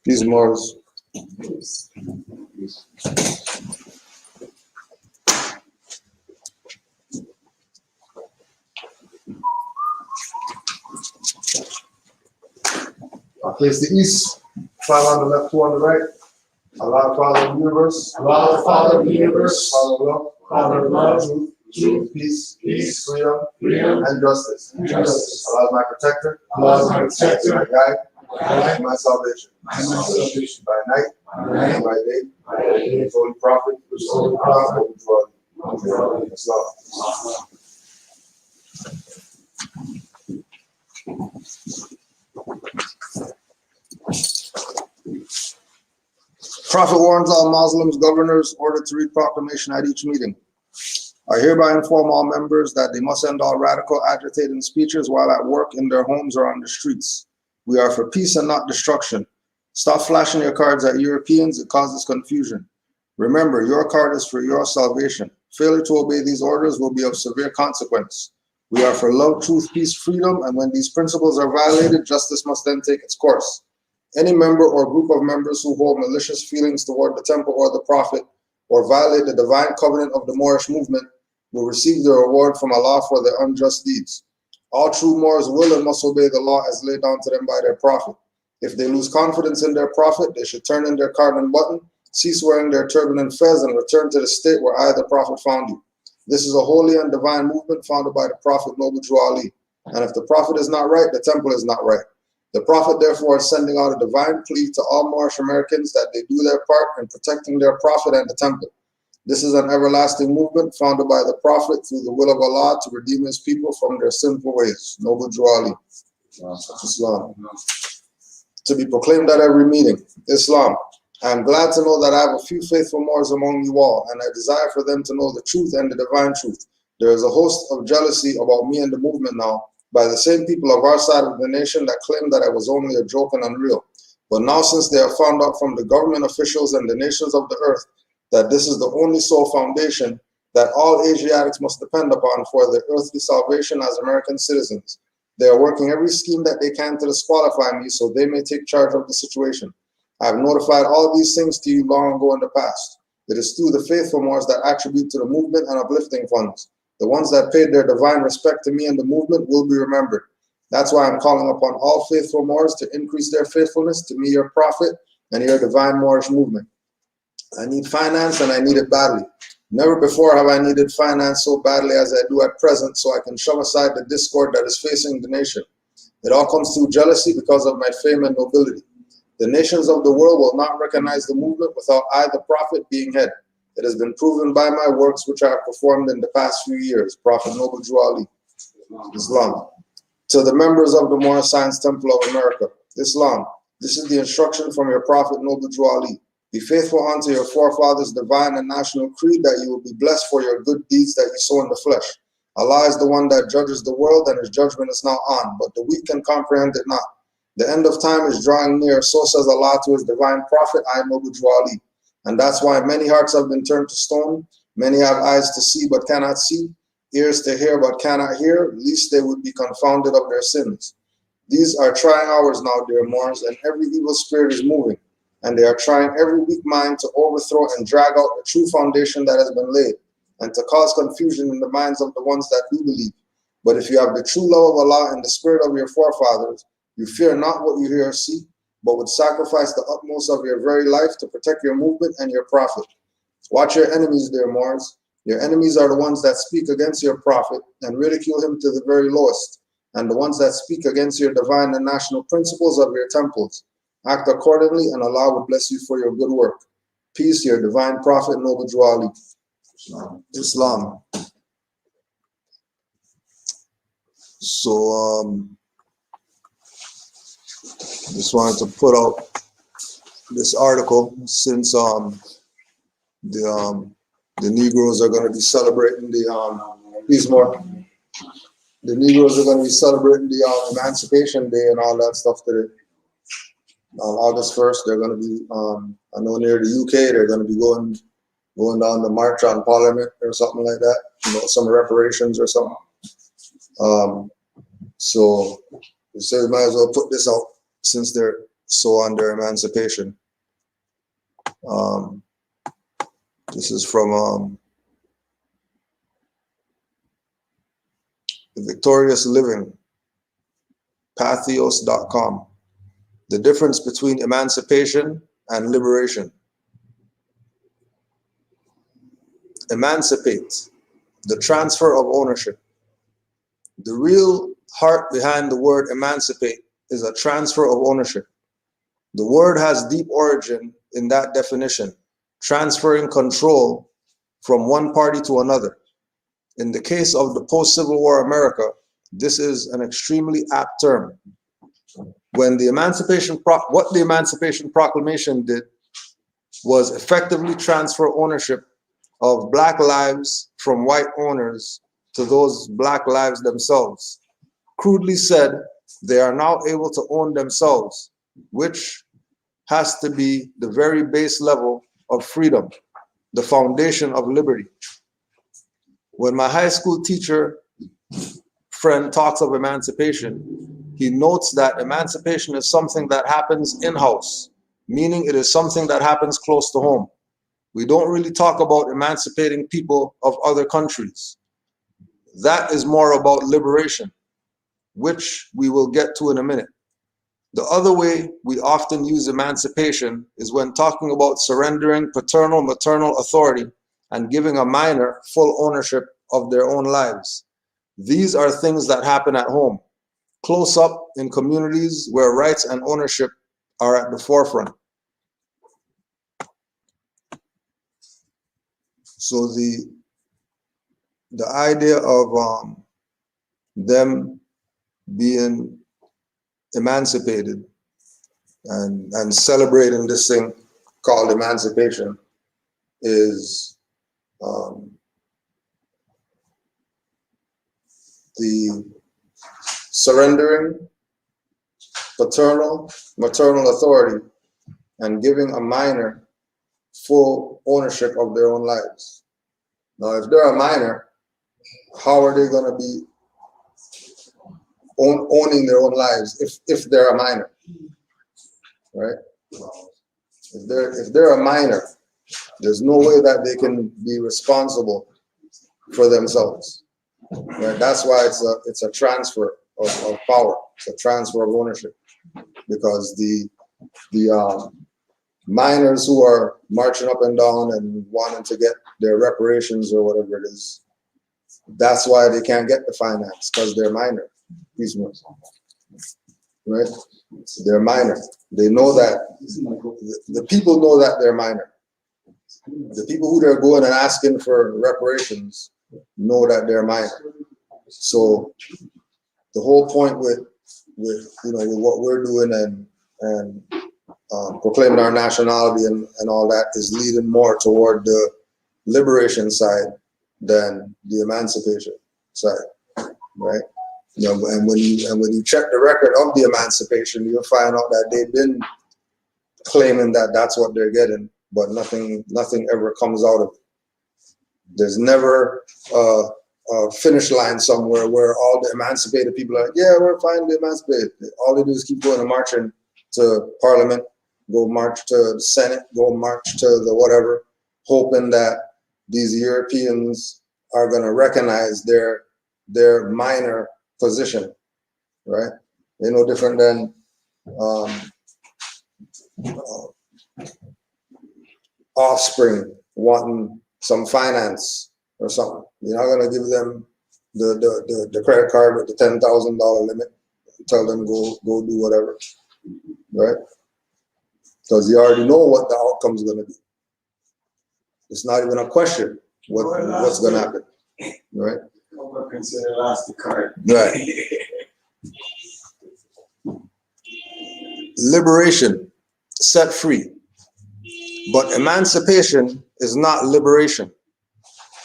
Peace, Mars. I place the east, 5 on the left, 2 on the right. Allah, Father of the universe. Allah, Father of the universe. Father of love. Father of love. Truth. Peace. Peace. Freedom. And justice. Justice. Allah is my protector. Allah is my protector. My guide. Guide. My salvation. My salvation. By night. By By day. day. His holy prophet. His holy prophet. Islam. Prophet warns all Muslims, governors, ordered to read proclamation at each meeting. I hereby inform all members that they must end all radical, agitating speeches while at work, in their homes, or on the streets. We are for peace and not destruction. Stop flashing your cards at Europeans. It causes confusion. Remember, your card is for your salvation. Failure to obey these orders will be of severe consequence. We are for love, truth, peace, freedom, and when these principles are violated, justice must then take its course. Any member or group of members who hold malicious feelings toward the temple or the prophet, or violate the divine covenant of the Moorish movement, will receive the reward from Allah for their unjust deeds. All true Moors will and must obey the law as laid down to them by their prophet. If they lose confidence in their prophet, they should turn in their cardinal button, cease wearing their turban and fez, and return to the state where I, the prophet, found you. This is a holy and divine movement founded by the prophet Noble Drew Ali. And if the prophet is not right, the temple is not right. The prophet, therefore, is sending out a divine plea to all Moorish Americans that they do their part in protecting their prophet and the temple. This is an everlasting movement founded by the prophet through the will of Allah to redeem his people from their sinful ways. Noble Drew Ali. Islam. To be proclaimed at every meeting. Islam. I am glad to know that I have a few faithful Moors among you all, and I desire for them to know the truth and the divine truth. There is a host of jealousy about me and the movement now, by the same people of our side of the nation that claim that I was only a joke and unreal. But now, since they have found out from the government officials and the nations of the earth that this is the only sole foundation that all Asiatics must depend upon for their earthly salvation as American citizens, they are working every scheme that they can to disqualify me so they may take charge of the situation. I have notified all these things to you long ago in the past. It is through the faithful Moors that attribute to the movement and uplifting funds. The ones that paid their divine respect to me and the movement will be remembered. That's why I'm calling upon all faithful Moors to increase their faithfulness to me, your prophet, and your divine Moorish movement. I need finance, and I need it badly. Never before have I needed finance so badly as I do at present, so I can shove aside the discord that is facing the nation. It all comes through jealousy because of my fame and nobility. The nations of the world will not recognize the movement without I, the prophet, being head. It has been proven by my works which I have performed in the past few years. Prophet Noble Drew Ali. Islam. To the members of the Moorish Science Temple of America. Islam. This is the instruction from your Prophet Noble Drew Ali. Be faithful unto your forefathers' divine and national creed, that you will be blessed for your good deeds that you sow in the flesh. Allah is the one that judges the world, and his judgment is now on, but the weak can comprehend it not. The end of time is drawing near, so says Allah to his divine prophet, I, Noble Drew Ali. And that's why many hearts have been turned to stone, many have eyes to see but cannot see, ears to hear but cannot hear, lest they would be confounded of their sins. These are trying hours now, dear Moors, and every evil spirit is moving, and they are trying every weak mind to overthrow and drag out the true foundation that has been laid, and to cause confusion in the minds of the ones that do believe. But if you have the true love of Allah and the spirit of your forefathers, you fear not what you hear or see, but would sacrifice the utmost of your very life to protect your movement and your prophet. Watch your enemies, dear Moors. Your enemies are the ones that speak against your prophet and ridicule him to the very lowest, and the ones that speak against your divine and national principles of your temples. Act accordingly, and Allah will bless you for your good work. Peace, your divine prophet, Noble Drew Ali. Islam. So, just wanted to put out this article since the Negroes are going to be celebrating the Negroes are going to be celebrating the Emancipation Day and all that stuff today. August 1st, they're going to be I know near the UK, they're going to be going down the march on Parliament or something like that, you know, some reparations or something. So we say we might as well put this out since they're so under emancipation. This is from Victorious Living, pathos.com. The difference between emancipation and liberation. Emancipate, the transfer of ownership. The real heart behind the word emancipate is a transfer of ownership. The word has deep origin in that definition, transferring control from one party to another. In the case of the post-Civil War America, this is an extremely apt term. When the what the Emancipation Proclamation did was effectively transfer ownership of black lives from white owners to those black lives themselves. Crudely said, they are now able to own themselves, which has to be the very base level of freedom, the foundation of liberty. When my high school teacher friend talks of emancipation, he notes that emancipation is something that happens in-house, meaning it is something that happens close to home. We don't really talk about emancipating people of other countries. That is more about liberation, which we will get to in a minute. The other way we often use emancipation is when talking about surrendering paternal, maternal authority and giving a minor full ownership of their own lives. These are things that happen at home, close up in communities where rights and ownership are at the forefront. So the idea of them being emancipated and celebrating this thing called emancipation is the surrendering paternal, maternal authority and giving a minor full ownership of their own lives. Now, if they're a minor, how are they going to be owning their own lives if they're a minor, right? If they're a minor, there's no way that they can be responsible for themselves. Right? That's why it's a transfer of power, it's a transfer of ownership, because the minors who are marching up and down and wanting to get their reparations or whatever it is, that's why they can't get the finance, because they're minor. Right? They're minor. They know that, the people know that they're minor. The people who they're going and asking for reparations know that they're minor. So the whole point with what we're doing and proclaiming our nationality and all that is leading more toward the liberation side than the emancipation side, right? You know, and when you check the record of the emancipation, you'll find out that they've been claiming that that's what they're getting, but nothing ever comes out of it. There's never a finish line somewhere where all the emancipated people are like, yeah, we're finally emancipated. All they do is keep going and marching to Parliament, go march to the Senate, go march to the whatever, hoping that these Europeans are going to recognize their minor position, right? They're no different than offspring wanting some finance or something. You're not going to give them the credit card with the $10,000 limit, tell them go do whatever, right? Because you already know what the outcome is going to be. It's not even a question what's going to happen, right? Consider last the card. Right. Liberation, set free. But emancipation is not liberation.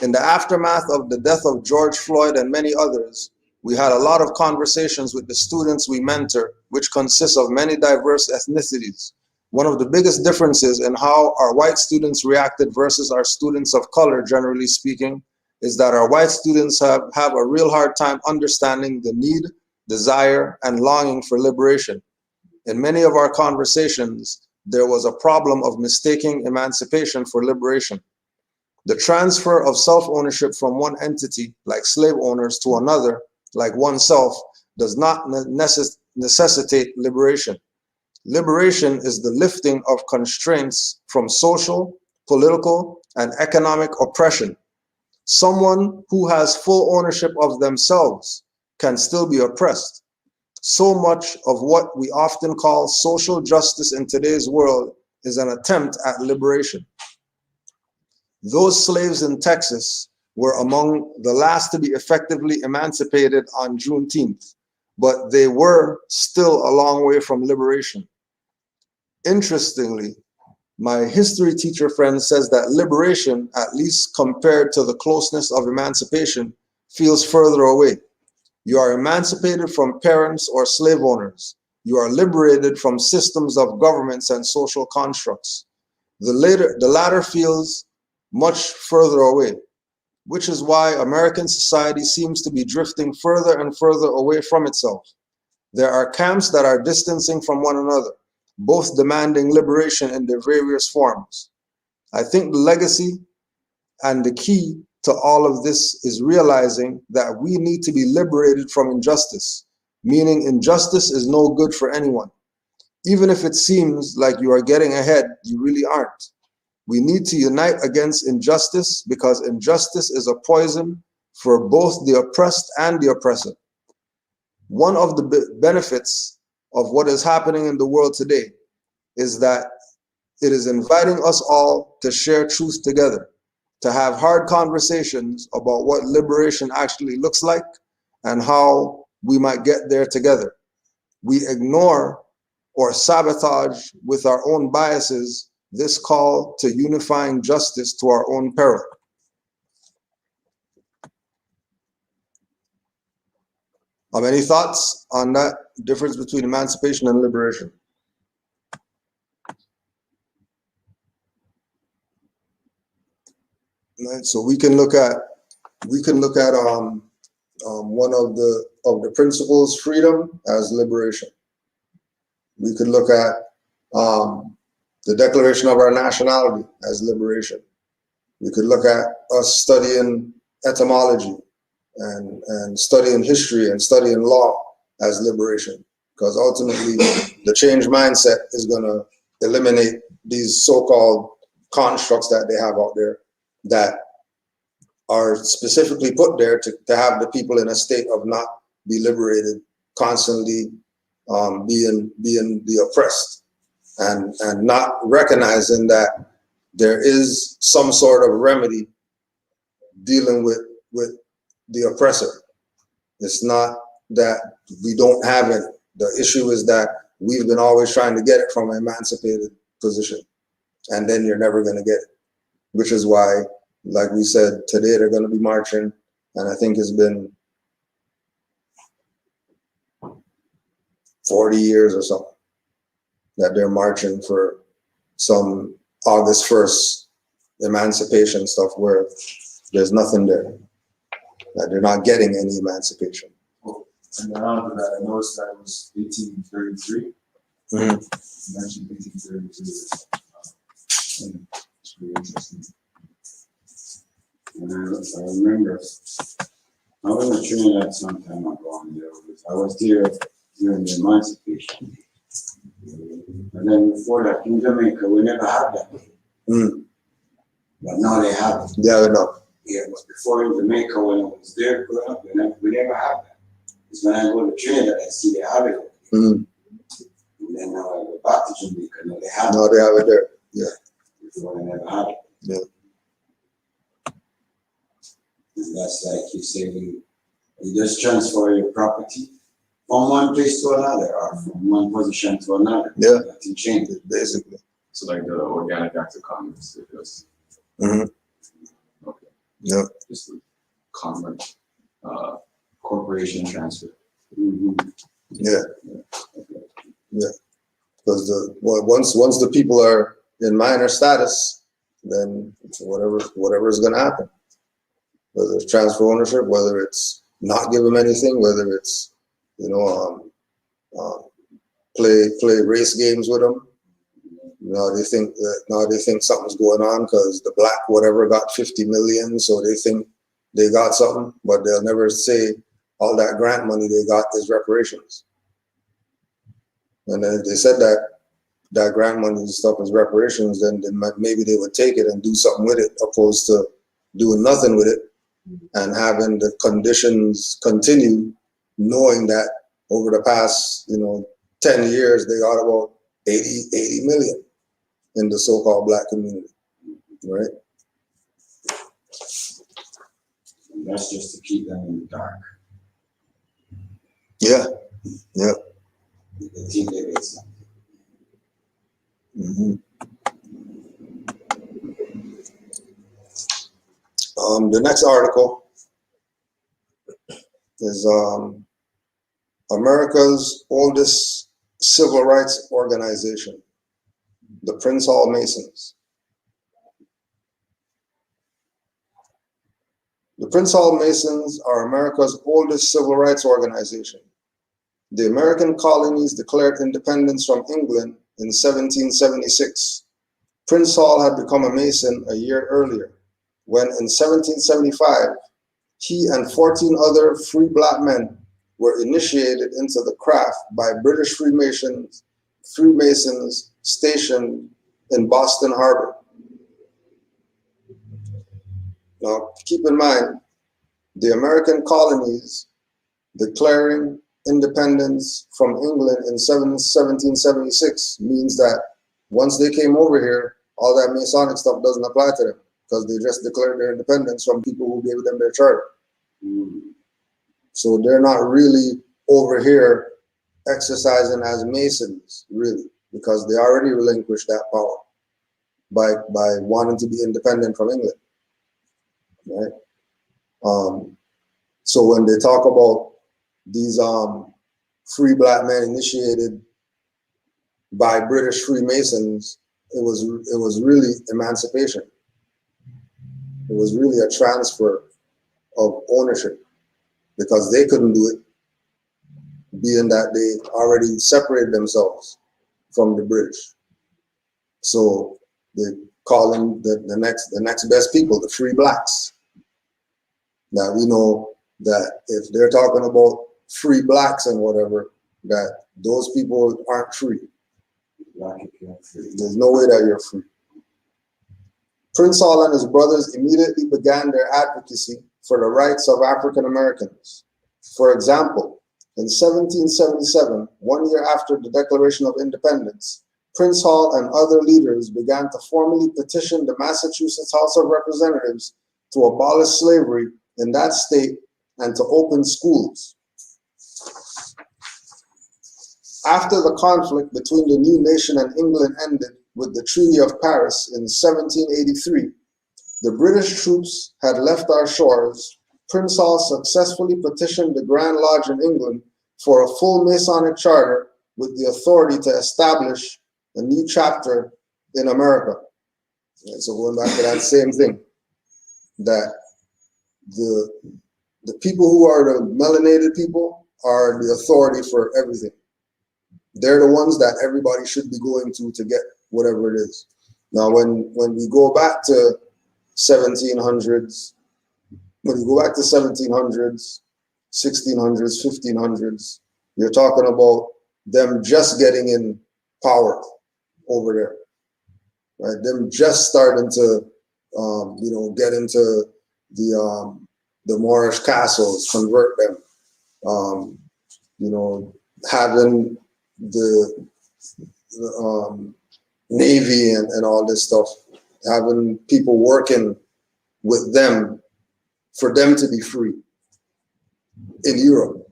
In the aftermath of the death of George Floyd and many others, we had a lot of conversations with the students we mentor, which consists of many diverse ethnicities. One of the biggest differences in how our white students reacted versus our students of color, generally speaking, is that our white students have a real hard time understanding the need, desire, and longing for liberation. In many of our conversations, there was a problem of mistaking emancipation for liberation. The transfer of self-ownership from one entity, like slave owners, to another, like oneself, does not necessitate liberation. Liberation is the lifting of constraints from social, political, and economic oppression. Someone who has full ownership of themselves can still be oppressed. So much of what we often call social justice in today's world is an attempt at liberation. Those slaves in Texas were among the last to be effectively emancipated on Juneteenth, but they were still a long way from liberation. Interestingly, my history teacher friend says that liberation, at least compared to the closeness of emancipation, feels further away. You are emancipated from parents or slave owners. You are liberated from systems of governments and social constructs. The latter feels much further away, which is why American society seems to be drifting further and further away from itself. There are camps that are distancing from one another, both demanding liberation in their various forms. I think the legacy and the key to all of this is realizing that we need to be liberated from injustice, meaning injustice is no good for anyone. Even if it seems like you are getting ahead, you really aren't. We need to unite against injustice because injustice is a poison for both the oppressed and the oppressor. One of the benefits of what is happening in the world today is that it is inviting us all to share truth together, to have hard conversations about what liberation actually looks like and how we might get there together. We ignore or sabotage with our own biases this call to unifying justice to our own peril. Any thoughts on that difference between emancipation and liberation? Right, so we can look at one of the principles, freedom, as liberation. We could look at the declaration of our nationality as liberation. We could look at us studying etymology and studying history and studying law as liberation, because ultimately the change mindset is going to eliminate these so-called constructs that they have out there that are specifically put there to have the people in a state of not be liberated, constantly being the oppressed, and not recognizing that there is some sort of remedy dealing with the oppressor. It's not that we don't have it. The issue is that we've been always trying to get it from an emancipated position, and then you're never going to get it, which is why, like we said, today they're going to be marching, and I think it's been 40 years or something that they're marching for some August 1st emancipation stuff where there's nothing there, that they're not getting any emancipation. And around that, I noticed that it was 1833. Mm-hmm. You mentioned 1833. It's pretty interesting. And I remember I was in Trinidad some time ago, and I was there during the Emancipation. And then before that, in Jamaica, we never had that. Mm. But now they have it. Yeah, no. Yeah, but before in Jamaica, when I was there growing up, we never had that. It's when I go to Trinidad, I see they have it. Mm. And then now I go back to Jamaica, now they have it. No, they have it there. Yeah. Before they never had it. Yeah. And that's like you say, you just transfer your property from one place to another, or from one position to another. Yeah. Nothing changes. Basically. So like the organic act of Congress, it just Mm-hmm. Yeah. just the common corporation transfer. Mm-hmm. Yeah. Yeah. Because once the people are in minor status, then whatever is going to happen. Whether it's transfer ownership, whether it's not give them anything, whether it's play race games with them. Now they think something's going on because the black whatever got 50 million, so they think they got something, but they'll never say all that grant money they got is reparations. And then if they said that grant money and stuff is reparations, then maybe they would take it and do something with it, opposed to doing nothing with it and having the conditions continue, knowing that over the past 10 years they got about 80 million in the so-called black community, right? And that's just to keep them in the dark. Yeah. They think they did something. Mm-hmm. The next article is America's oldest civil rights organization, the Prince Hall Masons. The Prince Hall Masons are America's oldest civil rights organization. The American colonies declared independence from England in 1776. Prince Hall had become a Mason a year earlier, when in 1775, he and 14 other free black men were initiated into the craft by British Freemasons stationed in Boston Harbor. Now, keep in mind, the American colonies declaring independence from England in 1776 means that once they came over here, all that Masonic stuff doesn't apply to them because they just declared their independence from people who gave them their charter. So they're not really over here exercising as Masons, really, because they already relinquished that power by wanting to be independent from England, right? So when they talk about these free black men initiated by British Freemasons, it was really emancipation. It was really a transfer of ownership because they couldn't do it, being that they already separated themselves from the British. So they call them the next best people, the free blacks. Now we know that if they're talking about free blacks and whatever, that those people aren't free. There's no way that you're free. Prince Hall and his brothers immediately began their advocacy for the rights of African Americans. For example, in 1777, 1 year after the Declaration of Independence, Prince Hall and other leaders began to formally petition the Massachusetts House of Representatives to abolish slavery in that state and to open schools. After the conflict between the new nation and England ended with the Treaty of Paris in 1783, the British troops had left our shores. Prince Hall successfully petitioned the Grand Lodge in England for a full Masonic charter with the authority to establish a new chapter in America. And so going back to that same thing, that the people who are the melanated people are the authority for everything. They're the ones that everybody should be going to get whatever it is. Now, when we go back to 1700s, when you go back to 1700s, 1600s, 1500s, you're talking about them just getting in power over there, right? Them just starting to, get into the Moorish castles, convert them, having the Navy and all this stuff, having people working with them for them to be free in Europe,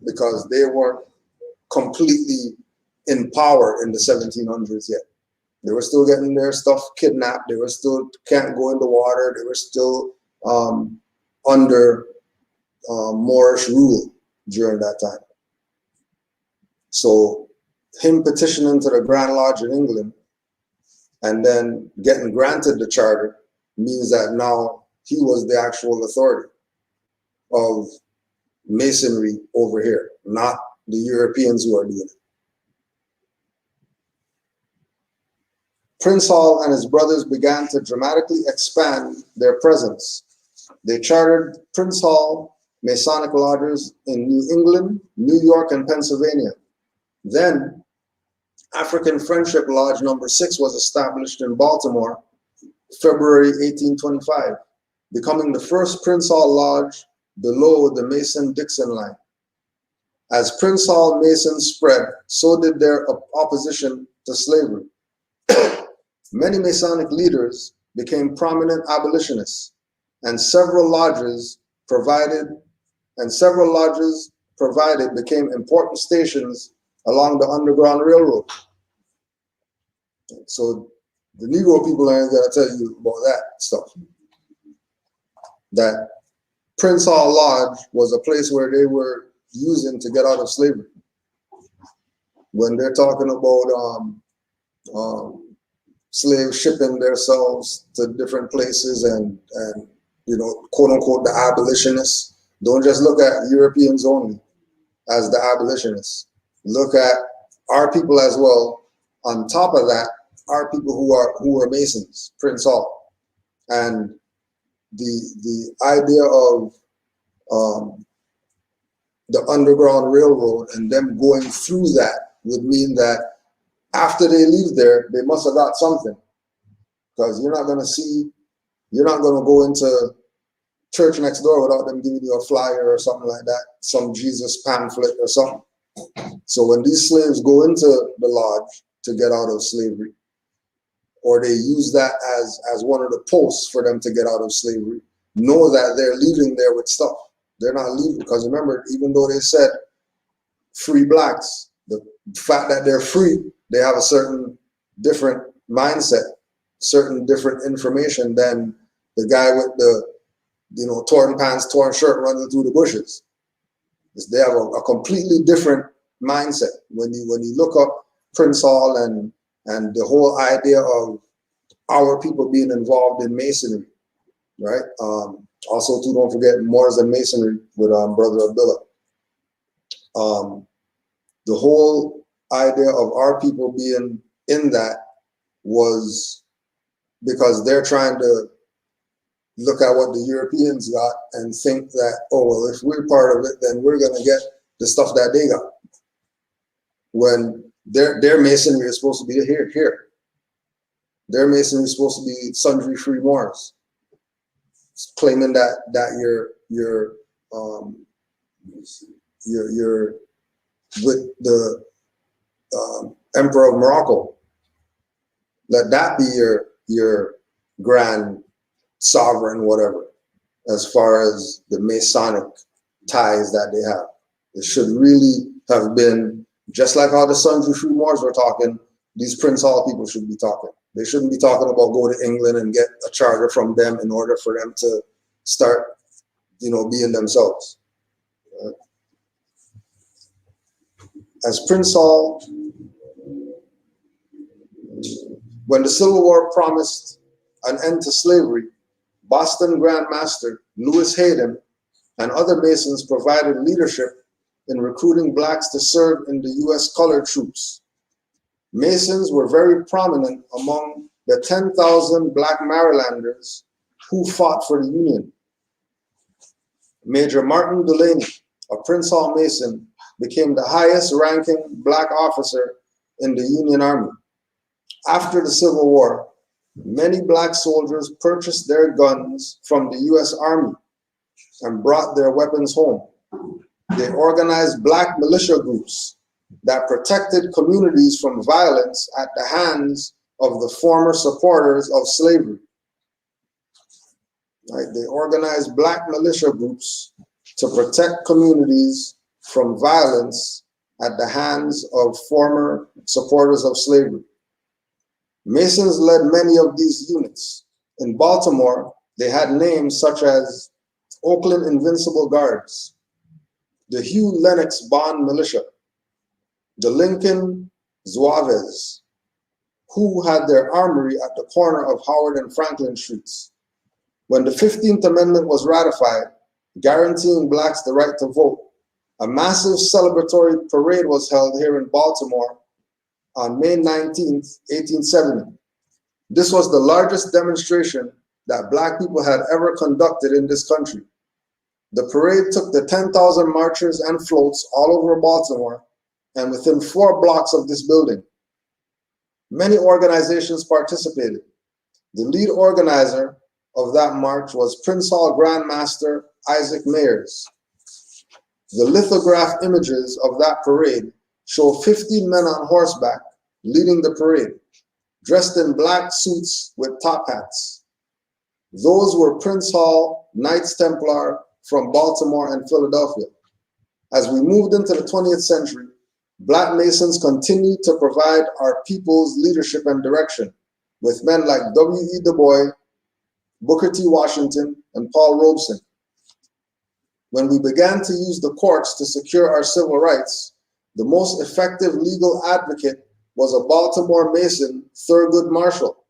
because they weren't completely in power in the 1700s yet. They were still getting their stuff kidnapped. They were still can't go in the water. They were still under Moorish rule during that time. So him petitioning to the Grand Lodge in England and then getting granted the charter means that now he was the actual authority of Masonry over here, not the Europeans who are doing it. Prince Hall and his brothers began to dramatically expand their presence. They chartered Prince Hall Masonic lodges in New England, New York, and Pennsylvania. Then, African Friendship Lodge number 6 was established in Baltimore, February 1825, becoming the first Prince Hall Lodge below the Mason-Dixon line. As Prince Hall Masons spread, so did their opposition to slavery. Many Masonic leaders became prominent abolitionists, and several lodges provided became important stations along the Underground Railroad. So the Negro people ain't gonna tell you about that stuff. That Prince Hall Lodge was a place where they were using to get out of slavery. When they're talking about slaves shipping themselves to different places and you know, quote unquote, the abolitionists, don't just look at Europeans only as the abolitionists. Look at our people as well. On top of that, our people who are Masons, Prince Hall. And the idea of the Underground Railroad and them going through that would mean that after they leave there, they must have got something. Because you're not going to go into church next door without them giving you a flyer or something like that, some Jesus pamphlet or something. So when these slaves go into the lodge to get out of slavery, or they use that as one of the posts for them to get out of slavery, know that they're leaving there with stuff. They're not leaving, because remember, even though they said free blacks, the fact that they're free, they have a certain different mindset, certain different information than the guy with the, you know, torn pants, torn shirt running through the bushes. They have a completely different mindset. When you look up Prince Hall and the whole idea of our people being involved in Masonry, right? Also, too, don't forget Moors and Masonry with Brother Abdullah. The whole idea of our people being in that was because they're trying to look at what the Europeans got and think that, oh, well, if we're part of it, then we're going to get the stuff that they got. When their Masonry is supposed to be here. Their Masonry is supposed to be sundry free Moors, claiming that you're with the Emperor of Morocco. Let that be your grand sovereign, whatever, as far as the Masonic ties that they have. It should really have been just like how the sundry free Moors were talking. These Prince Hall people should be talking. They shouldn't be talking about go to England and get a charter from them in order for them to start, you know, being themselves. As Prince Hall, when the Civil War promised an end to slavery, Boston Grand Master Lewis Hayden and other Masons provided leadership in recruiting blacks to serve in the U.S. colored troops. Masons were very prominent among the 10,000 black Marylanders who fought for the Union. Major Martin Delaney, a Prince Hall Mason, became the highest ranking black officer in the Union Army. After the Civil War, many black soldiers purchased their guns from the U.S. Army and brought their weapons home. They organized black militia groups that protected communities from violence at the hands of the former supporters of slavery. Right? They organized black militia groups to protect communities from violence at the hands of former supporters of slavery. Masons led many of these units. In Baltimore, they had names such as Oakland Invincible Guards, the Hugh Lennox Bond Militia, the Lincoln Zouaves, who had their armory at the corner of Howard and Franklin Streets. When the 15th Amendment was ratified, guaranteeing blacks the right to vote, a massive celebratory parade was held here in Baltimore on May 19th, 1870. This was the largest demonstration that Black people had ever conducted in this country. The parade took the 10,000 marchers and floats all over Baltimore and within 4 blocks of this building. Many organizations participated. The lead organizer of that march was Prince Hall Grand Master Isaac Mayers. The lithograph images of that parade show 15 men on horseback leading the parade, dressed in black suits with top hats. Those were Prince Hall Knights Templar from Baltimore and Philadelphia. As we moved into the 20th century, Black Masons continued to provide our people's leadership and direction with men like W.E. Du Bois, Booker T. Washington, and Paul Robeson. When we began to use the courts to secure our civil rights, the most effective legal advocate was a Baltimore Mason, Thurgood Marshall,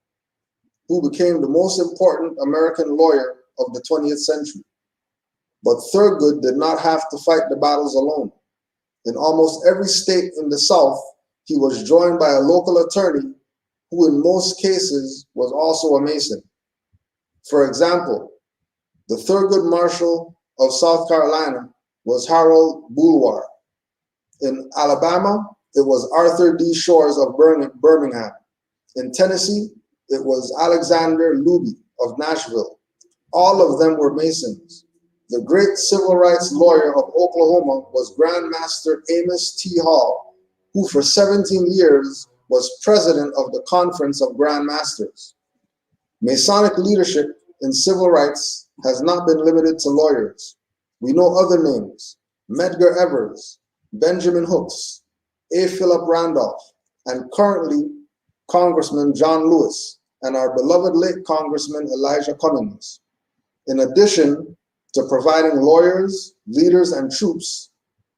who became the most important American lawyer of the 20th century. But Thurgood did not have to fight the battles alone. In almost every state in the South, he was joined by a local attorney who in most cases was also a Mason. For example, the Thurgood Marshall of South Carolina was Harold Boulware. In Alabama, it was Arthur D. Shores of Birmingham. In Tennessee, it was Alexander Luby of Nashville. All of them were Masons. The great civil rights lawyer of Oklahoma was Grand Master Amos T. Hall, who for 17 years was president of the Conference of Grand Masters. Masonic leadership in civil rights has not been limited to lawyers. We know other names: Medgar Evers, Benjamin Hooks, A. Philip Randolph, and currently Congressman John Lewis, and our beloved late Congressman Elijah Cummings. In addition to providing lawyers, leaders, and troops,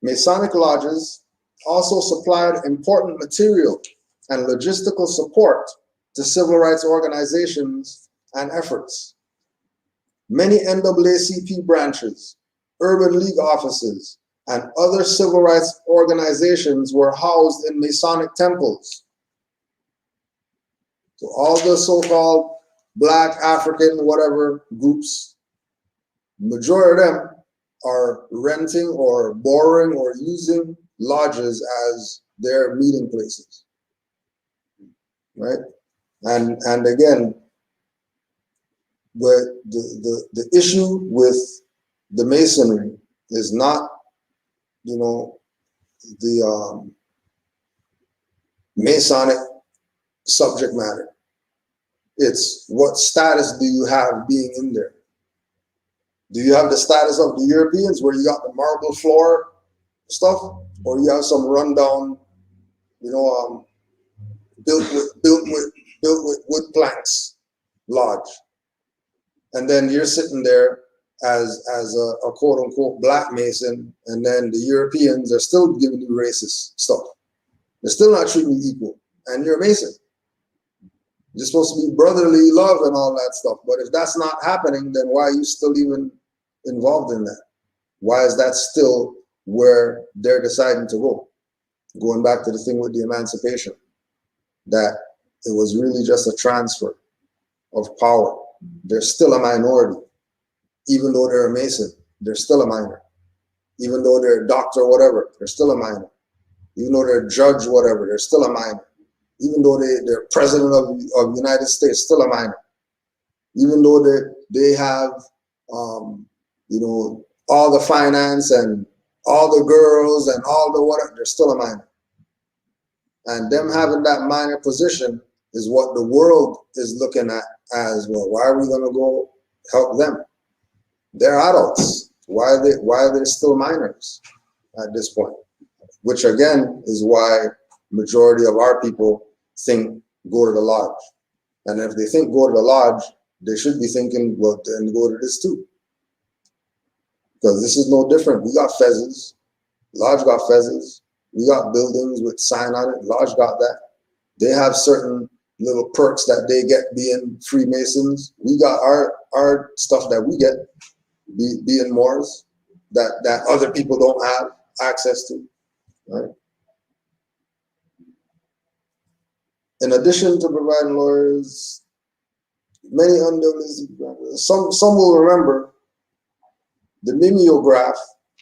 Masonic lodges also supplied important material and logistical support to civil rights organizations and efforts. Many NAACP branches, urban league offices, and other civil rights organizations were housed in Masonic temples. So all the so-called Black, African, whatever groups, majority of them are renting or borrowing or using lodges as their meeting places, right? And again, the issue with the Masonry is not, the Masonic subject matter. It's what status do you have being in there? Do you have the status of the Europeans where you got the marble floor stuff, or you have some rundown, built with wood planks lodge, and then you're sitting there as a quote unquote Black Mason, and then the Europeans are still giving you racist stuff. They're still not treating you equal, and you're a Mason. You're supposed to be brotherly love and all that stuff. But if that's not happening, then why are you still even involved in that? Why is that still where they're deciding to go? Going back to the thing with the Emancipation, that it was really just a transfer of power. They're still a minority. Even though they're a Mason, they're still a minor. Even though they're a doctor or whatever, they're still a minor. Even though they're a judge or whatever, they're still a minor. Even though they're president of the United States, still a minor. Even though they have, all the finance and all the girls and all the whatever, they're still a minor. And them having that minor position is what the world is looking at as, well, why are we going to go help them? They're adults. Why are they still minors at this point? Which again is why majority of our people think go to the lodge. And if they think go to the lodge, they should be thinking, well, then go to this too. Because this is no different. We got fezzes. Lodge got fezzes. We got buildings with sign on it. Lodge got that. They have certain little perks that they get being Freemasons. We got our stuff that we get being Moors that other people don't have access to, right? In addition to providing lawyers, many some will remember the mimeograph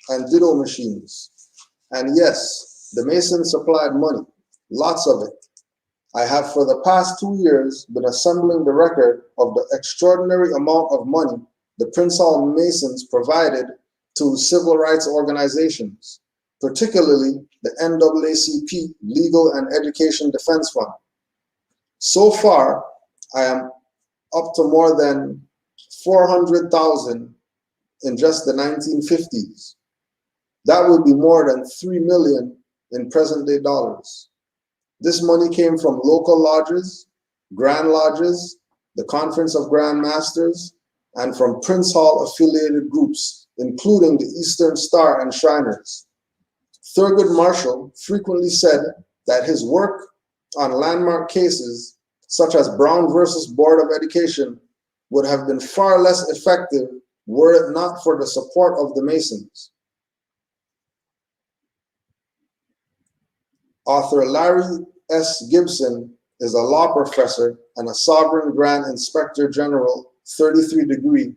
and ditto machines. And yes, the Masons supplied money, lots of it. I have for the past 2 years been assembling the record of the extraordinary amount of money the Prince Hall Masons provided to civil rights organizations, particularly the NAACP Legal and Education Defense Fund. So far, I am up to more than 400,000 in just the 1950s. That would be more than 3 million in present day dollars. This money came from local lodges, Grand Lodges, the Conference of Grand Masters, and from Prince Hall affiliated groups, including the Eastern Star and Shriners. Thurgood Marshall frequently said that his work on landmark cases, such as Brown versus Board of Education, would have been far less effective were it not for the support of the Masons. Author Larry S. Gibson is a law professor and a Sovereign Grand Inspector General, 33rd degree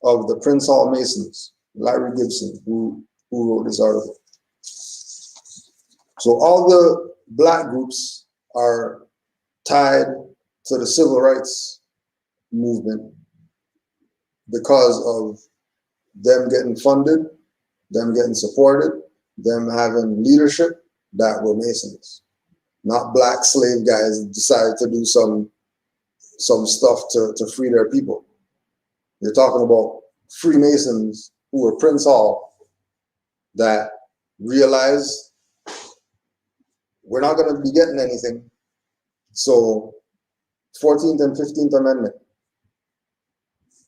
of the Prince Hall Masons. Larry Gibson, who wrote this article. So all the black groups are tied to the civil rights movement because of them getting funded, them getting supported, them having leadership that were Masons. Not black slave guys decided to do some stuff to free their people. You're talking about Freemasons who were Prince Hall that realized we're not going to be getting anything. So 14th and 15th Amendment,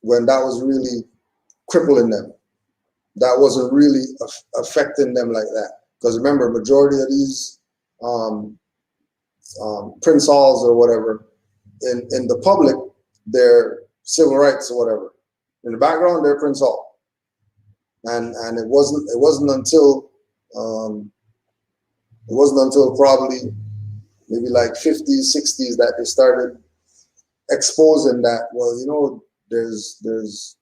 when that was really crippling them, that wasn't really affecting them like that. Because remember, majority of these Prince Halls or whatever, in the public, they're civil rights or whatever. In the background, they're Prince Hall. And it wasn't until probably maybe like 50s, 60s that they started exposing that, well, you know, there's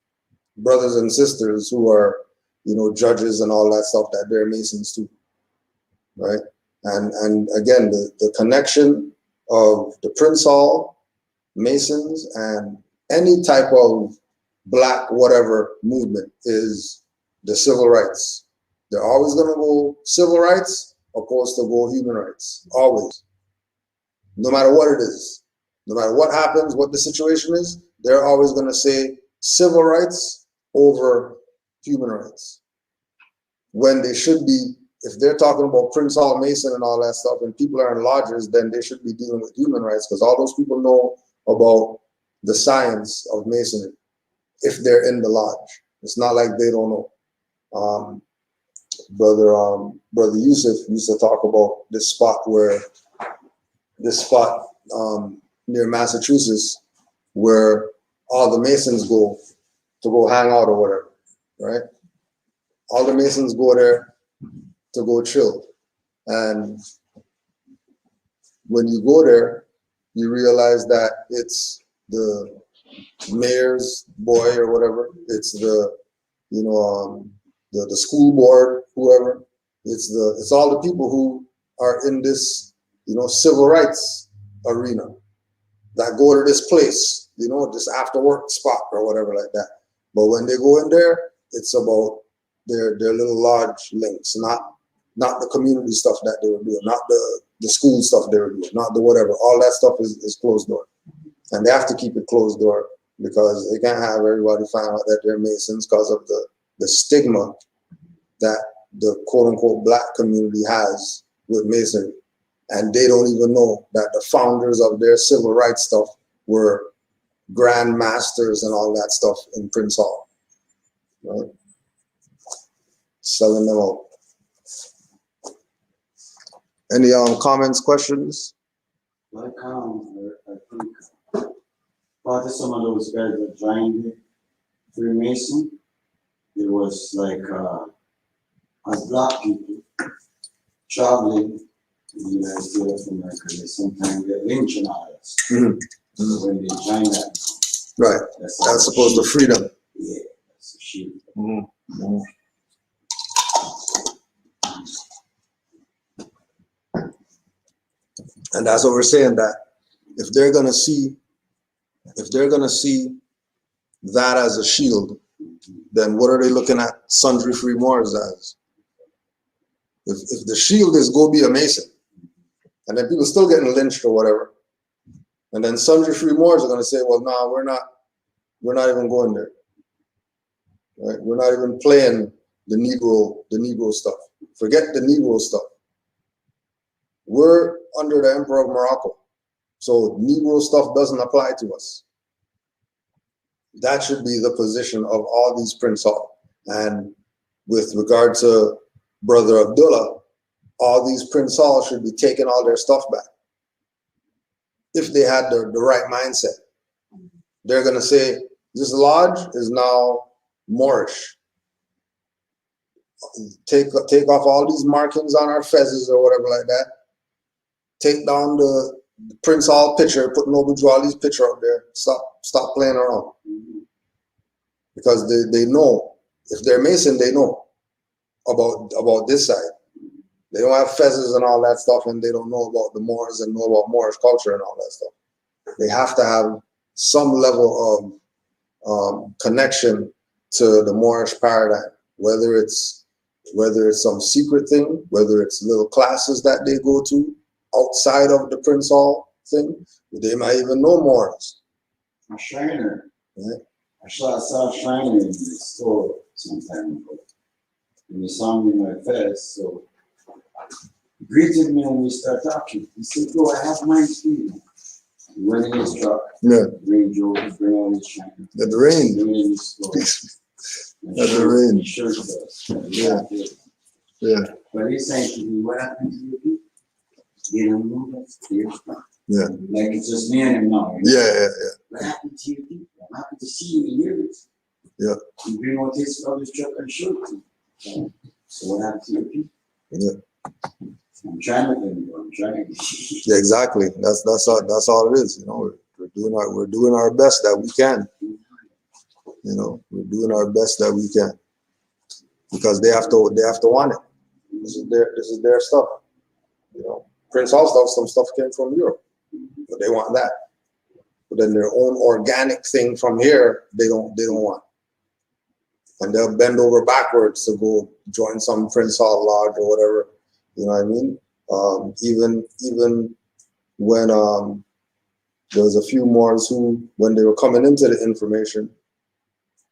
brothers and sisters who are, you know, judges and all that stuff, that they're Masons too, right? And again, the connection of the Prince Hall Masons and any type of black whatever movement is the civil rights. They're always going to go civil rights opposed to go human rights, always. No matter what it is, no matter what happens, what the situation is, they're always going to say civil rights over human rights. When they should be, if they're talking about Prince Hall Mason and all that stuff, and people are in lodges, then they should be dealing with human rights, because all those people know about the science of Masonry if they're in the lodge. It's not like they don't know. Brother Yusuf used to talk about this spot near Massachusetts where all the Masons go to go hang out or whatever, right? All the Masons go there to go chill. And when you go there, you realize that it's the mayor's boy or whatever. It's the school board, whoever. It's all the people who are in this, civil rights arena that go to this place, this after work spot or whatever like that. But when they go in there, it's about their little lodge links, not the community stuff that they were doing, not the school stuff they were doing, not the whatever. All that stuff is closed door. And they have to keep it closed door because they can't have everybody find out that they're Masons because of the stigma that the quote unquote black community has with Masonry. And they don't even know that the founders of their civil rights stuff were grand masters and all that stuff in Prince Hall, right? Selling them out. Any comments, questions? I think part of some of those guys that joined Freemason, it was like as black people traveling in the United States of America, they sometimes get lynched and all that. So when they join that, Right. That's Supposed to free them. Yeah, that's the shield. Mm-hmm. And that's what we're saying, that if they're gonna see that as a shield, then what are they looking at sundry free Moors as? If the shield is go be a Mason, and then people still getting lynched or whatever, and then sundry free Moors are gonna say, well, no, we're not even going there. Right? We're not even playing the Negro stuff. Forget the Negro stuff. We're under the Emperor of Morocco, so Negro stuff doesn't apply to us. That should be the position of all these Prince Hall. And with regard to Brother Abdullah, all these Prince Hall should be taking all their stuff back. If they had the right mindset, they're going to say, this lodge is now Moorish. Take off all these markings on our fezzes or whatever like that. Take down the Prince Hall picture, put Noble Jawali's picture up there. Stop playing around. Because they know, if they're Mason, they know about this side. They don't have fezzes and all that stuff, and they don't know about the Moors and know about Moorish culture and all that stuff. They have to have some level of connection to the Moorish paradigm, whether it's some secret thing, whether it's little classes that they go to outside of the Prince Hall thing. They might even know Moors. A Shriner. Right? I saw a Shriner in the store some time ago. And he saw me in my fez, so he greeted me and we started talking. He said, "Bro, I have mine too." He went in his truck, Range Rover, bring all his Shriner. At the range. Bring it in the store. At the range. Sure does. Yeah. But he's saying to me, what happened to your people? They don't know that's their stuff. Yeah. Like it's just me and him now. Yeah. What happened to your people? I'm happy to see you and hear this. Yeah. You bring out his father's truck and show it to you. So what happened to your people? Yeah. I'm trying with him, I'm trying. Yeah, exactly. That's all it is. You know, we're doing our best that we can. You know, we're doing our best that we can. Because they have to want it. This is their stuff. You know, Prince Hall stuff, some stuff came from Europe, but they want that. But then their own organic thing from here, they don't want. And they'll bend over backwards to go join some Prince Hall lodge or whatever. You know what I mean? Even when there was a few Moors who, when they were coming into the information,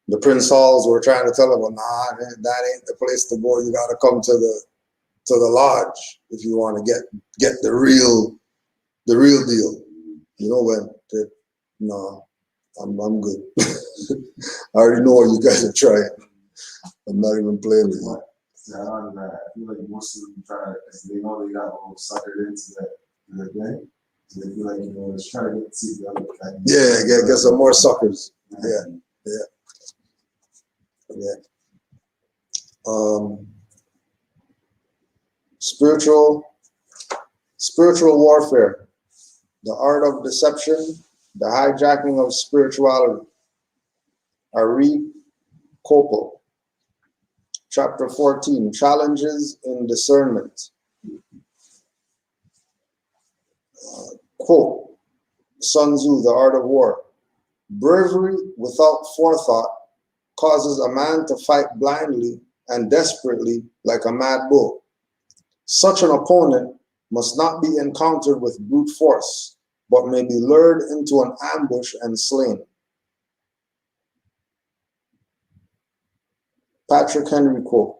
the Prince Halls were trying to tell them, well, nah, that ain't the place to go. You got to come to the lodge if you want to get the real deal. You know, when no, I'm good. I already know what you guys are trying. I'm not even playing with you. Yeah, I feel like most of them try because they know they got a little suckered into that thing. So they feel like, you know, let's try to see the other guy. Yeah, get some more suckers. Yeah. Spiritual warfare, the art of deception, the hijacking of spirituality. Ari Kopel, chapter 14, challenges in discernment. Quote, Sun Tzu, The Art of War. Bravery without forethought causes a man to fight blindly and desperately like a mad bull. Such an opponent must not be encountered with brute force, but may be lured into an ambush and slain. Patrick Henry quote,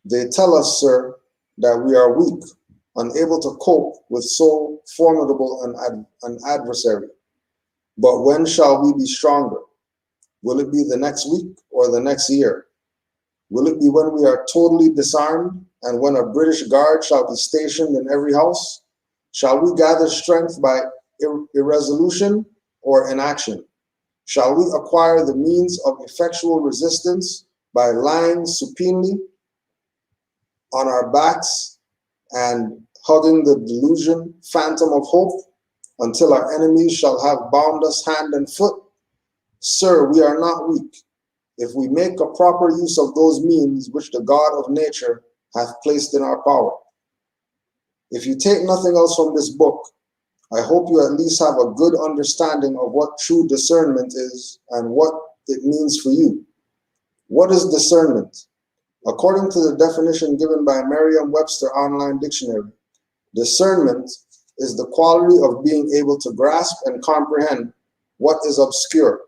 they tell us, sir, that we are weak, unable to cope with so formidable an adversary. But when shall we be stronger? Will it be the next week or the next year? Will it be when we are totally disarmed and when a British guard shall be stationed in every house? Shall we gather strength by irresolution or inaction? Shall we acquire the means of effectual resistance by lying supinely on our backs and hugging the delusion, phantom of hope, until our enemies shall have bound us hand and foot Sir, we are not weak, if we make a proper use of those means which the God of nature hath placed in our power. If you take nothing else from this book, I hope you at least have a good understanding of what true discernment is and what it means for you. What is discernment? According to the definition given by Merriam-Webster Online Dictionary, discernment is the quality of being able to grasp and comprehend what is obscure.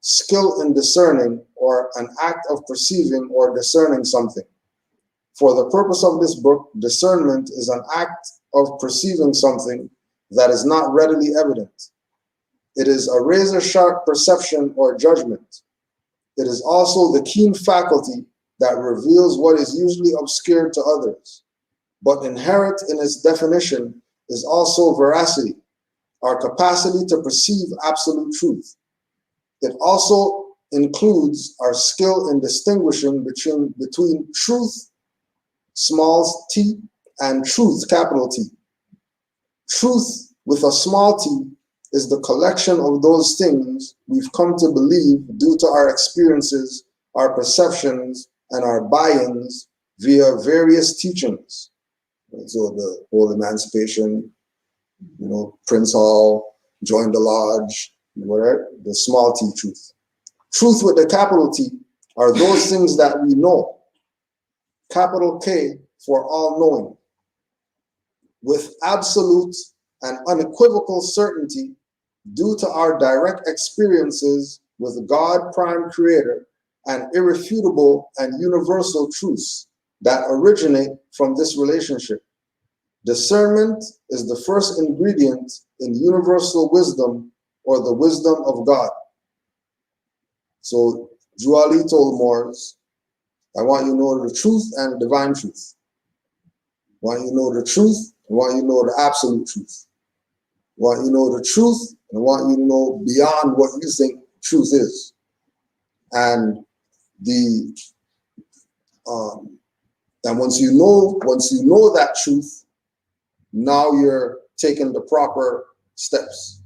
Skill in discerning, or an act of perceiving or discerning something. For the purpose of this book, discernment is an act of perceiving something that is not readily evident. It is a razor-sharp perception or judgment. It is also the keen faculty that reveals what is usually obscure to others. But inherent in its definition is also veracity, our capacity to perceive absolute truth. It also includes our skill in distinguishing between truth, small t, and truth, capital T. Truth with a small t is the collection of those things we've come to believe due to our experiences, our perceptions, and our buy-ins via various teachings. So the whole Emancipation, Prince Hall, join the lodge, whatever, the small t truth. Truth with the capital T are those things that we know, capital K for all knowing, with absolute and unequivocal certainty due to our direct experiences with God, prime creator, and irrefutable and universal truths that originate from this relationship. Discernment is the first ingredient in universal wisdom, or the wisdom of God. So Juali told Moors, I want you to know the truth and divine truth. I want you to know the truth, I want you to know the absolute truth. I want you to know the truth, and I want you to know beyond what you think truth is. And once you know that truth, now you're taking the proper steps.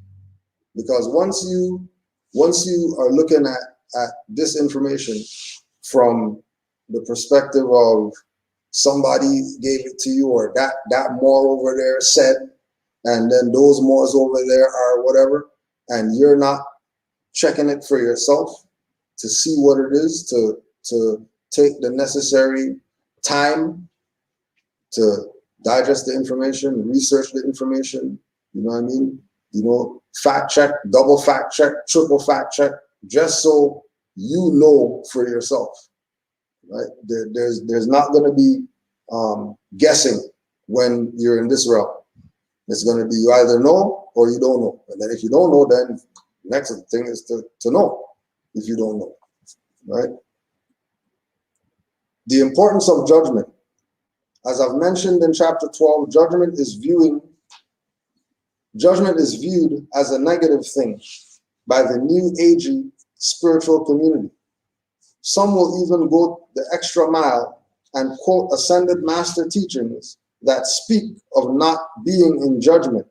Because once you are looking at this information from the perspective of somebody gave it to you, or that Moor over there said, and then those Moors over there are whatever, and you're not checking it for yourself to see what it is, to take the necessary time to digest the information, research the information, you know what I mean? Fact check, double fact check, triple fact check, just so you know for yourself, right? There's not going to be guessing when you're in this realm. It's going to be you either know or you don't know. And then if you don't know, then next thing is to know if you don't know, right? The importance of judgment. As I've mentioned in chapter 12, judgment is viewed as a negative thing by the new agey spiritual community. Some will even go the extra mile and quote ascended master teachings that speak of not being in judgment.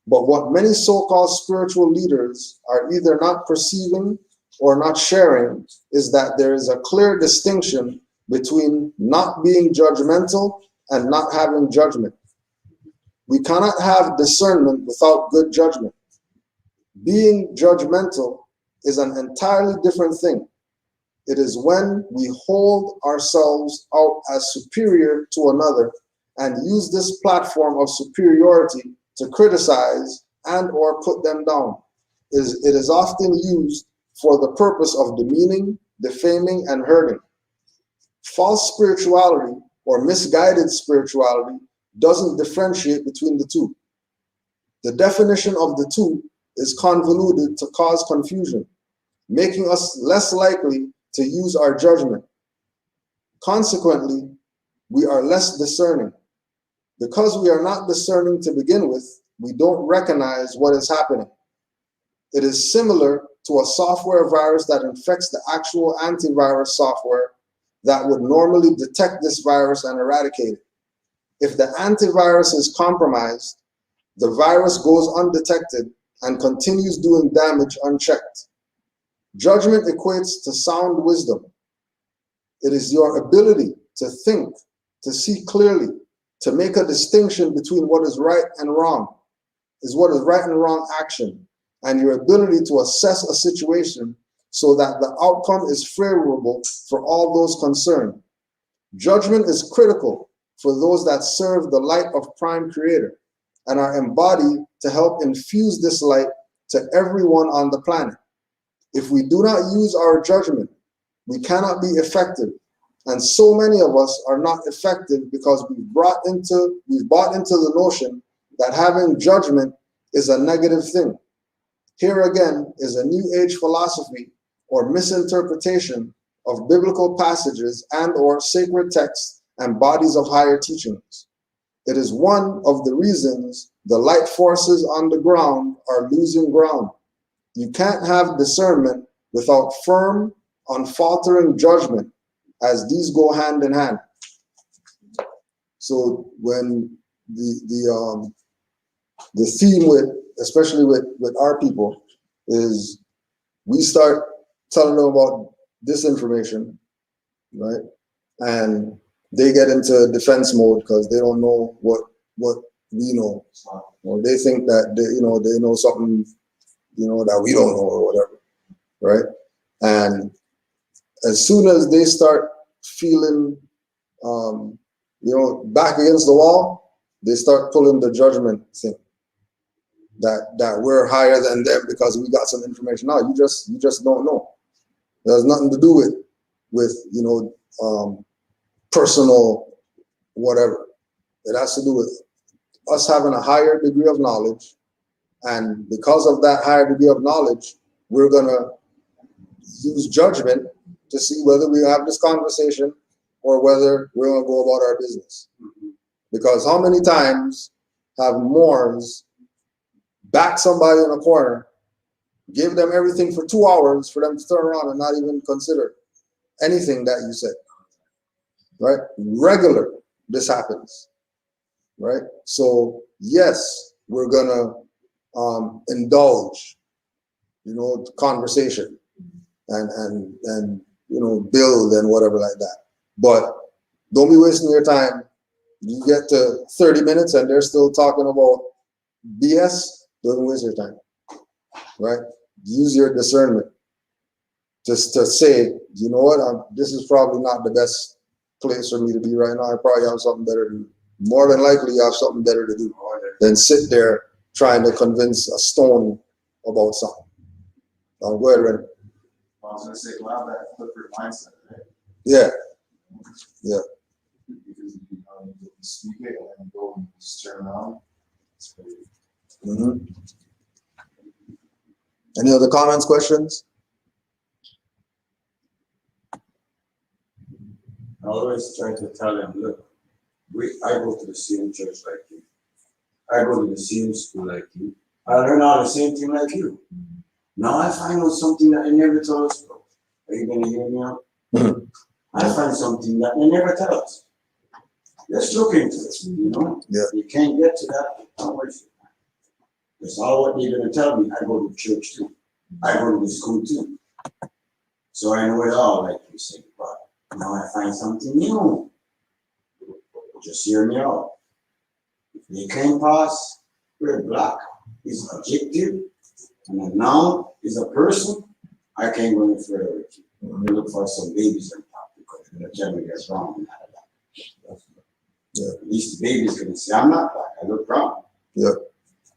But what many so-called spiritual leaders are either not perceiving or not sharing is that there is a clear distinction between not being judgmental and not having judgment. We cannot have discernment without good judgment. Being judgmental is an entirely different thing. It is when we hold ourselves out as superior to another and use this platform of superiority to criticize and or put them down. It is often used for the purpose of demeaning, defaming, and hurting. False spirituality or misguided spirituality doesn't differentiate between the two. The definition of the two is convoluted to cause confusion, making us less likely to use our judgment. Consequently, we are less discerning. Because we are not discerning to begin with, we don't recognize what is happening. It is similar to a software virus that infects the actual antivirus software that would normally detect this virus and eradicate it. If the antivirus is compromised, the virus goes undetected and continues doing damage unchecked. Judgment equates to sound wisdom. It is your ability to think, to see clearly, to make a distinction between what is right and wrong, is what is right and wrong action, and your ability to assess a situation so that the outcome is favorable for all those concerned. Judgment is critical for those that serve the light of Prime Creator and are embodied to help infuse this light to everyone on the planet. If we do not use our judgment, we cannot be effective. And so many of us are not effective because we've bought into the notion that having judgment is a negative thing. Here again is a New Age philosophy or misinterpretation of biblical passages and or sacred texts and bodies of higher teachings. It is one of the reasons the light forces on the ground are losing ground. You can't have discernment without firm, unfaltering judgment, as these go hand in hand. So when the theme with, especially with our people, is we start telling them about this information, right? And they get into defense mode because they don't know what we know, or they think that they know something, that we don't know or whatever, right? And as soon as they start feeling, back against the wall, they start pulling the judgment thing that we're higher than them because we got some information. No, you just don't know. It has nothing to do with personal whatever. It has to do with us having a higher degree of knowledge, and because of that higher degree of knowledge, we're gonna use judgment to see whether we have this conversation or whether we're gonna go about our business. Because how many times have Moors backed somebody in a corner, gave them everything for 2 hours for them to turn around and not even consider anything that you said, right? Regular, this happens, right? So yes, we're gonna indulge, conversation and build and whatever like that. But don't be wasting your time. You get to 30 minutes and they're still talking about BS. Don't waste your time, right? Use your discernment just to say, you know what, this is probably not the best place for me to be right now. I probably have something better to do. More than likely, you have something better to do than sit there trying to convince a stone about something. Go ahead, Ren. I was going to say, we'll have that flipper mindset, right? Yeah. Yeah. Because you speak it and then go and just turn around. Mm-hmm. Any other comments, questions? I always try to tell them, look, I go to the same church like you. I go to the same school like you. I learn all the same thing like you. Now I find out something that I never told us about. Are you going to hear me out? Mm-hmm. I find something that they never tell us. Let's look into it, Yeah. You can't get to that. Don't waste your time. That's all what they're going to tell me. I go to church too. I go to the school too. So I know it all, like you say. But now I find something new. Just hear me out. If they can't pass, we're black. It's adjective, and a noun is a person. I can't go any further with you. You look for some babies on top because they're going to tell me that's wrong and not that. Yeah. At least the baby's going to say, I'm not black, I look brown. Yeah.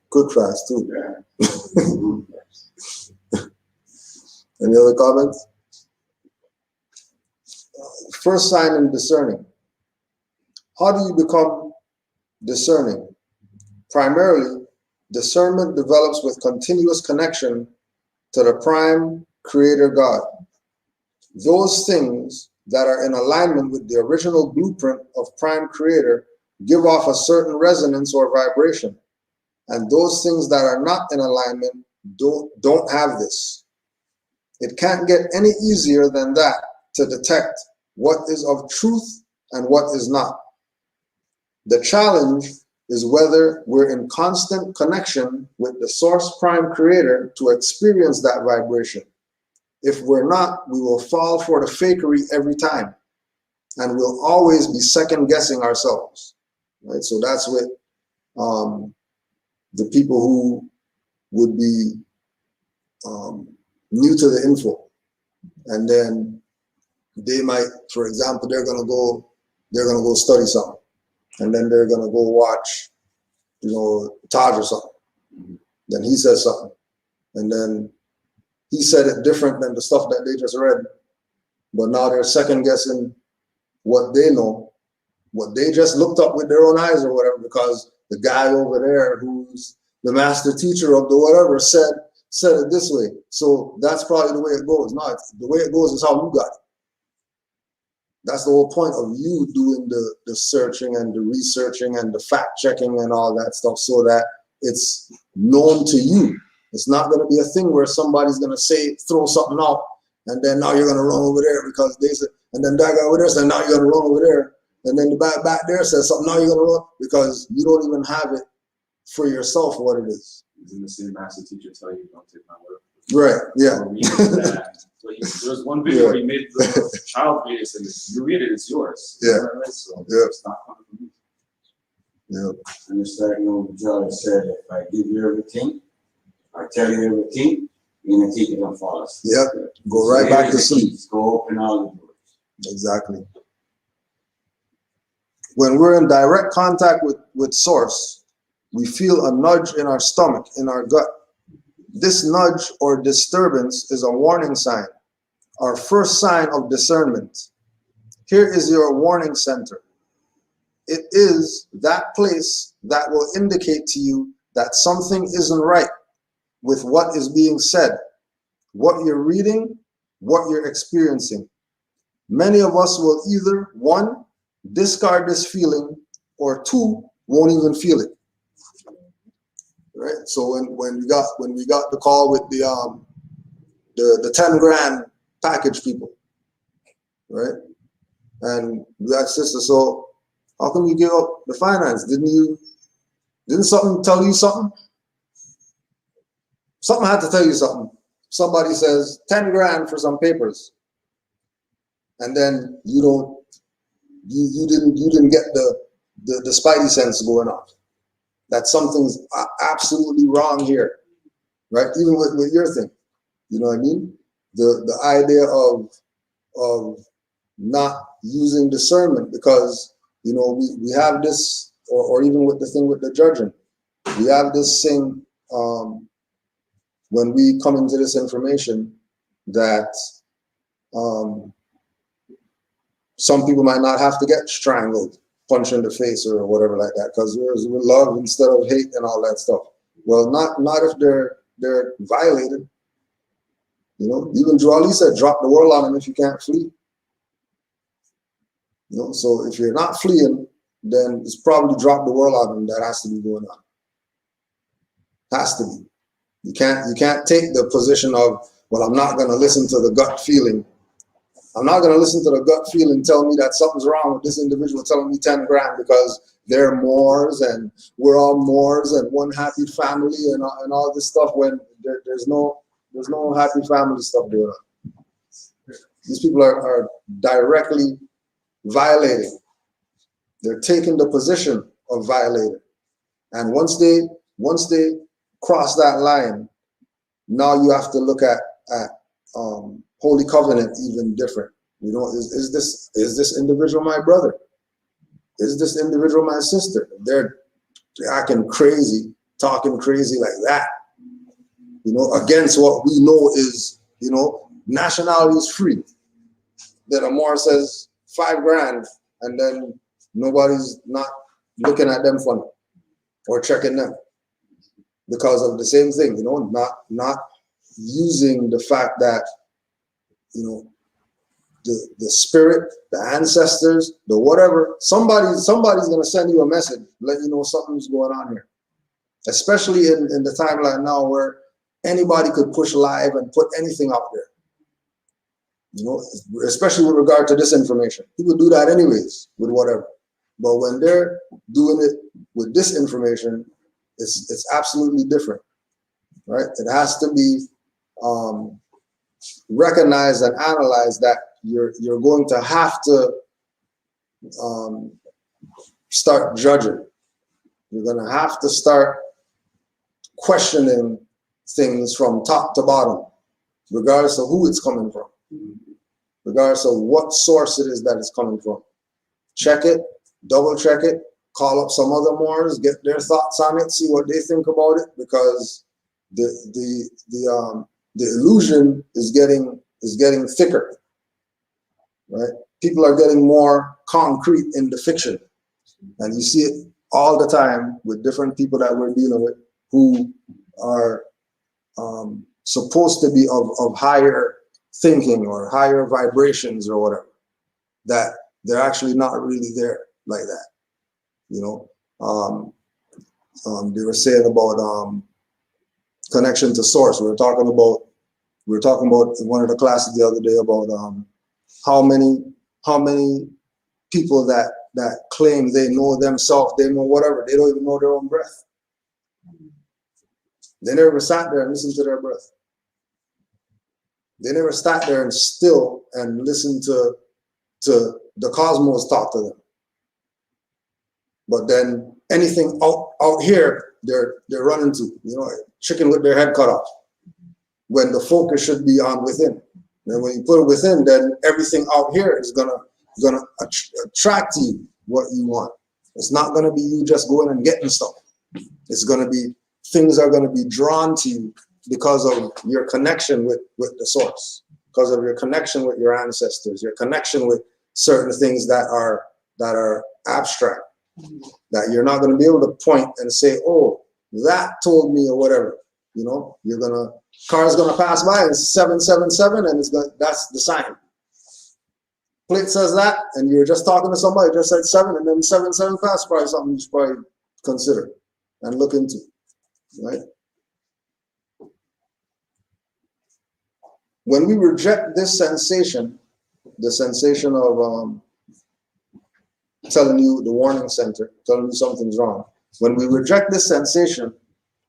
Good fast too. Yeah. Any other comments? First sign in discerning. How do you become discerning? Primarily, discernment develops with continuous connection to the Prime Creator God. Those things that are in alignment with the original blueprint of Prime Creator give off a certain resonance or vibration. And those things that are not in alignment don't have this. It can't get any easier than that to detect what is of truth and what is not. The challenge is whether we're in constant connection with the Source Prime Creator to experience that vibration. If we're not, we will fall for the fakery every time, and we'll always be second guessing ourselves, right? So that's what the people who would be new to the info, and then they might, for example, they're gonna go study something, and then they're gonna go watch, Taj or something. Then he says something, and then he said it different than the stuff that they just read, but now they're second guessing what they know, what they just looked up with their own eyes or whatever, because the guy over there who's the master teacher of the whatever said it this way. So that's probably the way it goes. No, the way it goes is how you got it. That's the whole point of you doing the searching and the researching and the fact checking and all that stuff, so that it's known to you. It's not going to be a thing where somebody's going to throw something out, and then now you're going to run over there because they said, and then that guy over there said, now you're going to run over there. And then the back there says something, now you're going to run, because you don't even have it for yourself what it is. Isn't the same master teacher tell you don't take my word? Right, yeah. There was one video where he made the child read it, and you read it, it's yours. Yeah. So Yeah. it's not coming from me. Yeah. And it's like George said, if I give you everything, I tell you everything, you're gonna take it and follow us. Yeah. Go right back to sleep. Go open all the doors. Exactly. When we're in direct contact with source, we feel a nudge in our stomach, in our gut. This nudge or disturbance is a warning sign, our first sign of discernment. Here is your warning center. It is that place that will indicate to you that something isn't right with what is being said, what you're reading, what you're experiencing. Many of us will either, 1, discard this feeling, or 2, won't even feel it. Right? So when we got the call with the 10 grand package people, right? And we got sister, so how come you give up the finance? Didn't something tell you something? Something had to tell you something. Somebody says 10 grand for some papers, and then you didn't get the spidey sense going off. That something's absolutely wrong here, right? Even with your thing, you know what I mean? The idea of not using discernment, because we have this, or even with the thing with the judging, we have this thing when we come into this information that some people might not have to get strangled, punch in the face or whatever like that, because we're love instead of hate and all that stuff. Well, not if they're violated. Even Joali said, drop the world on them if you can't flee. So if you're not fleeing, then it's probably drop the world on them that has to be going on. Has to be. You can't take the position of, well, I'm not going to listen to the gut feeling. I'm not going to listen to the gut feeling tell me that something's wrong with this individual telling me 10 grand because they're Moors and we're all Moors and one happy family and all this stuff, when there's no happy family stuff going on. These people are directly violating. They're taking the position of violating. And once they cross that line, now you have to look at Holy Covenant even different. Is this individual my brother? Is this individual my sister? They're acting crazy, talking crazy like that, against what we know is, nationality is free. That Amor says 5 grand, and then nobody's not looking at them funny or checking them because of the same thing, not using the fact that, the spirit, the ancestors, the whatever, somebody's going to send you a message, let you know something's going on here. Especially in the timeline now where anybody could push live and put anything out there. Especially with regard to this information. People do that anyways with whatever. But when they're doing it with this information, it's absolutely different, right? It has to be recognize and analyze that you're going to have to start judging. You're going to have to start questioning things from top to bottom, regardless of who it's coming from, regardless of what source it is that it's coming from. Check it, double check it, call up some other Moors, get their thoughts on it, see what they think about it, because the illusion is getting thicker, right? People are getting more concrete in the fiction, and you see it all the time with different people that we're dealing with who are supposed to be of higher thinking or higher vibrations or whatever, that they're actually not really there like that. You know, they were saying about connection to source. We were talking about in one of the classes the other day about how many people that claim they know themselves, they know whatever, they don't even know their own breath. They never sat there and listened to their breath. They never sat there and still and listened to the cosmos talk to them. But then anything out here, they're running to, you know, chicken with their head cut off, when the focus should be on within. And when you put it within, then everything out here is gonna attract to you what you want. It's not gonna be you just going and getting stuff. It's gonna be, things are gonna be drawn to you because of your connection with the source, because of your connection with your ancestors, your connection with certain things that are abstract, that you're not gonna be able to point and say, oh, that told me or whatever. You know, car's gonna pass by and it's 777 and that's the sign. Plate says that, and you're just talking to somebody, just said 7, and then 77 passed, probably something you should probably consider and look into, right? When we reject this sensation, the sensation of telling you, the warning center, telling you something's wrong, when we reject this sensation,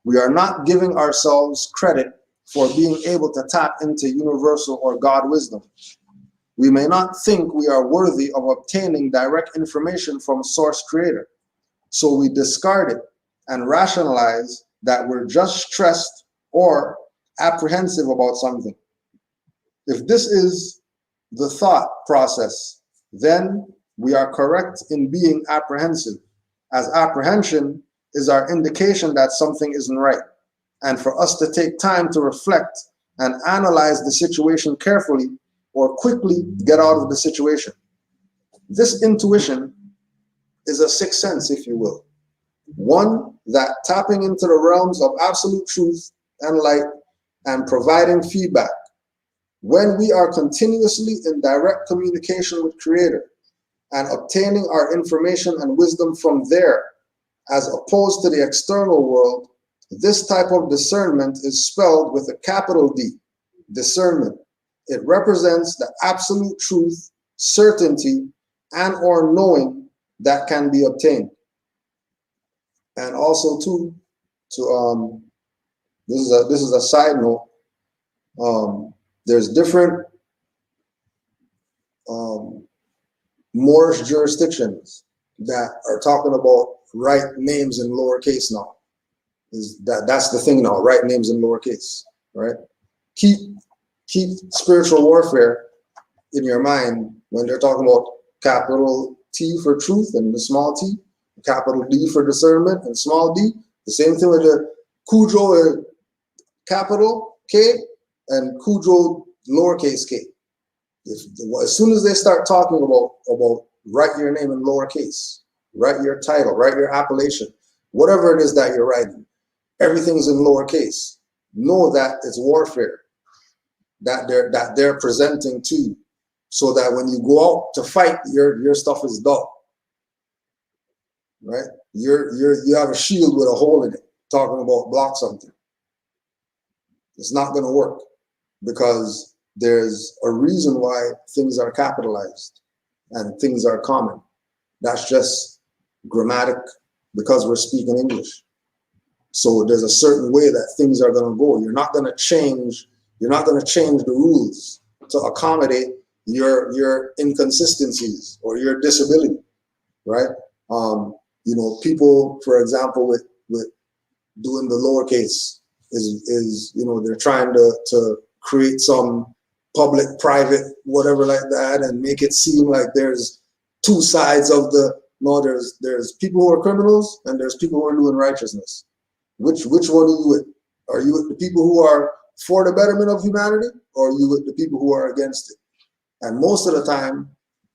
we are not giving ourselves credit for being able to tap into universal or God wisdom. We may not think we are worthy of obtaining direct information from source creator. So we discard it and rationalize that we're just stressed or apprehensive about something. If this is the thought process, then we are correct in being apprehensive, as apprehension is our indication that something isn't right. And for us to take time to reflect and analyze the situation carefully or quickly get out of the situation. This intuition is a sixth sense, if you will. One that tapping into the realms of absolute truth and light and providing feedback. When we are continuously in direct communication with Creator and obtaining our information and wisdom from there, as opposed to the external world, this type of discernment is spelled with a capital D, discernment. It represents the absolute truth, certainty, and or knowing that can be obtained. And also too, this is a side note. There's different Moorish jurisdictions that are talking about right names in lowercase now. That's the thing now, right names in lowercase, right? Keep spiritual warfare in your mind when they're talking about capital T for truth and the small t, capital D for discernment and small d. The same thing with the Cujo capital K and Cujo lowercase k. As soon as they start talking about write your name in lowercase, write your title, write your appellation, whatever it is that you're writing, everything's in lowercase. Know that it's warfare that they're presenting to you, so that when you go out to fight, your stuff is dull, right? You have a shield with a hole in it, talking about block something. It's not going to work, because there's a reason why things are capitalized and things are common. That's just grammatic, because we're speaking English. So there's a certain way that things are going to go. You're not going to change You're not going to change the rules to accommodate your inconsistencies or your disability, right? People, for example, with doing the lowercase is they're trying to create some public-private whatever like that and make it seem like there's two sides of the no. There's people who are criminals and there's people who are doing righteousness. Which one are you with? Are you with the people who are for the betterment of humanity, or are you with the people who are against it? And most of the time,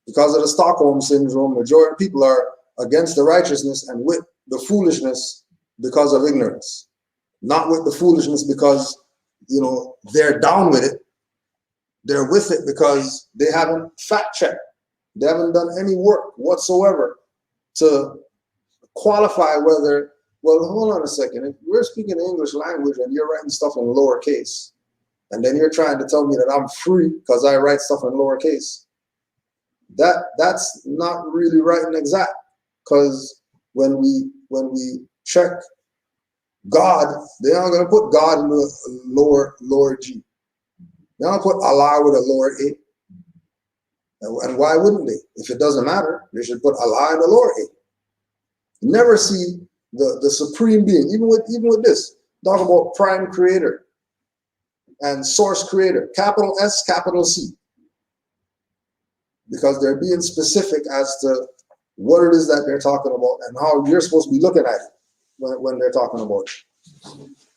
because of the Stockholm syndrome, majority of people are against the righteousness and with the foolishness because of ignorance, not with the foolishness because they're down with it. They're with it because they haven't fact checked. They haven't done any work whatsoever to qualify whether. Well, hold on a second. If we're speaking the English language and you're writing stuff in lowercase, and then you're trying to tell me that I'm free because I write stuff in lowercase, that's not really right and exact. Because when we check God, they're not going to put God in the lower G. They're not going to put Allah with a lower A. And why wouldn't they? If it doesn't matter, they should put Allah in the lower A. Never see the supreme being, even with this, talk about prime creator and source creator, capital S, capital C, because they're being specific as to what it is that they're talking about and how you're supposed to be looking at it when they're talking about it,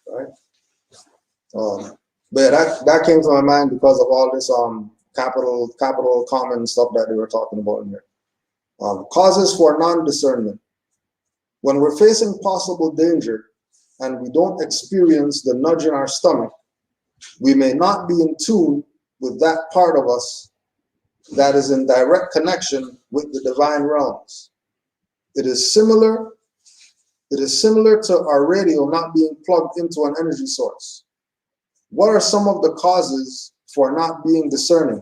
right? But yeah, that came to my mind because of all this capital common stuff that they were talking about in there. Causes for non-discernment. When we're facing possible danger and we don't experience the nudge in our stomach, we may not be in tune with that part of us that is in direct connection with the divine realms. It is similar to our radio not being plugged into an energy source. What are some of the causes for not being discerning?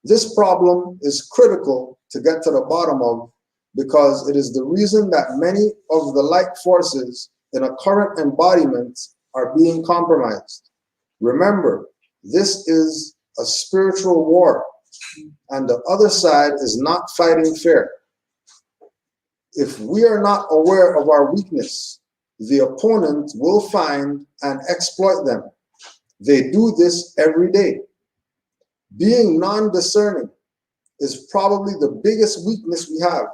This problem is critical to get to the bottom of, because it is the reason that many of the light forces in a current embodiment are being compromised. Remember, this is a spiritual war, and the other side is not fighting fair. If we are not aware of our weakness, the opponent will find and exploit them. They do this every day. Being non-discerning is probably the biggest weakness we have.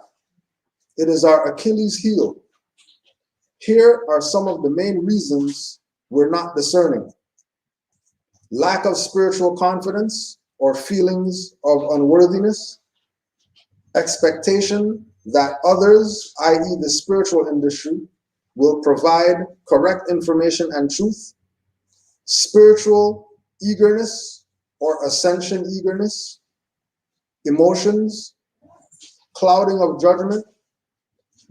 It is our Achilles heel. Here are some of the main reasons we're not discerning. Lack of spiritual confidence or feelings of unworthiness, expectation that others, i.e. the spiritual industry, will provide correct information and truth, spiritual eagerness or ascension eagerness, emotions, clouding of judgment,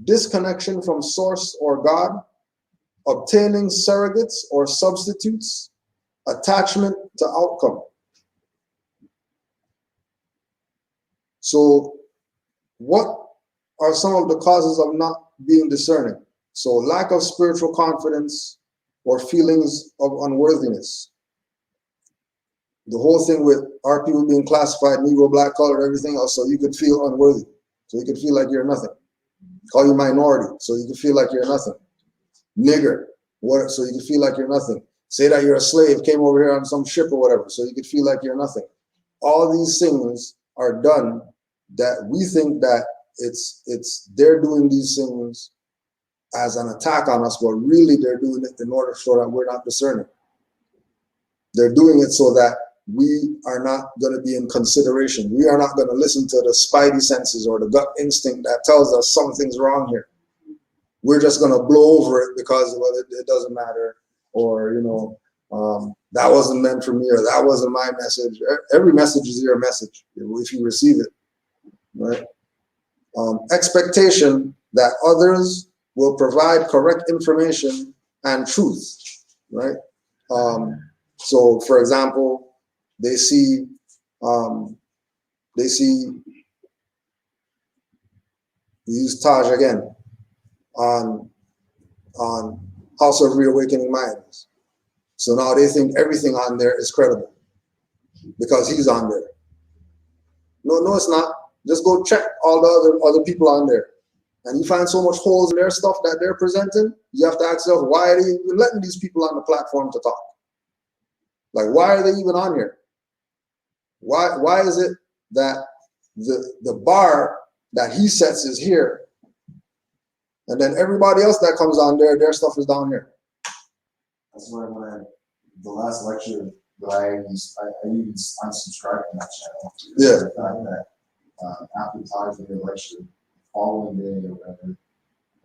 disconnection from source or God, obtaining surrogates or substitutes, attachment to outcome. So what are some of the causes of not being discerning? So lack of spiritual confidence or feelings of unworthiness. The whole thing with our people being classified Negro, black, colored, everything else, so you could feel unworthy. So you could feel like you're nothing. Call you minority, so you can feel like you're nothing. Nigger, what? So you can feel like you're nothing. Say that you're a slave, came over here on some ship or whatever, so you could feel like you're nothing. All these things are done that we think that they're doing these things as an attack on us, but really they're doing it in order so that we're not discerning. They're doing it so that we are not going to be in consideration. We are not going to listen to the spidey senses or the gut instinct that tells us something's wrong here. We're just going to blow over it because, well, it doesn't matter, or that wasn't meant for me, or that wasn't my message. Every message is your message if you receive it, right? Expectation that others will provide correct information and truth, right? So, for example, they see we use Taj again on House of Reawakening Minds. So now they think everything on there is credible because he's on there. No, it's not. Just go check all the other people on there. And you find so much holes in their stuff that they're presenting, you have to ask yourself, why are they even letting these people on the platform to talk? Like, why are they even on here? Why is it that the bar that he sets is here, and then everybody else that comes on there, their stuff is down here? That's why the last lecture that I even unsubscribed from that channel. Yeah. The fact that after talking to the lecture, the following day or whatever,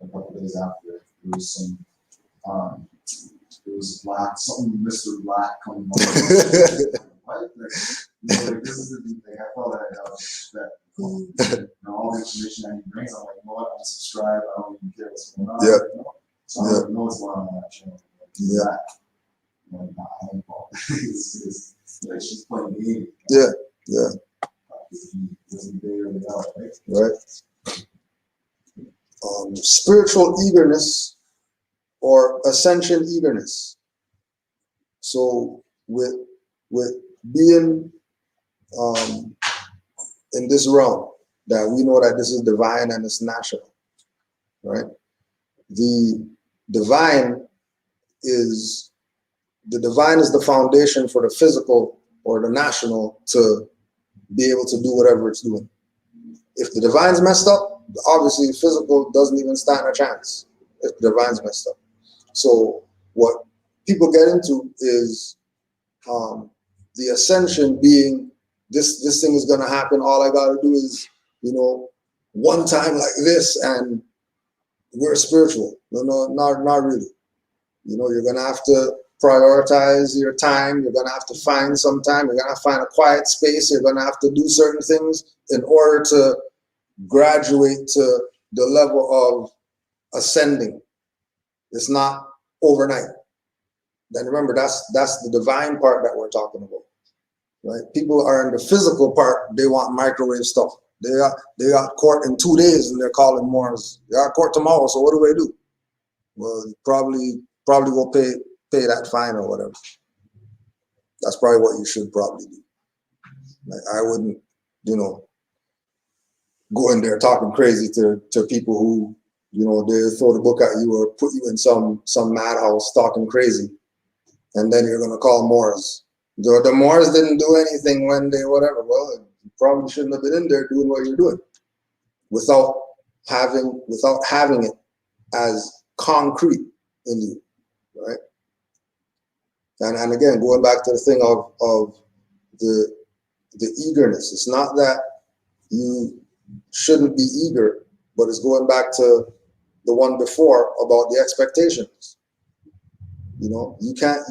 a couple days after, there was some, it was black, something Mr. Black coming on. What? Like, this is the deep thing. I felt that I was that. All the information that he brings, I'm like, you know what? I'm subscribed. I don't even care what's going on. Yeah. So I don't know what's going on that channel. Yeah. Like, nah, I ain't fault. Like she's playing the game. Yeah. Right. Spiritual eagerness or ascension eagerness. So with being in this realm, that we know that this is divine and it's national, right? The divine is the foundation for the physical or the national to be able to do whatever it's doing. If the divine's messed up, obviously physical doesn't even stand a chance if the divine's messed up. So what people get into is the ascension being this thing is going to happen. All I got to do is, one time like this and we're spiritual. No, not really. You're going to have to prioritize your time. You're going to have to find some time. You're going to find a quiet space. You're going to have to do certain things in order to graduate to the level of ascending. It's not overnight. Then remember, that's the divine part that we're talking about, right? People are in the physical part. They want microwave stuff. They got court in 2 days and they're calling Morris. They got court tomorrow. So what do they do? Well, probably will pay that fine or whatever. That's probably what you should probably do. Like, I wouldn't, go in there talking crazy to people who, they throw the book at you or put you in some madhouse talking crazy. And then you're going to call Morris. The Morris didn't do anything when they whatever. Well, you probably shouldn't have been in there doing what you're doing without having it as concrete in you, right? And again, going back to the thing of the eagerness. It's not that you shouldn't be eager, but it's going back to the one before about the expectations. You can't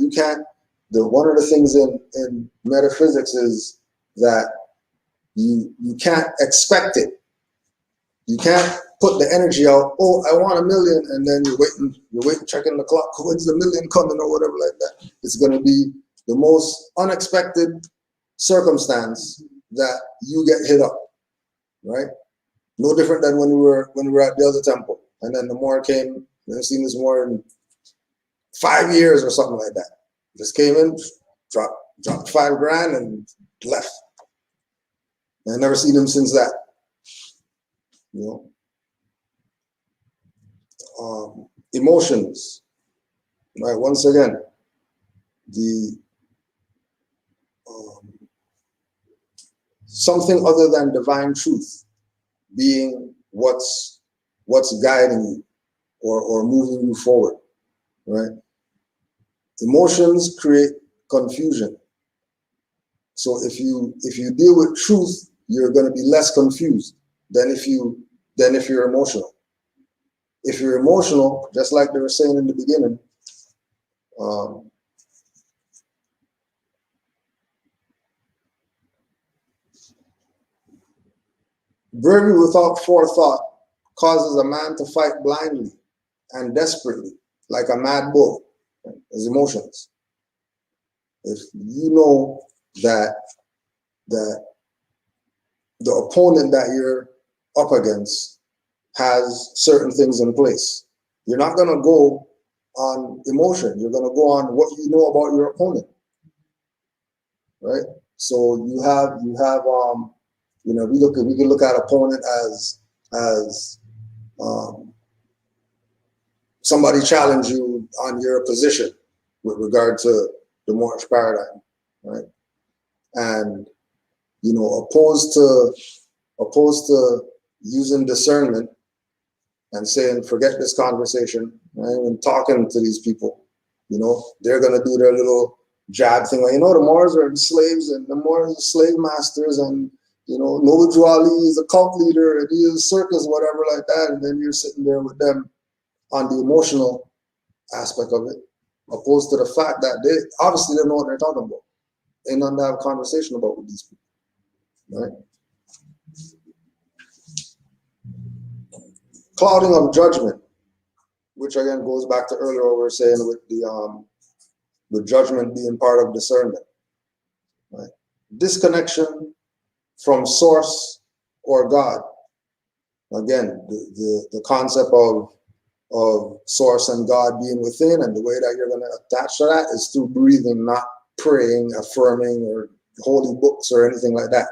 one of the things in metaphysics is that you can't expect it. You can't put the energy out, oh, I want 1 million, and then you're waiting, checking the clock, when's the million coming or whatever like that. It's going to be the most unexpected circumstance that you get hit up, right? No different than when we were at the other temple, and then the more came. I've seen this more in 5 years or something like that. Just came in, dropped $5,000 and left. And I've never seen him since that. Emotions, right? Once again, the something other than divine truth being what's guiding you or moving you forward, right? Emotions create confusion. So if you deal with truth, you're going to be less confused than if you're emotional. If you're emotional, just like they were saying in the beginning, bravery without forethought causes a man to fight blindly and desperately, like a mad bull. His emotions. If you know that the opponent that you're up against has certain things in place, you're not going to go on emotion. You're going to go on what you know about your opponent, right? So you have you know, we can look at opponent as somebody challenge you on your position with regard to the Moorish paradigm, right? And you know, opposed to using discernment and saying, forget this conversation, right? And talking to these people, you know, they're gonna do their little jab thing. Like, you know, the Moors are the slaves, and the Moors are the slave masters, and you know, Noble Ali is a cult leader, and he is circus, whatever like that. And then you're sitting there with them on the emotional aspect of it, opposed to the fact that they obviously don't know what they're talking about. Ain't nothing to have a conversation about with these people, right? Clouding of judgment, which again goes back to earlier what we were saying with judgment being part of discernment, right? Disconnection from source or God. Again, the concept of source and God being within, and the way that you're going to attach to that is through breathing, not praying, affirming, or holy books or anything like that.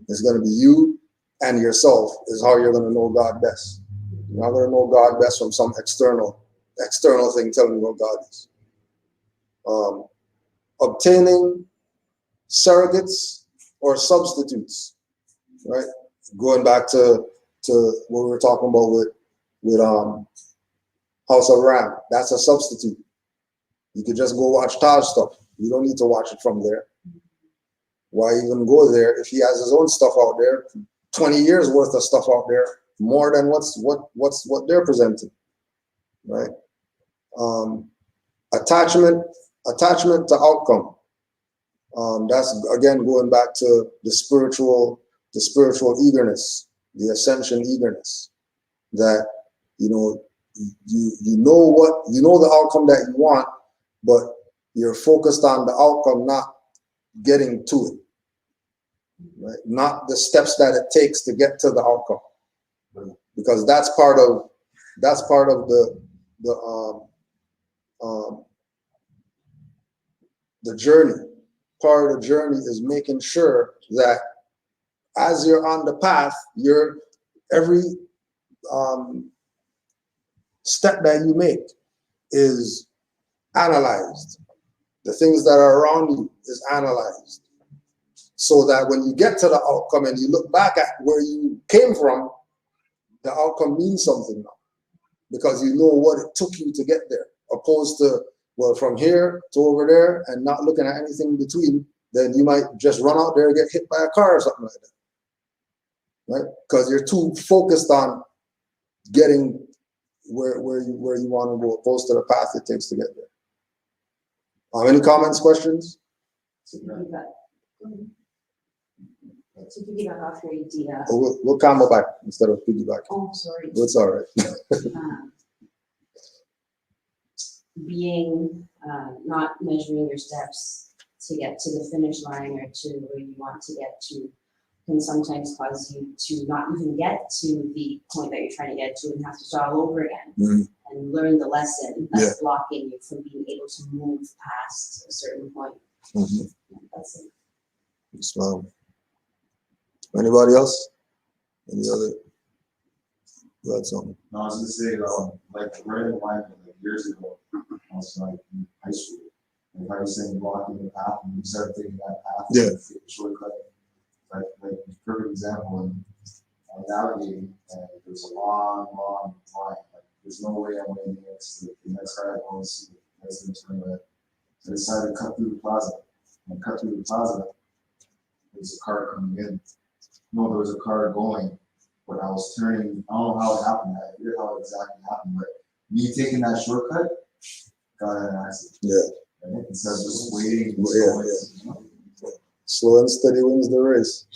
It's going to be you and yourself is how you're going to know God best. You're not going to know God best from some external thing telling you what God is. Obtaining surrogates or substitutes, right? Going back to what we were talking about with House of Ram. That's a substitute. You could just go watch Taj stuff. You don't need to watch it from there. Why even go there if he has his own stuff out there, 20 years worth of stuff out there, more than what they're presenting, right? Attachment to outcome. That's again going back to the spiritual eagerness, the ascension eagerness, that you know the outcome that you want, but you're focused on the outcome, not getting to it, right? Not the steps that it takes to get to the outcome, because that's part of the journey. Part of the journey is making sure that as you're on the path, every step that you make is analyzed. The things that are around you is analyzed, so that when you get to the outcome and you look back at where you came from, the outcome means something now, because you know what it took you to get there, opposed to, well, from here to over there and not looking at anything in between. Then you might just run out there and get hit by a car or something like that, right? Because you're too focused on getting where you want to go, opposed to the path it takes to get there. Any comments, questions? To piggyback off your idea. We'll come back instead of piggyback. Oh, sorry. It's all right. Being not measuring your steps to get to the finish line or to where you want to get to can sometimes cause you to not even get to the point that you're trying to get to and have to start all over again and learn the lesson that's blocking you from being able to move past a certain point. That's it. So, anybody else? Any other? You had something? No, I was gonna say, like right in line, like years ago, I was like in high school. Like I was saying, blocking the path, and you start taking that path, and take a shortcut. Like perfect example, and I'm navigating, and there's a long line. Like there's no way I'm waiting the next car I want to see the next thing turn red. So I decided to cut through the plaza. And cut through the plaza, there's a car coming in. No, there was a car going, but I was turning. I don't know how it happened. I forget how it exactly happened, but me taking that shortcut got in an accident. Yeah. Right? Instead of just waiting. Slow and steady wins the race.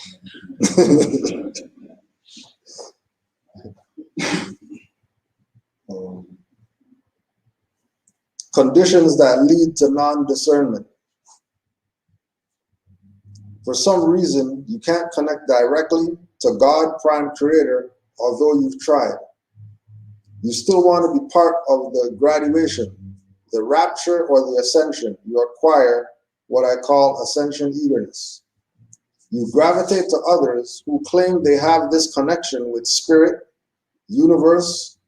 Conditions that lead to non-discernment. For some reason, you can't connect directly to God, prime creator, although you've tried. You still want to be part of the graduation, the rapture or the ascension. You acquire what I call ascension eagerness. You gravitate to others who claim they have this connection with spirit, universe,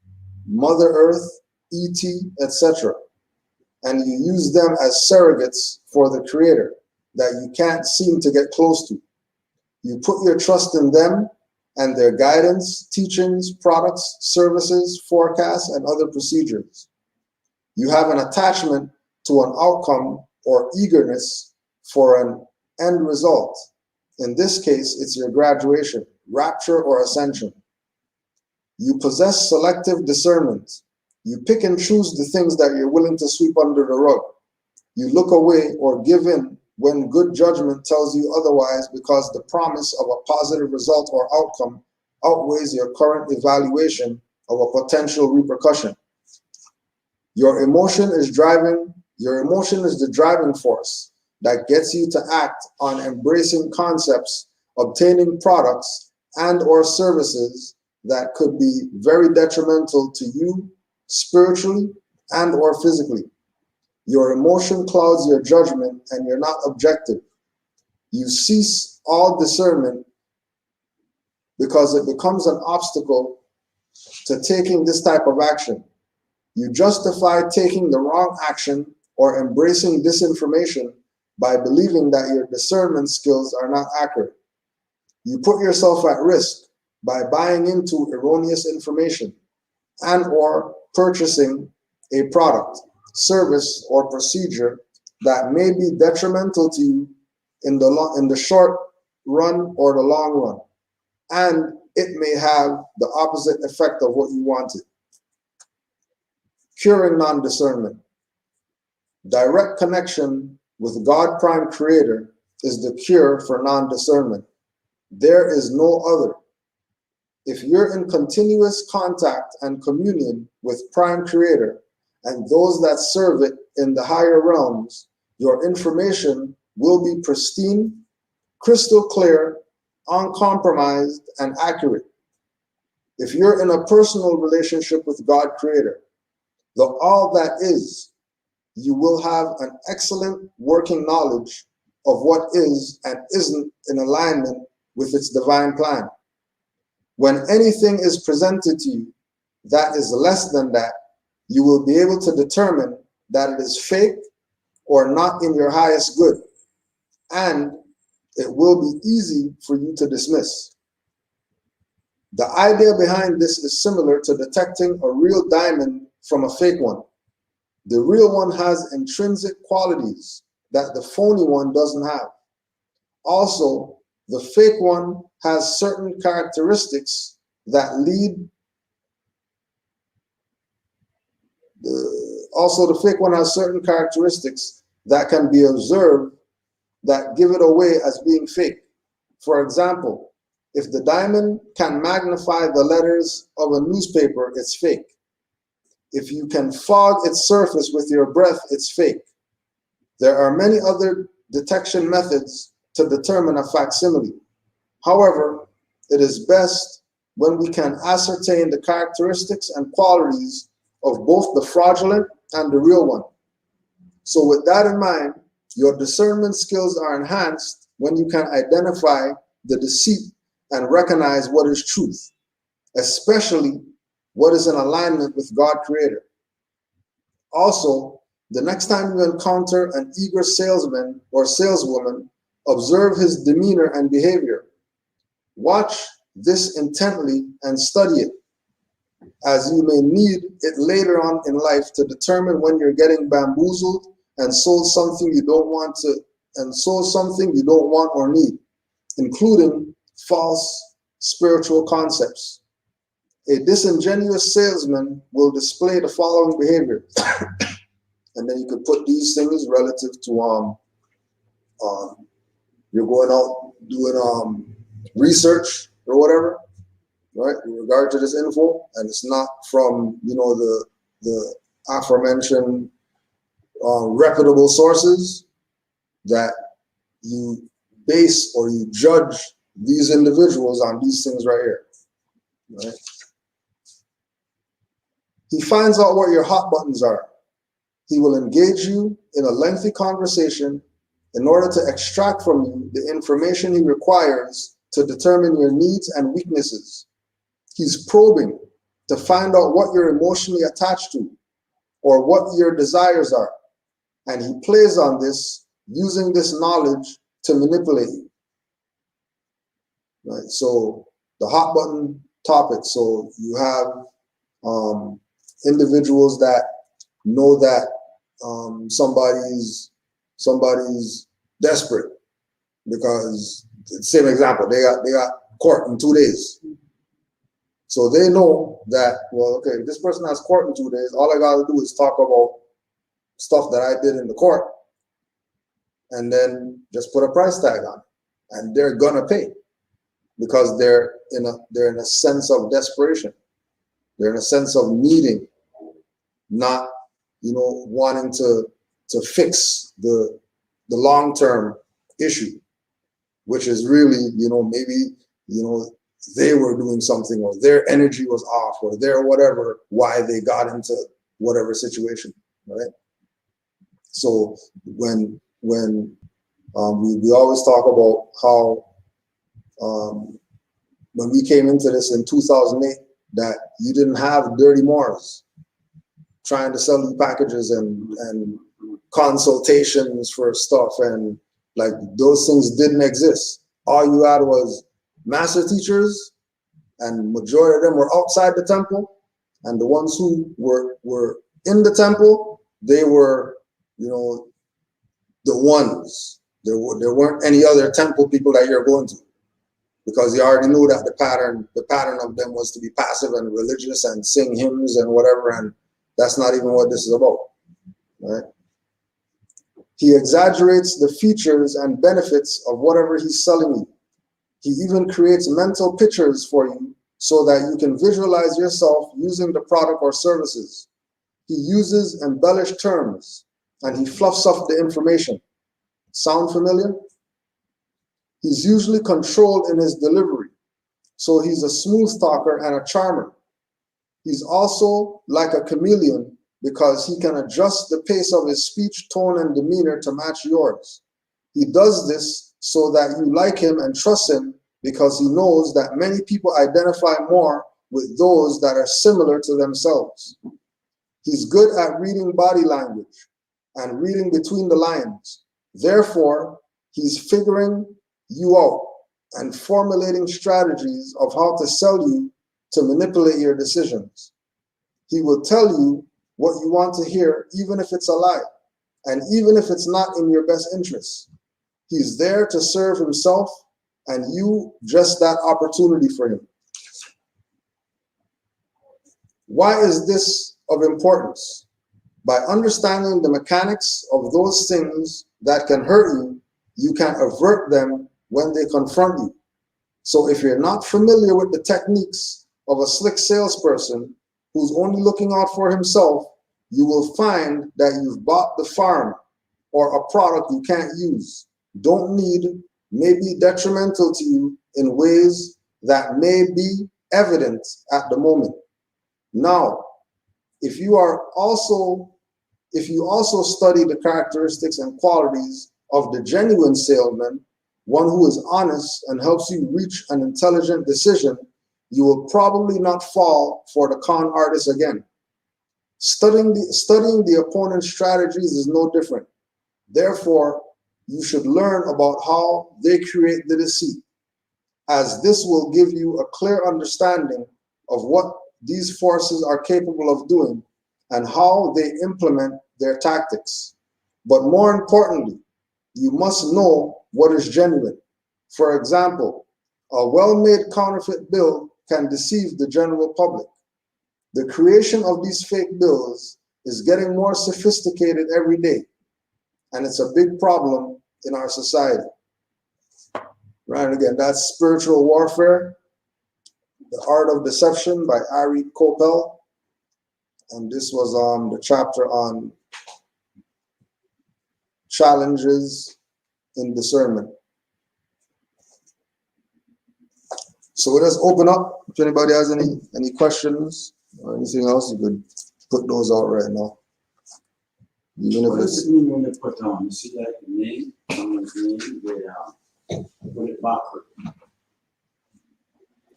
Mother Earth, ET, etc. And you use them as surrogates for the Creator that you can't seem to get close to. You put your trust in them and their guidance, teachings, products, services, forecasts, and other procedures. You have an attachment to an outcome or eagerness for an end result. In this case, it's your graduation, rapture, or ascension. You possess selective discernment. You pick and choose the things that you're willing to sweep under the rug. You look away or give in when good judgment tells you otherwise because the promise of a positive result or outcome outweighs your current evaluation of a potential repercussion. Your emotion is the driving force that gets you to act on embracing concepts, obtaining products and or services that could be very detrimental to you spiritually and or physically. Your emotion clouds your judgment and you're not objective. You cease all discernment because it becomes an obstacle to taking this type of action. You justify taking the wrong action or embracing disinformation by believing that your discernment skills are not accurate. You put yourself at risk by buying into erroneous information and or purchasing a product, service, or procedure that may be detrimental to you in the short run or the long run, and it may have the opposite effect of what you wanted. Curing non-discernment. Direct connection with God Prime Creator is the cure for non-discernment. There is no other. If you're in continuous contact and communion with Prime Creator and those that serve it in the higher realms, your information will be pristine, crystal clear, uncompromised, and accurate. If you're in a personal relationship with God Creator, the all that is, you will have an excellent working knowledge of what is and isn't in alignment with its divine plan. When anything is presented to you that is less than that, you will be able to determine that it is fake or not in your highest good, and it will be easy for you to dismiss. The idea behind this is similar to detecting a real diamond from a fake one. The real one has intrinsic qualities that the phony one doesn't have. Also, the fake one has certain characteristics that can be observed that give it away as being fake. For example, if the diamond can magnify the letters of a newspaper, it's fake. If you can fog its surface with your breath, it's fake. There are many other detection methods to determine a facsimile. However, it is best when we can ascertain the characteristics and qualities of both the fraudulent and the real one. So with that in mind, your discernment skills are enhanced when you can identify the deceit and recognize what is truth, especially what is in alignment with God Creator. Also, the next time you encounter an eager salesman or saleswoman, observe his demeanor and behavior. Watch this intently and study it, as you may need it later on in life to determine when you're getting bamboozled and sold something you don't want or need, including false spiritual concepts. A disingenuous salesman will display the following behavior. And then you could put these things relative to you're going out doing research or whatever, right, in regard to this info, and it's not from the aforementioned reputable sources, that you base or you judge these individuals on these things right here, right? He finds out what your hot buttons are. He will engage you in a lengthy conversation in order to extract from you the information he requires to determine your needs and weaknesses. He's probing to find out what you're emotionally attached to or what your desires are. And he plays on this, using this knowledge to manipulate you. Right? So the hot button topic. So you have individuals that know that somebody's desperate because, same example, they got court in 2 days. So they know that, well, okay, this person has court in 2 days. All I got to do is talk about stuff that I did in the court and then just put a price tag on it. And they're gonna pay because they're in a sense of desperation. They're in a sense of needing, not, wanting to fix the long-term issue, which is really, maybe, they were doing something or their energy was off or their whatever, why they got into whatever situation, right? So when we always talk about how when we came into this in 2008, that you didn't have dirty Moors trying to sell you packages and consultations for stuff, and like those things didn't exist. All you had was master teachers, and majority of them were outside the temple, and the ones who were in the temple, they were, the ones. There weren't any other temple people that you're going to, because you already knew that the pattern of them was to be passive and religious and sing hymns and whatever, and that's not even what this is about, right? He exaggerates the features and benefits of whatever he's selling you. He even creates mental pictures for you so that you can visualize yourself using the product or services. He uses embellished terms and he fluffs up the information. Sound familiar? He's usually controlled in his delivery, so he's a smooth talker and a charmer. He's also like a chameleon because he can adjust the pace of his speech, tone, and demeanor to match yours. He does this so that you like him and trust him because he knows that many people identify more with those that are similar to themselves. He's good at reading body language and reading between the lines. Therefore, he's figuring you out and formulating strategies of how to sell you to manipulate your decisions. He will tell you what you want to hear, even if it's a lie, and even if it's not in your best interest. He's there to serve himself, and you just that opportunity for him. Why is this of importance? By understanding the mechanics of those things that can hurt you, you can avert them when they confront you. So if you're not familiar with the techniques of a slick salesperson who's only looking out for himself, you will find that you've bought the farm or a product you can't use, don't need, may be detrimental to you in ways that may be evident at the moment. Now, if you also study the characteristics and qualities of the genuine salesman, one who is honest and helps you reach an intelligent decision, you will probably not fall for the con artist again. Studying the opponent's strategies is no different. Therefore, you should learn about how they create the deceit, as this will give you a clear understanding of what these forces are capable of doing and how they implement their tactics. But more importantly, you must know what is genuine. For example, a well-made counterfeit bill can deceive the general public. The creation of these fake bills is getting more sophisticated every day, and it's a big problem in our society. Right, and again, that's Spiritual Warfare, The Art of Deception by Ari Coppell. And this was the chapter on challenges in discernment. So let us open up if anybody has any questions. or anything else, you could put those out right now. Even if What does it's, it mean when they put on? You see that the name, someone's name, they put it backward.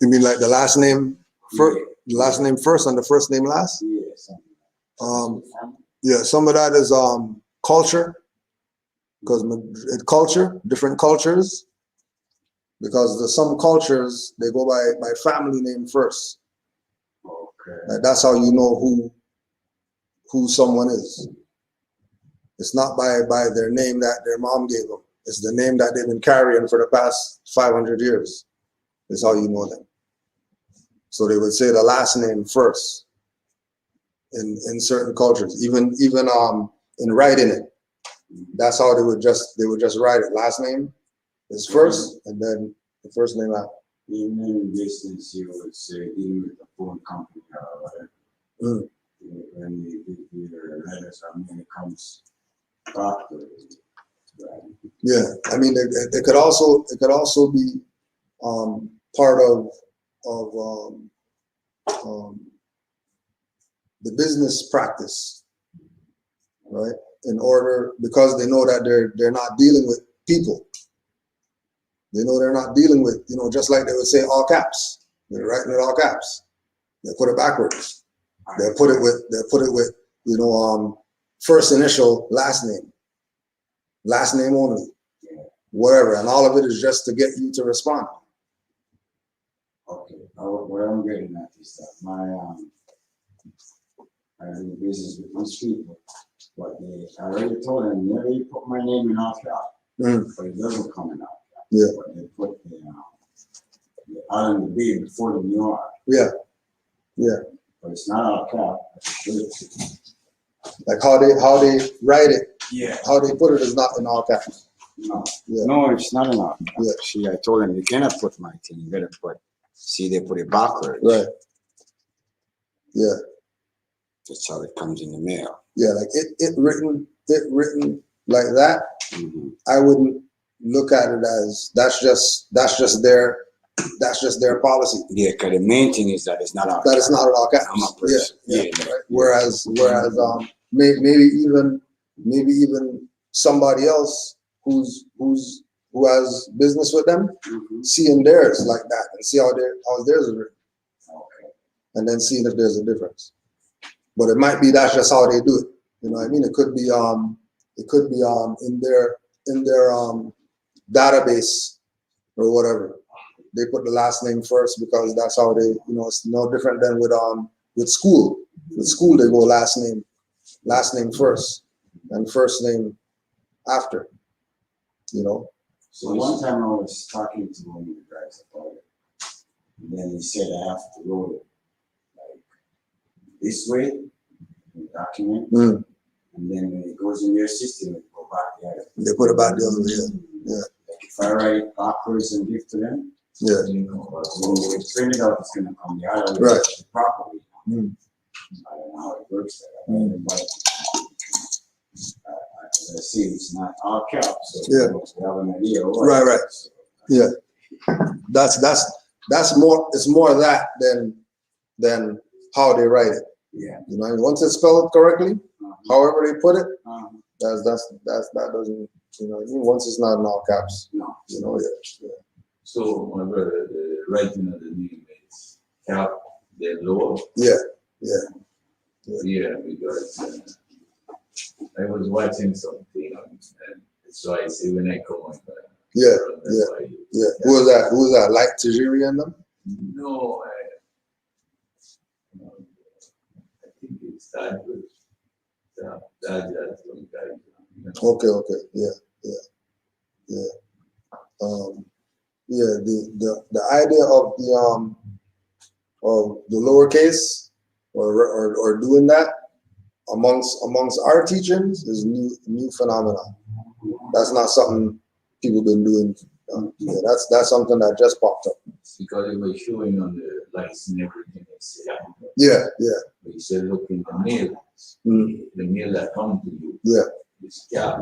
you mean like the last name first, Yeah. the last name first and the first name last? Yeah, something. Yeah, some of that is culture, because culture, different cultures, because there's some cultures they go by family name first. Okay. Like, that's how you know who someone is. It's not by their name that their mom gave them. It's the name that they've been carrying for the past 500 years. Is how you know them. So they would say the last name first in certain cultures, even in writing it. That's how they would just write it. Last name is first, and then the first name after. Even in business, you would say, dealing with the phone company or whatever. When you do your letters, I mean, it comes backwards. Right? Yeah, I mean, it could also be part of the business practice, right? In order, because they know that they're not dealing with people. They know they're not dealing with, just like they would say all caps. They're writing it all caps. They put it backwards. They'll put it with first initial, last name only, whatever, and all of it is just to get you to respond. Okay, where I'm getting at is that I do business with these people, but I already told them, never you put my name in all cap, but it doesn't come in all cap. Yeah. But they put the R and the B before the New R. Yeah, yeah. But it's not all cap. Like how they write it, Yeah. how they put it is not in all caps. No. Yeah. No, it's not enough. Yeah. See, I told them you cannot put my thing. You better put. See, they put it backwards. Right. Yeah. That's how it comes in the mail. Yeah, like it written like that. I wouldn't look at it as that's just their policy. Yeah, because the main thing is that it's not all. That it's not at all caps. I'm a person. Yeah. Yeah. Right? Whereas maybe even somebody else who has business with them, seeing theirs like that and see how theirs is written. Okay. And then seeing if there's a difference. But it might be that's just how they do it. You know what I mean? It could be in their database or whatever. They put the last name first because that's how they, it's no different than with school. With school they go last name first and first name after. So one time I was talking to one of the guys about it, and then he said I have to roll it like this way, the document, and then when it goes in your system, it go back the other. They put it back the other way. Yeah. Like if I write it backwards and give to them, Yeah. when they print it out, it's gonna come the other way Right. properly. I don't know how it works there, but as I see, it's not all caps, so Yeah. we have an idea. Right. Yeah. That's more. It's more of that than how they write it. Yeah. Once it's spelled correctly, however they put it, that doesn't. Once it's not in all caps. No. Yeah. So, my brother, the writing of the name is cap, then lower. Yeah. Yeah, because I was watching something, and so I say when I come on. Yeah. That's why Yeah. Who was that? Who was that? Like Tajiri and them? No, I think it started with that some guy. Okay. Yeah. The idea of the lowercase or doing that amongst our teachings is new phenomenon. That's not something people been doing. That's something that just popped up. Because it was showing on the lights and everything. Yeah. But you said, look in the mail, the mail that come to you. Yeah. It's cap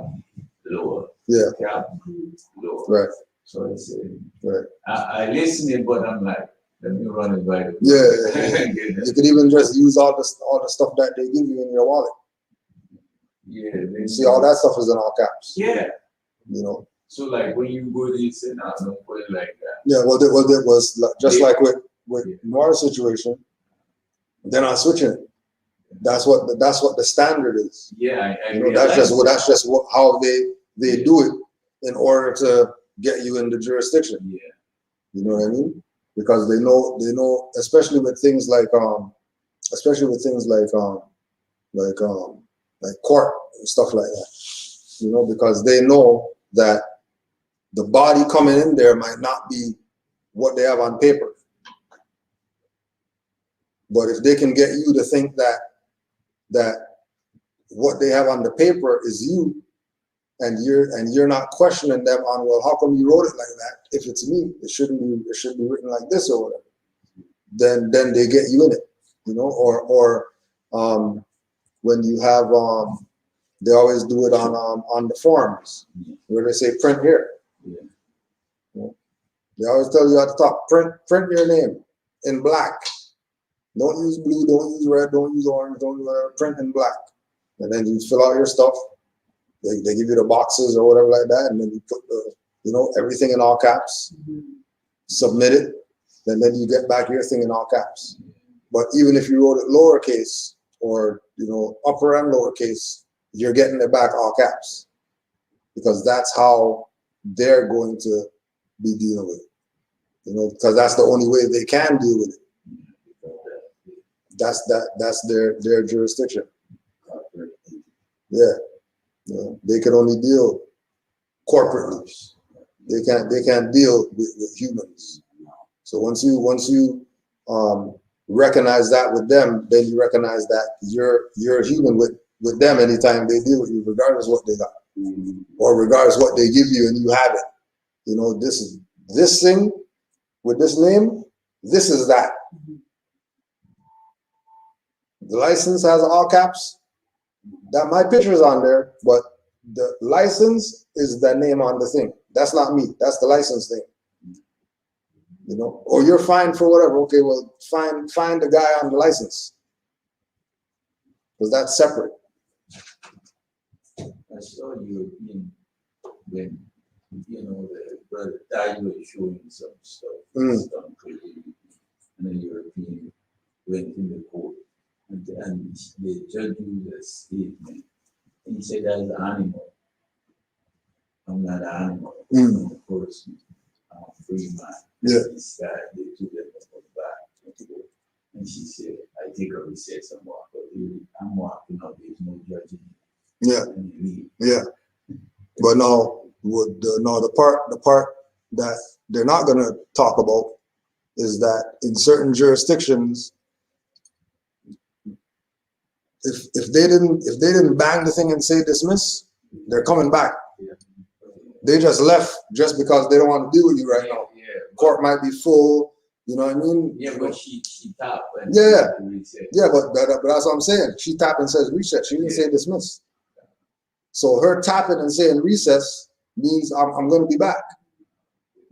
lower. Yeah. Cap lower. Right. So I said, Right. I listened, but I'm like, Let me run it by the Yeah. You could even just use all the stuff that they give you in your wallet. Yeah. You see, all that stuff is in all caps. Yeah. You know. So like when you go this and I don't put it like that. Yeah. Well, it was just like with Noir's situation. They're not switching it. That's what the standard is. Yeah, you know, that's just how they do it in order to get you in the jurisdiction. Yeah. You know what I mean? Because they know, especially with things like court and stuff like that. You know, because they know that the body coming in there might not be what they have on paper. But if they can get you to think that what they have on the paper is you, and you're not questioning them on, well, how come you wrote it like that? If it's me, it should be written like this or whatever. Then they get you in it, you know. Or when you have they always do it on the forms where they say print here. Yeah. You know? They always tell you at the top, print your name in black. Don't use blue, don't use red, don't use orange, don't print in black. And then you fill out your stuff. They give you the boxes or whatever like that, and then you put everything in all caps, submit it, and then you get back your thing in all caps. But even if you wrote it lowercase or upper and lowercase, you're getting it back all caps, because that's how they're going to be dealing with it. Because that's the only way they can deal with it. That's their jurisdiction. Yeah. They can only deal corporately. They can't deal with humans. So once you recognize that with them, then you recognize that you're human with them anytime they deal with you, regardless what they got, or regardless what they give you and you have it. This thing with this name, this is that. The license has all caps. That my picture's on there, but the license is the name on the thing. That's not me. That's the license thing. Or you're fined for whatever. Okay, well, find the guy on the license, because that's separate. I saw you when the brother Tayo was showing some stuff, some crazy, and then European went in the court. And the judge used a statement. He said, "That's an animal. I'm not an animal. I'm a person. I'm a free man." Yeah. This guy, they took them back. And she said, "I take a recess and walk. But really, I'm walking out. There's no judging." Yeah. Yeah. But now, the part that they're not going to talk about is that in certain jurisdictions, if they didn't bang the thing and say dismiss, they're coming back. Yeah. They just left just because they don't want to deal with you right now. Yeah. Court might be full. You know what I mean? Yeah, but she tapped. Yeah. Yeah, but that's what I'm saying. She tapped and says reset. She didn't say dismiss. So her tapping and saying recess means I'm going to be back.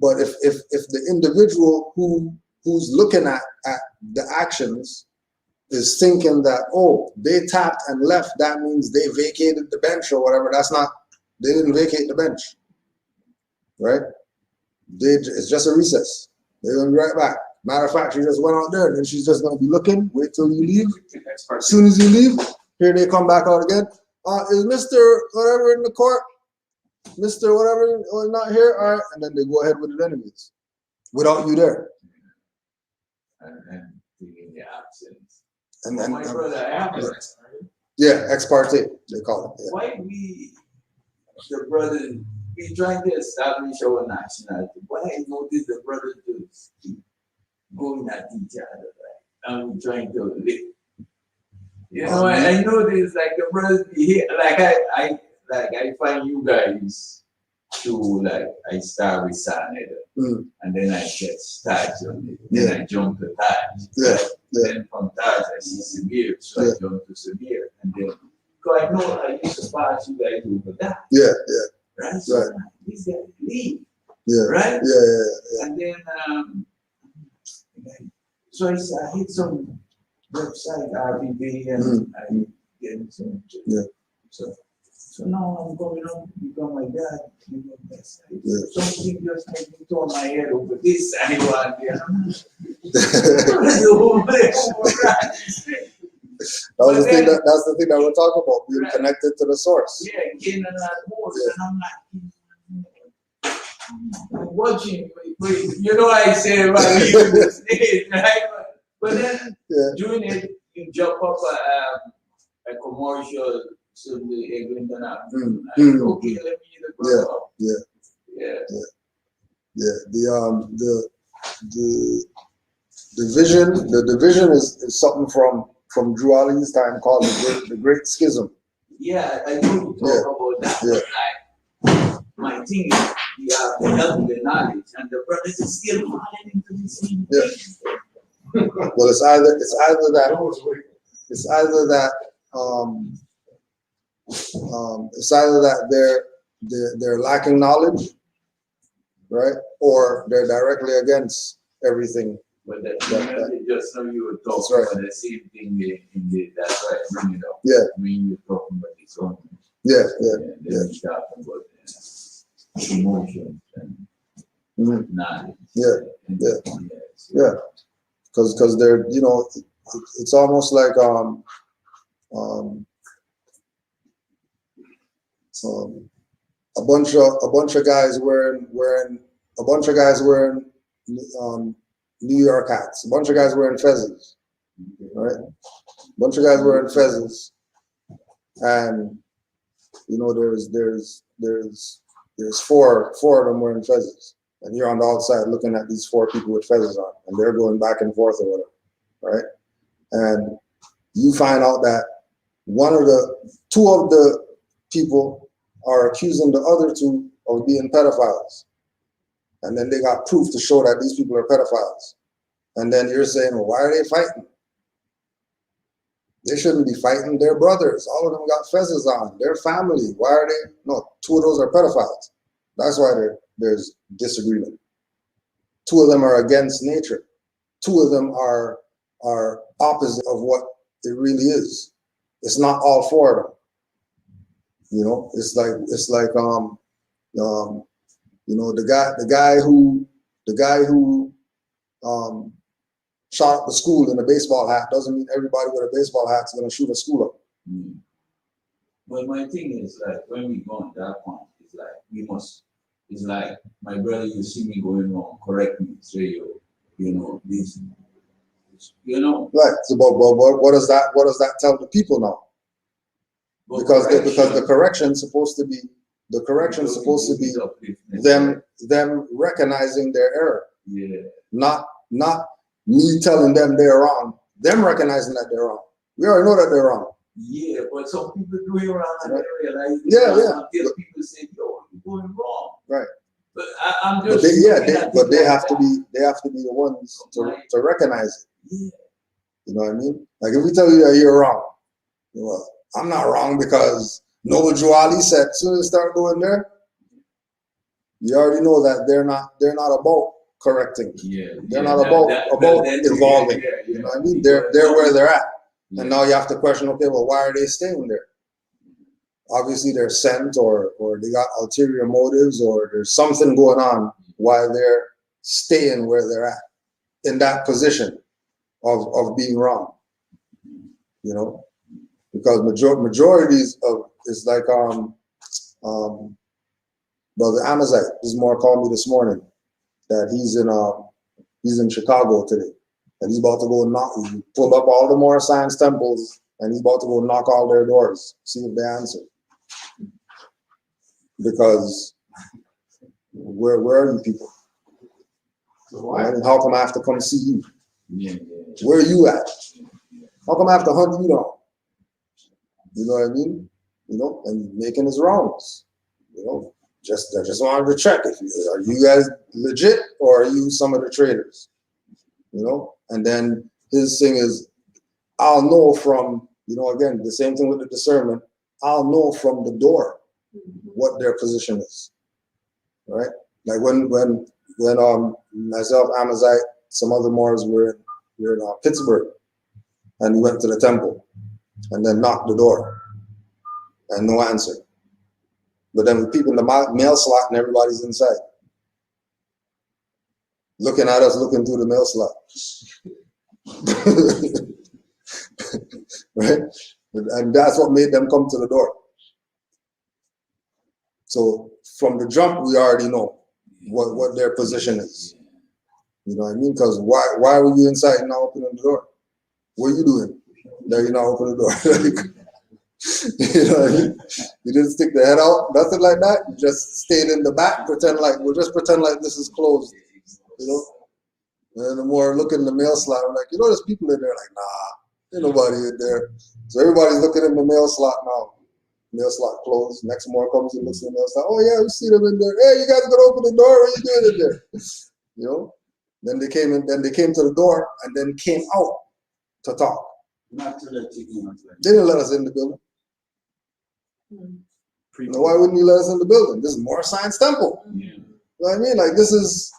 But if the individual who's looking at the actions is thinking that, oh, they tapped and left, that means they vacated the bench or whatever. That's not. They didn't vacate the bench, right? It's just a recess. They're going to be right back. Matter of fact, she just went out there, and then she's just going to be looking. Wait till you leave. As soon as you leave, here they come back out again. Is Mr. whatever in the court? Mr. whatever not here? All right, and then they go ahead with it anyways, without you there. And in the absence. And my brother, I have an ex parte. Yeah, ex parte, they call it. Yeah. Why the brothers, we trying to establish our nationality. Why I notice the brothers just keep going at each other, right? And we trying to live. I notice like the brothers behave like I find you guys to I start with Saneda, and then I get Taj on it. Then I jump to Taj. Yeah. Right? Yeah. Then from Taj I see Samir, so I jump to Samir, and then because I know I used to pass you guys over that. Yeah. Right. So Right. These guys leave. Yeah. Right. Yeah. And then So I hit some website every day and I get some. Yeah. So now I'm going on to become my dad. You know, that's Yeah. something just made me turn my head over this side one day. That's the thing that we're talking about, being connected to the source. Yeah, getting a lot more. And I'm like, I'm watching, you know, I say, right, you the stage, right? But then doing it, you jump up a commercial, so the going to okay, let me the brother up. Yeah. The division is something from Drew Ali's time called the Great Schism. Yeah, I know you talk about that. But like, my thing is, you have to help the knowledge, and the brothers is still falling into the same thing. Well, it's either that they're lacking knowledge, right, or they're directly against everything. But that just know you were talking about the same thing in the that's right, bring it up. Yeah. When you were talking about this one. Yeah. Then you talking about emotions and knowledge. Yeah. Because they're, you know, it's almost like a bunch of guys wearing New York hats, a bunch of guys wearing fezzes, right? A bunch of guys wearing fezzes, and you know there's four of them wearing fezzes, and you're on the outside looking at these four people with fezzes on, and they're going back and forth or whatever, right? And you find out that two of the people are accusing the other two of being pedophiles. And then they got proof to show that these people are pedophiles. And then you're saying, well, why are they fighting? They shouldn't be fighting. They're brothers. All of them got fezzes on. They're family. Why are they? No, two of those are pedophiles. That's why there's disagreement. Two of them are against nature. Two of them are opposite of what it really is. It's not all four of them. You know, it's like you know, the guy who shot up the school in a baseball hat doesn't mean everybody with a baseball hat is going to shoot a school up. But my thing is like when we go on that point, it's like it's like my brother, you see me going wrong, correct me, say you know this, you know. Right. So, but what does that tell the people now? Because the correction's supposed to be them recognizing their error. Yeah. Not me telling them they're wrong. Them recognizing that they're wrong. We already know that they're wrong. Yeah, but some people doing wrong and they realize until people say, yo, you're going wrong. Right. But I'm just but they have to be the ones to recognize it. Yeah. You know what I mean? Like if we tell you that you're wrong, well, I'm not wrong because Noble Joali said, as soon as they start going there, you already know that they're not about correcting. They're not about evolving. You know what I mean? They're where they're at. And now you have to question, okay, well, why are they staying there? Obviously they're sent or they got ulterior motives or there's something going on why they're staying where they're at in that position of being wrong. You know? Because majorities of it's like Brother Amazite, this more called me this morning that he's in Chicago today and he's about to go he pulled up all the Moorish Science temples and he's about to go knock all their doors, see if they answer. Because where are you people? Right? And how come I have to come see you? Where are you at? How come I have to hunt you down? You know what I mean? You know, and making his rounds. You know, I just wanted to check are you guys legit or are you some of the traders? You know, and then his thing is, I'll know from, you know, again, the same thing with the discernment, I'll know from the door what their position is. Right? Like when myself, Amazite, some other Moors were Pittsburgh, and we went to the temple, and then knocked the door, and no answer. But then we peep in the mail slot, and everybody's inside, looking at us, looking through the mail slot. Right? And that's what made them come to the door. So from the jump, we already know what their position is. You know what I mean? Because why were you inside and not opening the door? What are you doing? That you're not opening the door. You know what I mean? You didn't stick the head out, nothing like that. You just stayed in the back, we'll just pretend like this is closed. You know? And the more I look in the mail slot, I'm like, there's people in there. Like, nah, ain't nobody in there. So everybody's looking in the mail slot now. Mail slot closed. Next more comes and looks in the mail slot. Oh yeah, we see them in there. Hey, you guys gonna open the door? What are you doing in there? You know. Then they came in. Then they came to the door and then came out to talk. Not to let you in. They didn't let us in the building. Now, why wouldn't you let us in the building? This is more Science Temple. Yeah. You know what I mean? Like this is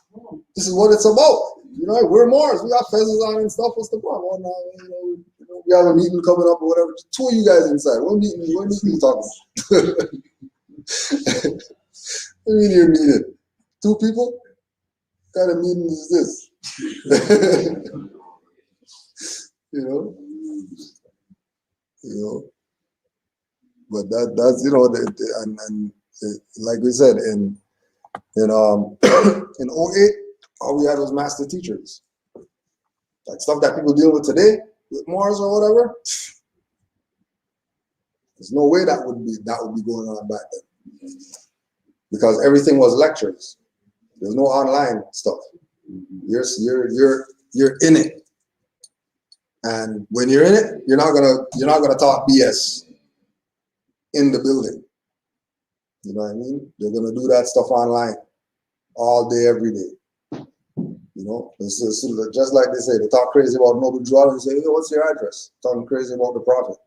what it's about. You know, we're Moors. We got fezzes on and stuff. What's the problem? Oh, no, we have a meeting coming up or whatever. Two of you guys inside. What meeting you talking about? What meeting you're meeting? Two people? What kind of meeting is this? You know. But that's and like we said in 08. All we had was master teachers. Like stuff that people deal with today with Moors or whatever. There's no way that would be going on back then. Because everything was lectures. There's no online stuff. You're in it. And when you're in it, you're not gonna talk BS in the building. You know what I mean? They're gonna do that stuff online all day, every day. You know, it's just like they say, they talk crazy about Noble Jewel and say, hey, what's your address? Talking crazy about the prophet.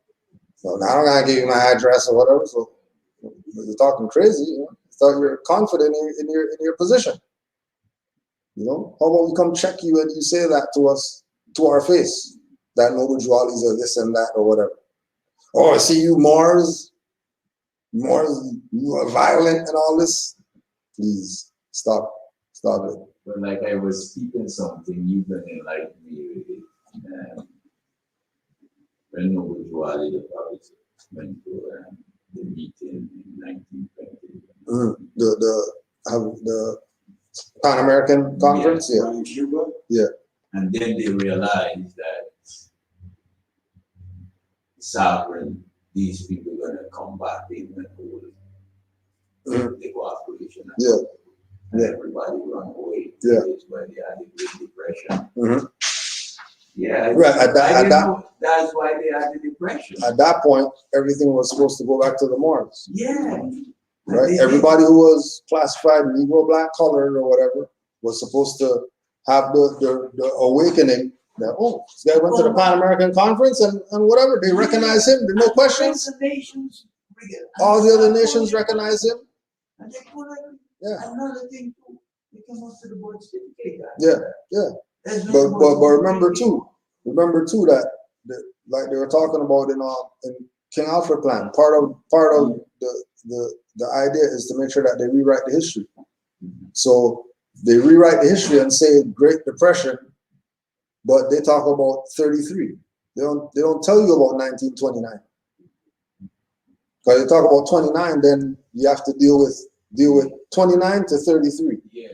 So now I'm gonna give you my address or whatever. So you're talking crazy, you know. So you're confident in your position. You know, how about we come check you and you say that to us, to our face, that Noble Jewelries or this and that or whatever. Oh, I see you Moors, you are violent and all this. Please stop it. But like I was speaking something, you can enlighten me with it. When Noble Jewelry, the prophet, went to the meeting in 1920. The Pan American Conference, yeah. In Cuba? Yeah. And then they realized that sovereign, these people are gonna come back in and hold the cooperation. Yeah. And everybody run away. Yeah. That's why they had the Great Depression. Mm-hmm. Yeah. Right. That's why they had the Depression. At that point, everything was supposed to go back to the Moors. Yeah. Right? Everybody who was classified Negro, black, colored, or whatever was supposed to have the awakening that, oh, this guy went to the Pan American Conference and whatever. They recognize him. There's no questions. All the other nations recognize him. And they put Yeah. another thing too. They come up to the board certificate. Yeah. But remember too that like they were talking about in King Alfred plan, part of the idea is to make sure that they rewrite the history. So they rewrite the history and say Great Depression, but they talk about 33. They don't tell you about 1929. Because they talk about 29, then you have to deal with 29 to 33. Yeah.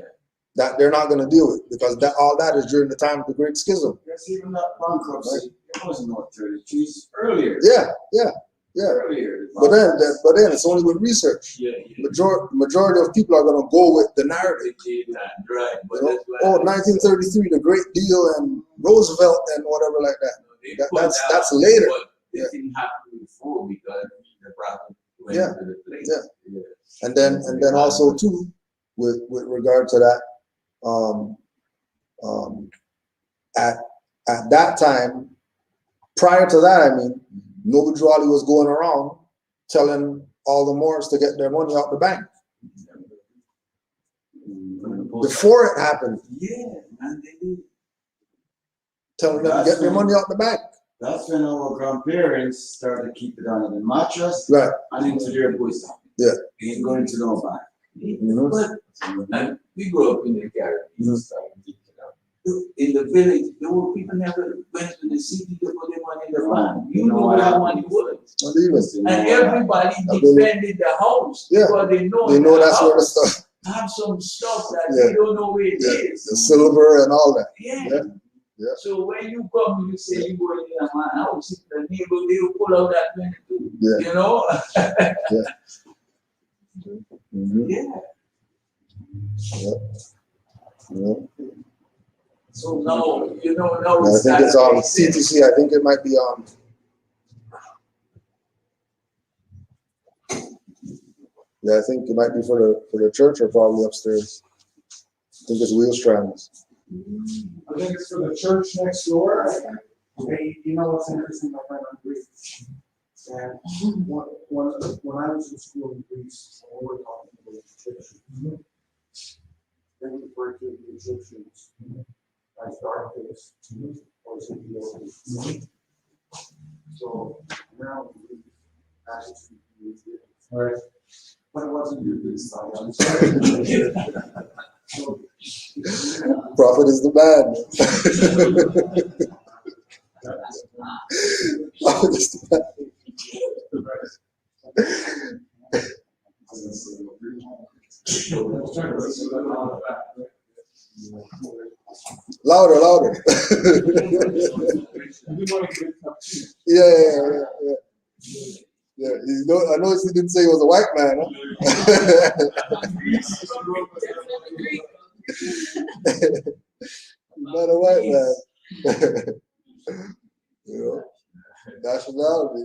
That they're not going to deal with because all that is during the time of the Great Schism. Yes, even that bankruptcy, it wasn't no 33, earlier. Yeah. Earlier. But then it's only with research. Yeah. Majority of people are going to go with the narrative. Right. But You know? 1933, the Great Deal, and Roosevelt, and whatever like that. That's later. But it didn't happen before because the prophet went Yeah. to the place. Yeah. And then also too, with regard to that, at that time, prior to that, I mean, Noble Jewelry was going around telling all the Moors to get their money out the bank. Before it happened. Yeah, and they did. telling them to get their money out the bank. That's when our grandparents started to keep it under the mattress Right. and into their bosom. Yeah. Ain't going to no bank. Mhm. And we grew up in the Caribbean. Mhm. In the village, there were people never went to the city to put their money in the bank. You You know know what where that happened? money was. Not even. And everybody defended the house Yeah. because they know, They know the that's where the house stuff, have some stuff that Yeah. they don't know where it Yeah. is. the silver and all that. Yeah. Yeah. Yeah. So when you come, you say you go in my house, the neighbor, they will pull out that money too. Yeah. You know? Mhm. Yeah. Yeah. So now, you know, now I it's think it's on makes sense. CTC. I think it might be on. Yeah, I think it might be for the church or probably upstairs. I think it's wheel strands. I think it's for the church next door. Hey, you know what's interesting, my friend, I'm Greek. And when I was in school in Greece, we were talking about Egyptians. They refer to the Egyptians as dark face or Ethiopians. So now we actually use it. Right. But it wasn't your Greece time. I'm sorry. Prophet is the man. Prophet is the man. Louder, louder. Yeah. Yeah, you know, I noticed he didn't say he was a white man, huh? He's not a white man. You know, nationality,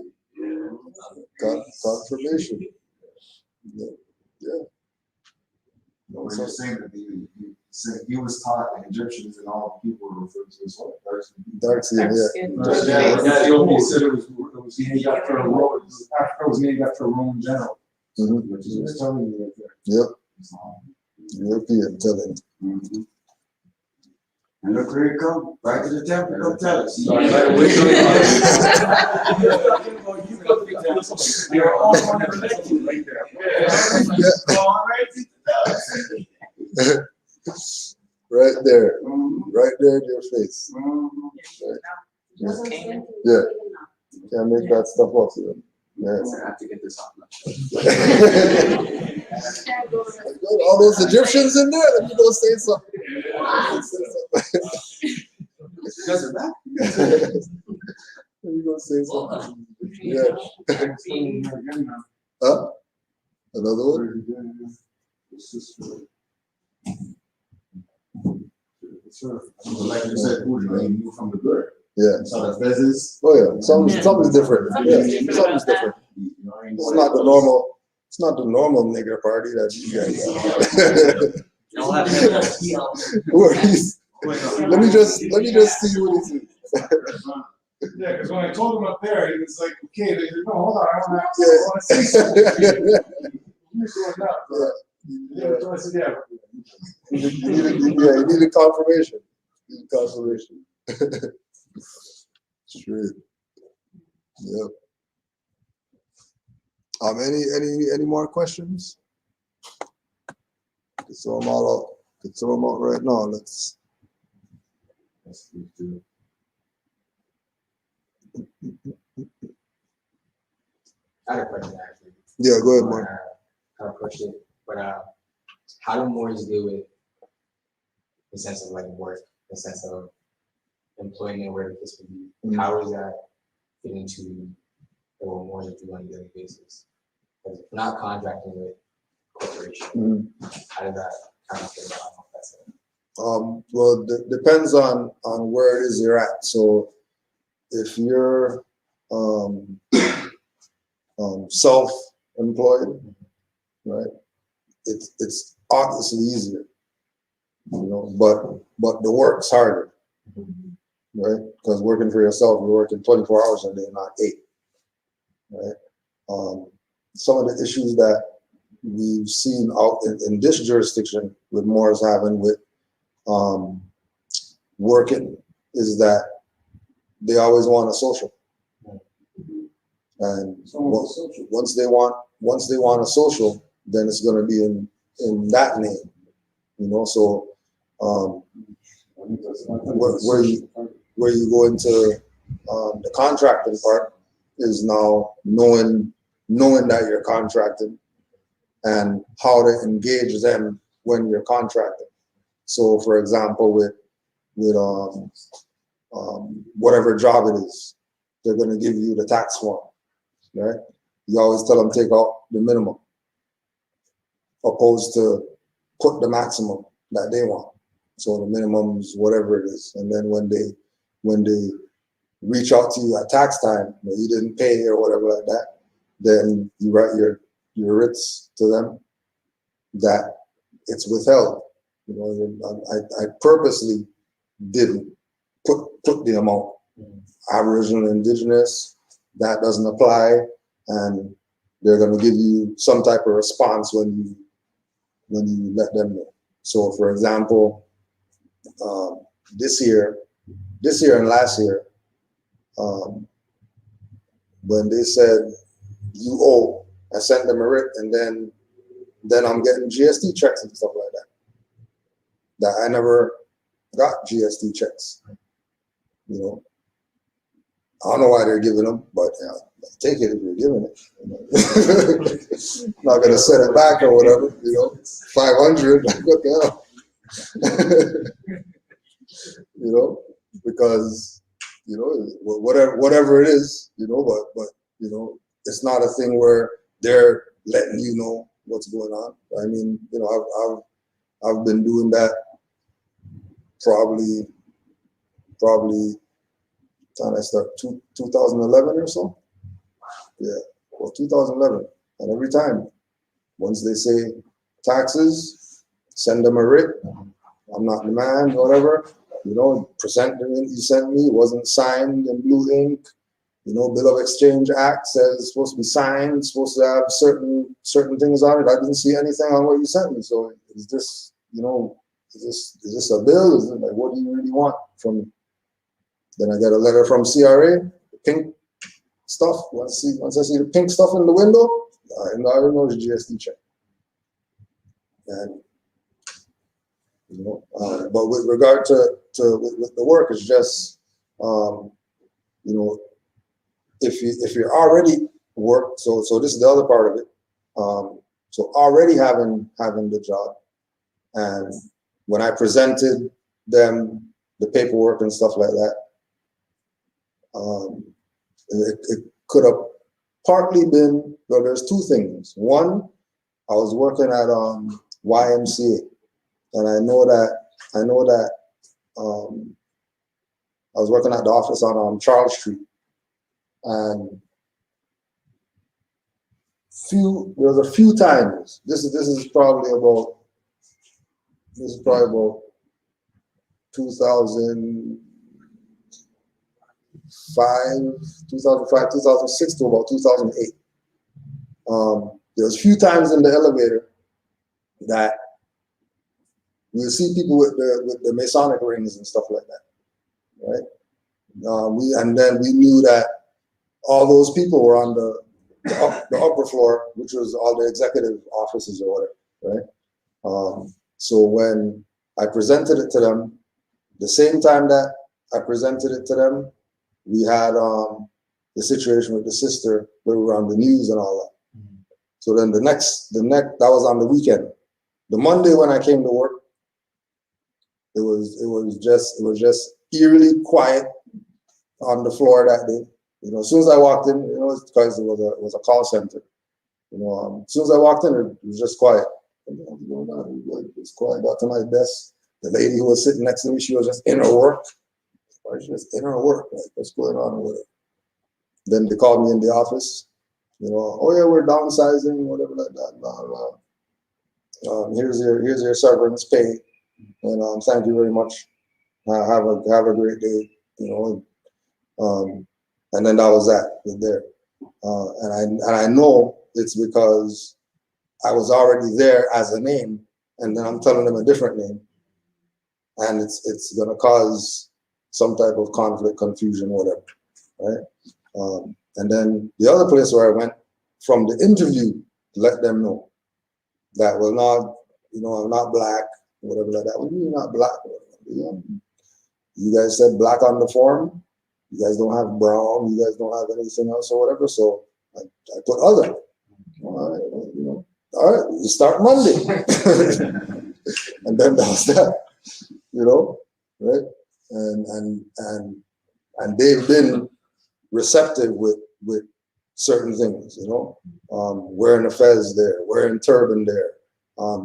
confirmation. Yeah. No, you're saying that he was taught that Egyptians and all people were referred to as what? Dark skin, yeah. Yeah, he said it was named after a Roman. Africa was named after a Roman general. Mhm. Which is what it's telling you right there. Yep. European telling. Mm-hmm. And look where you come, right to the temple, come tell us. You're all one of the right there. Right there. Right there in your face. Yeah. Can't make that stuff up. Yeah. I have to get this off. All those Egyptians in there, let me go say something. You guys are back. Let me go say something. Yeah. Huh? Another one? Like you said, they knew from the bird. Yeah. So the fezzes. Oh yeah. Something's different. Yeah. Something's different. It's not the normal. It's not the normal nigger party that you guys have. Who are these? Let me just see what it is. Yeah, because when I told him up there, he was like, okay, they said, no, hold on, I want Yeah. to say something. Here's going up. Yeah. So I said, yeah. You need a confirmation. You need confirmation. Straight. Yep. Any more questions? Could throw them all out. Could throw them out right now. Let's do it. I had a question actually. Yeah, go ahead, Mark. Kind of push it, but how do Moors deal with the sense of like work, the sense of employment, where this would be? Mhm. How does that fit into what Moors do on a daily basis? Because if we're not contracting with corporations, how does that kind of fit about that's it? Well, depends on where it is you're at. So if you're self-employed, right? It's obviously easier, you know, but the work's harder, right? Because working for yourself, you're working 24 hours a day, not 8, right? Some of the issues that we've seen out in this jurisdiction with Moors having with working is that they always want a social. And once they want a social, then it's going to be in that name, you know. So where you go into the contracting part is now knowing that you're contracting and how to engage them when you're contracting. So, for example, with whatever job it is, they're going to give you the tax form, right? You always tell them take out the minimum, opposed to put the maximum that they want. So the minimum is whatever it is, and then when they reach out to you at tax time, you didn't pay or whatever like that, then you write your writs to them that it's withheld. You know, I purposely didn't put the amount. Aboriginal, Indigenous, that doesn't apply, and they're going to give you some type of response when you let them know. So, for example, this year and last year, when they said you owe, I sent them a writ, and then I'm getting GST checks and stuff like that. That I never got GST checks. You know, I don't know why they're giving them, but take it if you're giving it. You know? Not gonna set it back or whatever. You know, 500. Like what the hell? You know, because you know whatever it is, you know, but you know, it's not a thing where they're letting you know what's going on. I mean, you know, I've been doing that probably time I start 2011 or so. Yeah, well, 2011, and every time once they say taxes, send them a writ. I'm not the man, whatever. You know, present the writ you sent me, wasn't signed in blue ink. You know, Bill of Exchange Act says it's supposed to be signed, supposed to have certain things on it. I didn't see anything on what you sent me. So is this, you know, is this a bill? Is it like, what do you really want from me? Then I get a letter from CRA, the pink stuff. Once I see the pink stuff in the window, I know it's GST check. And you know, but with regard to with the work, it's just you know, if you're already work, so this is the other part of it. So already having the job, and when I presented them the paperwork and stuff like that, it could have partly been, well, there's two things. One, I was working at YMCA, and I know that I was working at the office on Charles Street, and there was a few times. This is probably about 2005, 2006 to about 2008. There was a few times in the elevator that you would see people with the Masonic rings and stuff like that, right? We knew that all those people were on the upper floor, which was all the executive offices or whatever, right? So when I presented it to them, the same time that I presented it to them, we had the situation with the sister where we were on the news and all that. Mm-hmm. So then the next that was on the weekend. The Monday when I came to work, it was just eerily quiet on the floor that day. You know, as soon as I walked in, you know, it's because it was a call center. You know, as soon as I walked in, it was just quiet. It was quiet. Got to my desk. The lady who was sitting next to me, she was just in her work. Or she was in her work. Like, what's going on with her? Then they called me in the office. You know, oh yeah, we're downsizing, whatever like that. Blah, blah. Here's your severance pay, and thank you very much. Have a great day. You know, and then that was that there. And I know it's because I was already there as a name, and then I'm telling them a different name, and it's gonna cause some type of conflict, confusion, whatever, right? And then the other place where I went from the interview, let them know that was not, I'm not black, whatever like that. Well, you're not black. You guys said black on the form. You guys don't have brown. You guys don't have anything else or whatever. So I put other. All right, all right, you start Monday. And then that was that, right? And they've been receptive with certain things, wearing a fez there, wearing turban there,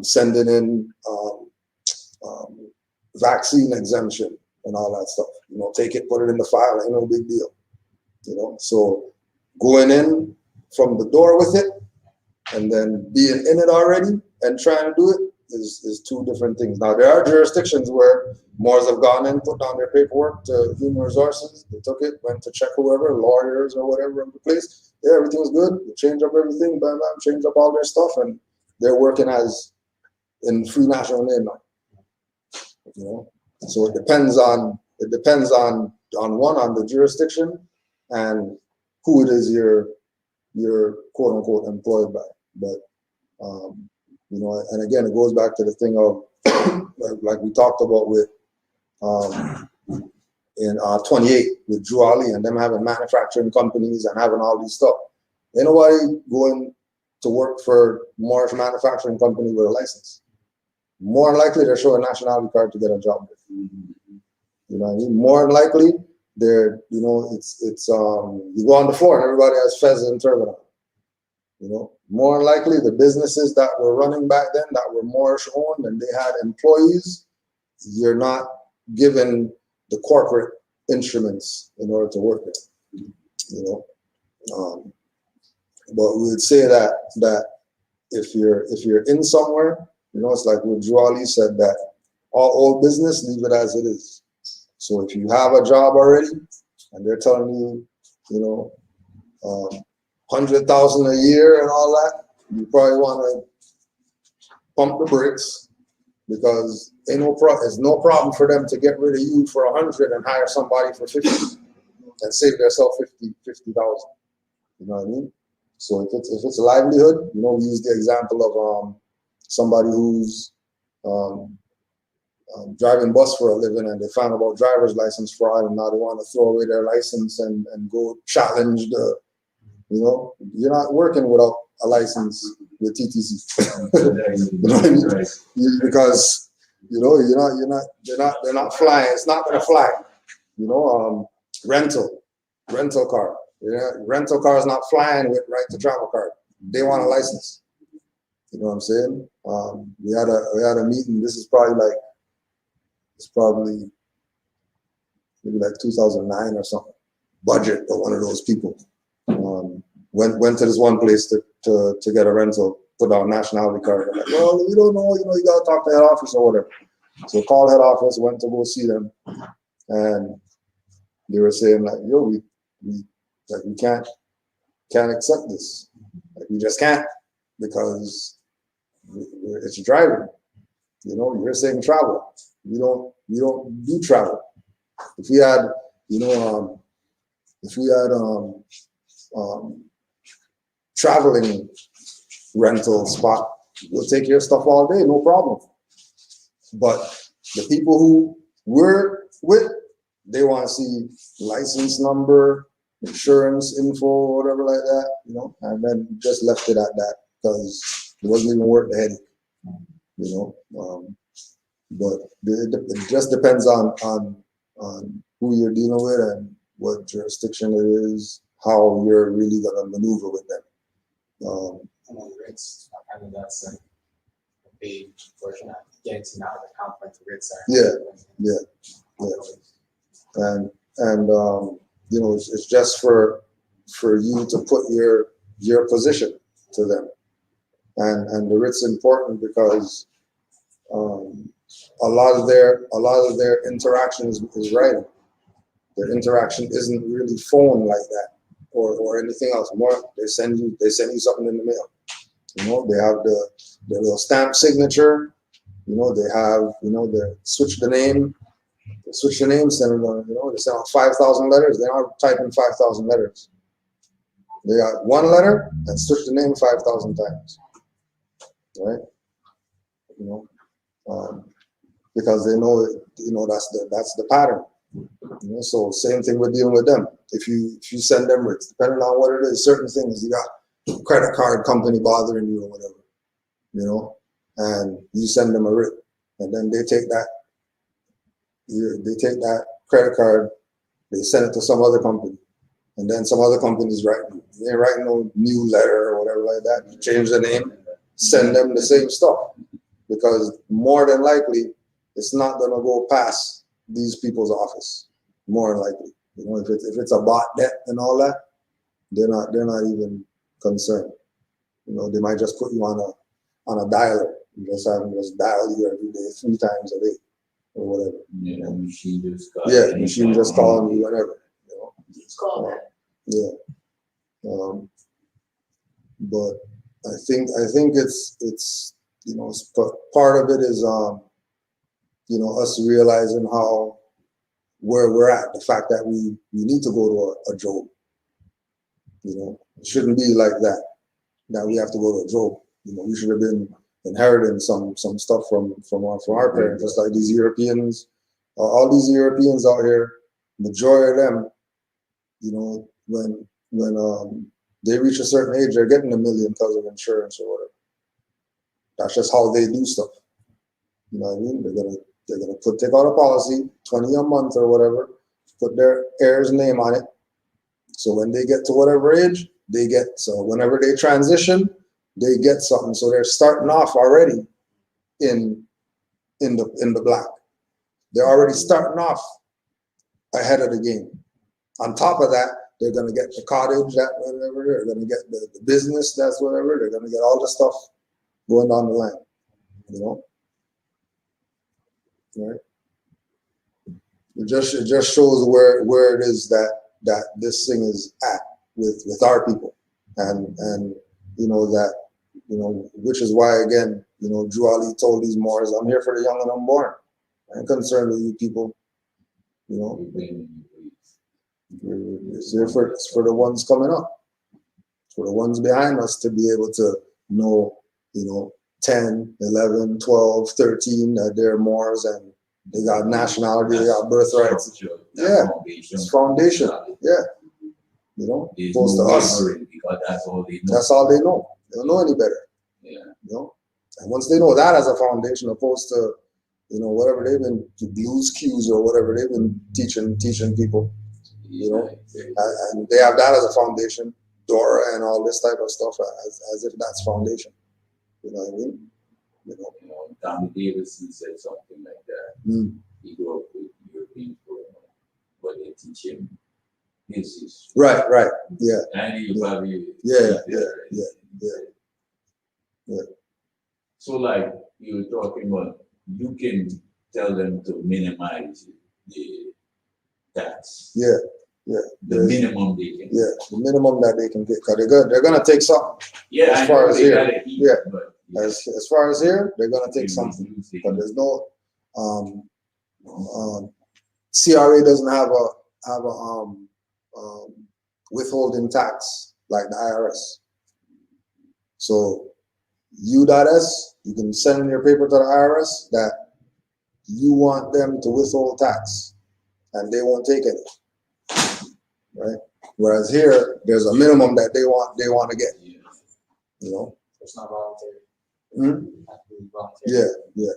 sending in vaccine exemption and all that stuff. Take it, put it in the file, ain't no big deal. So going in from the door with it and then being in it already and trying to do it is two different things. Now there are jurisdictions where Moors have gone in, put down their paperwork to Human Resources, they took it, went to check whoever, lawyers or whatever in the place. Yeah, everything was good. They changed up everything, bam, bam, changed up all their stuff, and they're working as in free national name now. So it depends on the jurisdiction and who it is you're quote unquote employed by. But and again, it goes back to the thing of like we talked about with in 28 with Drew Ali and them having manufacturing companies and having all these stuff. Ain't nobody going to work for Moorish manufacturing company with a license. More than likely, they're showing a nationality card to get a job. You know what I mean? More than likely, they're, it's you go on the floor and everybody has fez and turban on. More than likely, the businesses that were running back then that were Moorish owned and they had employees, you're not given the corporate instruments in order to work there. But we would say that if you're in somewhere, it's like what Drew Ali said, that all old business, leave it as it is. So if you have a job already and they're telling you, 100,000 a year and all that, you probably want to pump the brakes, because it's no problem for them to get rid of you for 100 and hire somebody for 50 and save themselves 50,000. You know what I mean? So if it's a livelihood, we use the example of somebody who's driving bus for a living and they found about driver's license fraud and now they want to throw away their license and go challenge the, you're not working without a license with TTC. You know what I mean? Because they're not flying. It's not going to fly. Rental car. Rental car is not flying with right to travel card. They want a license. You know what I'm saying? We had a meeting. This is probably maybe like 2009 or something. Budget for one of those people. Went to this one place to get a rental, put down nationality card. I'm like, well, we don't know, you gotta talk to head office or whatever. So called head office, went to go see them, and they were saying like, yo, we can't accept this. Like, we just can't, because it's driving. You're saying travel. We don't do travel. If we had, traveling rental spot, we'll take your stuff all day, no problem. But the people who we're with, they want to see license number, insurance info, whatever like that, and then just left it at that, because it wasn't even worth the headache, but it just depends on who you're dealing with and what jurisdiction it is, how you're really gonna maneuver with them. Rates, I mean, that's a big portion of getting to know the complex rates are. Yeah. And it's just for you to put your position to them, and the writ's important because a lot of their interaction is writing. Their interaction isn't really phone like that or anything else. More, they send you something in the mail. They have the little stamp signature. They have they switch the name. They switch the name, send them, they send out 5,000 letters. They're not typing 5,000 letters. They got one letter and switch the name 5,000 times, right? Because they know, that's the pattern. So same thing we're dealing with them. If you send them writs, depending on what it is, certain things, you got credit card company bothering you or whatever, and you send them a writ, and then they take that credit card, they send it to some other company, and then some other company's writing. They ain't writing no new letter or whatever like that. You change the name, send them the same stuff, because more than likely it's not gonna go past these people's office. More than likely, if it's a bot debt and all that, they're not even concerned. They might just put you on a dialer. You just have them just dial you every day, 3 times a day, or whatever. Yeah, machine just call. Yeah, machine just calling you whenever. Just call that. Yeah. But I think it's part of it is us realizing where we're at, the fact that we need to go to a job. It shouldn't be like that we have to go to a job. We should have been inheriting some stuff from our parents, just like these Europeans. All these Europeans out here, majority of them, when they reach a certain age, they're getting $1 million because of insurance or whatever. That's just how they do stuff. You know what I mean? They're gonna take out a policy, 20 a month or whatever, put their heir's name on it. So when they get to whatever age, so whenever they transition, they get something. So they're starting off already in the black. They're already starting off ahead of the game. On top of that, they're gonna get the cottage, that whatever, they're gonna get the business, that's whatever, they're gonna get all the stuff going down the line, Right? It just shows where it is that this thing is at with our people, and which is why, again, Drew Ali told these Moors, I'm here for the young and unborn. I ain't concerned with you people. It's here for the ones coming up, for the ones behind us to be able to know, 10, 11, 12, 13, that they're Moors and they got nationality, they got birthrights. Yeah, it's foundation. Yeah. Opposed to us. Because that's all they know. That's all they know. They don't know any better. Yeah. And once they know that as a foundation, opposed to, whatever they've been, Blues Cues or whatever they've been teaching people, and they have that as a foundation, Dora and all this type of stuff as if that's foundation. You know what I mean? Tommy Davidson said something like that. He grew up with European people, but they teach him his history. Right. Yeah. And you probably Yeah. So like you were talking about, you can tell them to minimize the tax. Yeah. The minimum they can. Yeah, the minimum that they can get, because they're gonna take something. Yeah, as far as here. But as far as here, they're gonna take something. But there's no CRA doesn't have a withholding tax like the IRS. So U.S, you can send in your paper to the IRS that you want them to withhold tax, and they won't take any. Right. Whereas here, there's a minimum that they want to get. It's not voluntary. Mm-hmm. It has to be voluntary. Yeah.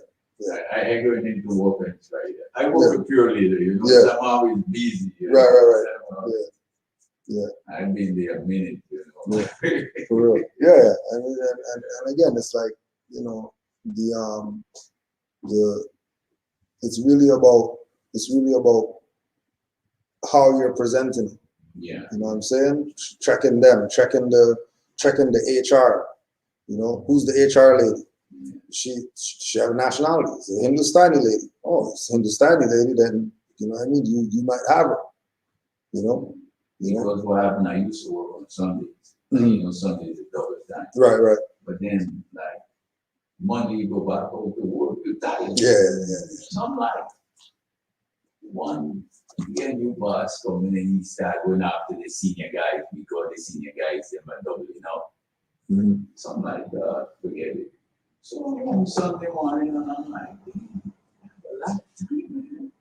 I go into work and try that. I work with pure leader, Yeah. so I'm always busy. Right. Yeah. I've been there a minute, Yeah. For real. Yeah. And again, it's like, it's really about how you're presenting it. Yeah. You know what I'm saying? Checking them, checking the HR. Who's the HR lady? She have a nationality. It's a Hindustani lady. Oh, it's a Hindustani lady, then you might have her. Because what happened, I used to work on Sundays. Sundays is double time. Right. But then, like, Monday you go back home to work, you're tired. Yeah. So I'm like, one, get a new boss coming and he start going after the senior guys because the senior guys them are doubling out. Mhm. Something like that, forget it. So on Sunday morning, and I'm like, "Damn,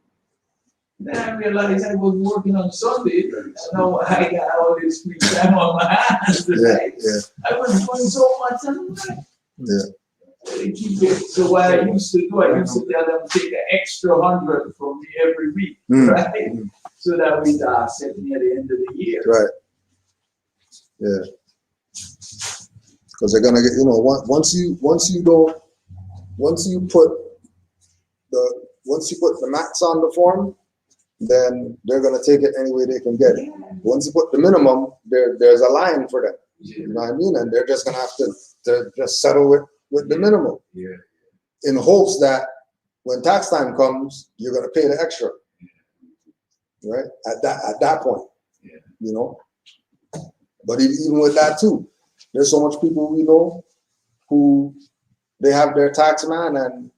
then I realized I was working on Sunday. Now I got all this free time on my hands. Yeah, Right? yeah, I was doing so much. I'm like, yeah. they keep it. So what I used to do, I used to tell them take an extra 100 from me every week, Mm. right? Mm. So that we set me at the end of the year. Right. Yeah. Because they're gonna get, once you put the max on the form, then they're gonna take it any way they can get it. Once you put the minimum, there's a line for them. You know what I mean? And they're just gonna have to just settle with the minimum. Yeah. In hopes that when tax time comes, you're gonna pay the extra. Right? At that point. Yeah. But even with that too, there's so much people we know who they have their tax man and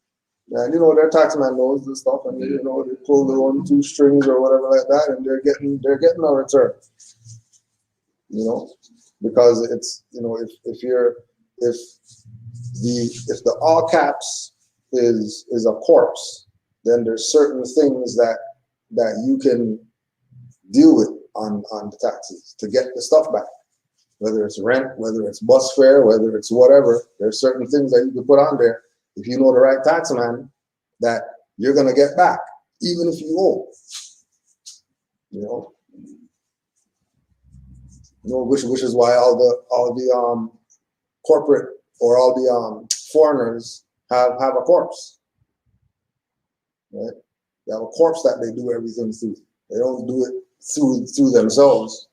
their tax man knows this stuff and they pull their own 2 strings or whatever like that and they're getting a return. Because it's if the all caps is a corpse, then there's certain things that you can deal with on the taxes to get the stuff back. Whether it's rent, whether it's bus fare, whether it's whatever, there's certain things that you can put on there if you know the right tax man that you're gonna get back, even if you owe. Which is why all the corporate or all the foreigners have a corpse. Right? They have a corpse that they do everything through. They don't do it through themselves.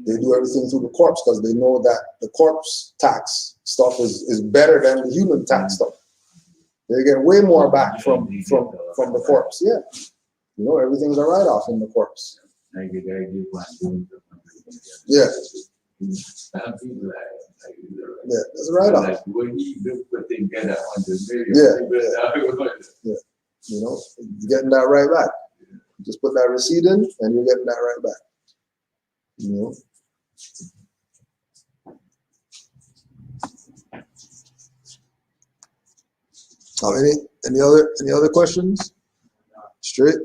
They do everything through the corpse because they know that the corpse tax stuff is better than the human tax stuff. They get way more back from the corpse. Yeah, everything's a write-off in the corpse. Yeah. Yeah, that's a write-off. Like when you put together 100 million. Yeah. You're getting that right back. Just put that receipt in and you're getting that right back. Any other questions? Straight?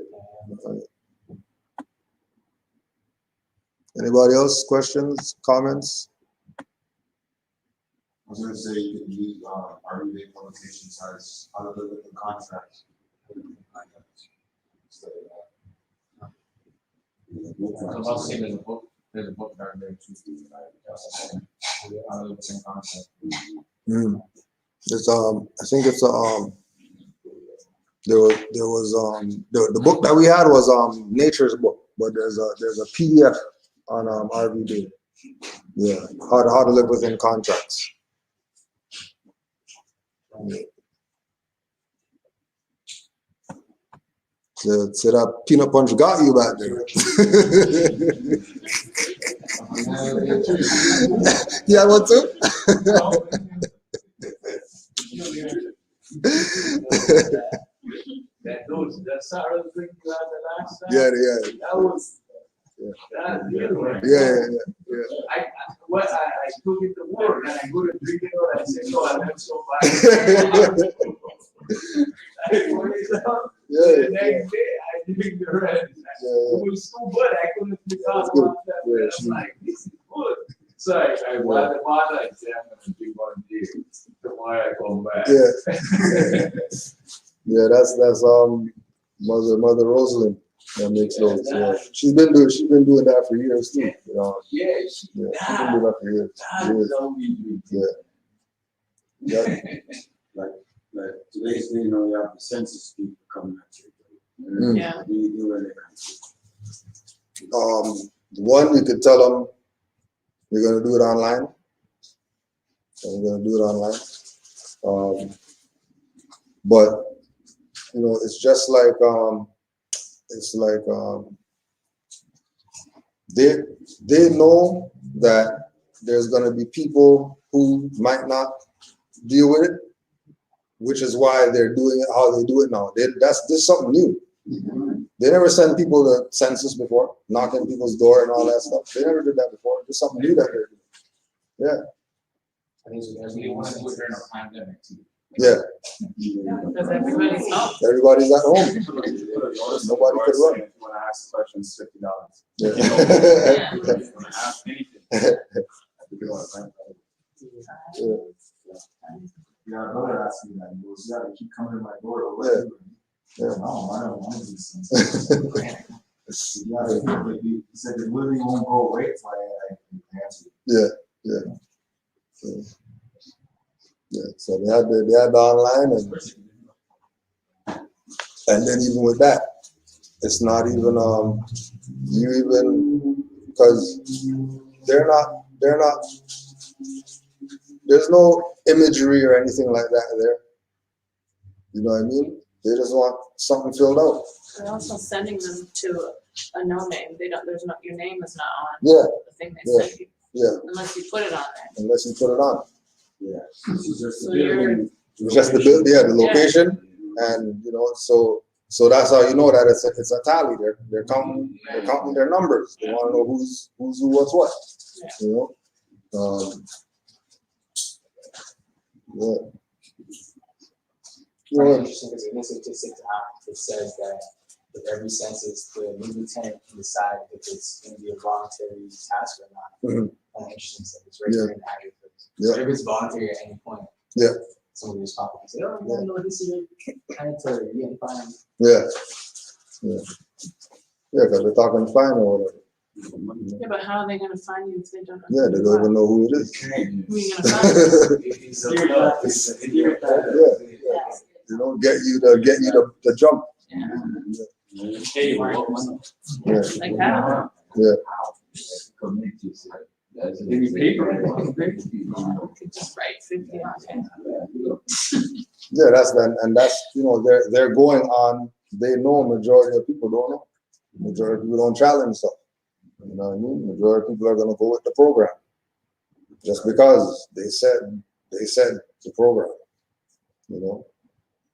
Anybody else? Questions? Comments? I was going to say you could use REA publications as how to live with the contract. I'm also saying there's a book out there too. It's I think it's there was the book that we had was Nature's book, but there's a PDF on RVD. Yeah, how to live within contracts. So that peanut punch got you back there. Yeah, what too? That sorrow drink you had the last time. Yeah. That was. Yeah. I took it to work and I go to drink it out. I said, no, I left so bad. The next day, I drink the rest. It was so good, I couldn't pick out about that. I'm like, this is good. So I bought the bottle. I said, I'm going to drink one day. Tomorrow I come back. Yeah. Yeah, that's Mother Rosalind that makes those. Yeah, she's been doing that for years too. Yeah, she's been doing that for years. Like today's day, you have the census people coming at you. Yeah. What do you do when they come? One, you could tell them you're going to do it online. But it's just like they know that there's going to be people who might not deal with it, which is why they're doing it how they do it now. This is something new. They never sent people to census before, knocking people's door and all that stuff. They never did that before. Just something new that they're doing. Yeah, I think We want to do it during a pandemic too. yeah. Because everybody's home. Everybody's at home. Nobody could run. If you want to ask questions, $50. Yeah. You want to ask anything. Yeah, our brother asked me that. He goes, "Yeah, they keep coming to my door. What Yeah. are you doing?" Yeah. No, I don't want to do these things. Yeah, he said the living won't go away. That's why I answered. Yeah. So they had the online, and then even with that, it's not even because they're not there's no imagery or anything like that there. You know what I mean? They just want something filled out. They're also sending them to a no name. They don't. There's not. Your name is not on Yeah. the thing they Yeah. send you Yeah, unless you put it on there. unless you put it on. Yeah. This is just So you're- It's just the location, and so that's how you know that it's a tally. They're counting their numbers. They want to know who's who, what's what. You know. Yeah. Very interesting because in this statistic it says that with every census, the new lieutenant can decide if it's going to be a voluntary task or not. Interesting stuff. It's right there in the aggregate. So if it's voluntary at any point, somebody just pop up and say, "Oh, no, this is mandatory. You're getting fined." Yeah, because they're talking fine or whatever. Yeah, but how are they going to find you if they don't know? Yeah, they don't even know who it is. Who are you going to find? You know, get you to jump. Hey, Like how? Yeah. Any paper? You could just write 50 on it. Yeah, that's they're going on. They know majority of people don't know. Majority of people don't challenge stuff. You know what I mean? Majority of people are gonna go with the program just because they said the program. You know,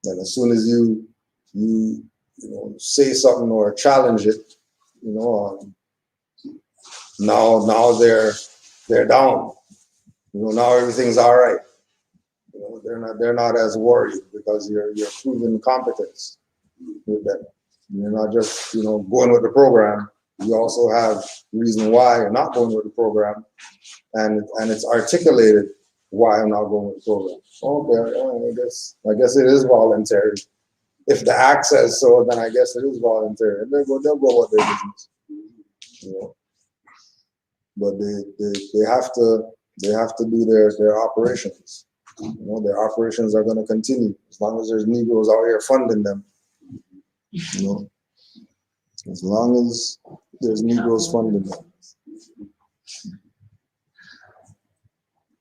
and as soon as you say something or challenge it, now they're down. Now everything's all right. They're not as worried because you're proving competence with them. You're not just going with the program. You also have reason why you're not going with the program, and it's articulated why I'm not going with the program. Okay, I guess it is voluntary. If the act says so, then I guess it is voluntary. And they'll go with their business. But they have to do their operations. Their operations are going to continue as long as there's Negroes out here funding them. As long as there's Negroes funding them.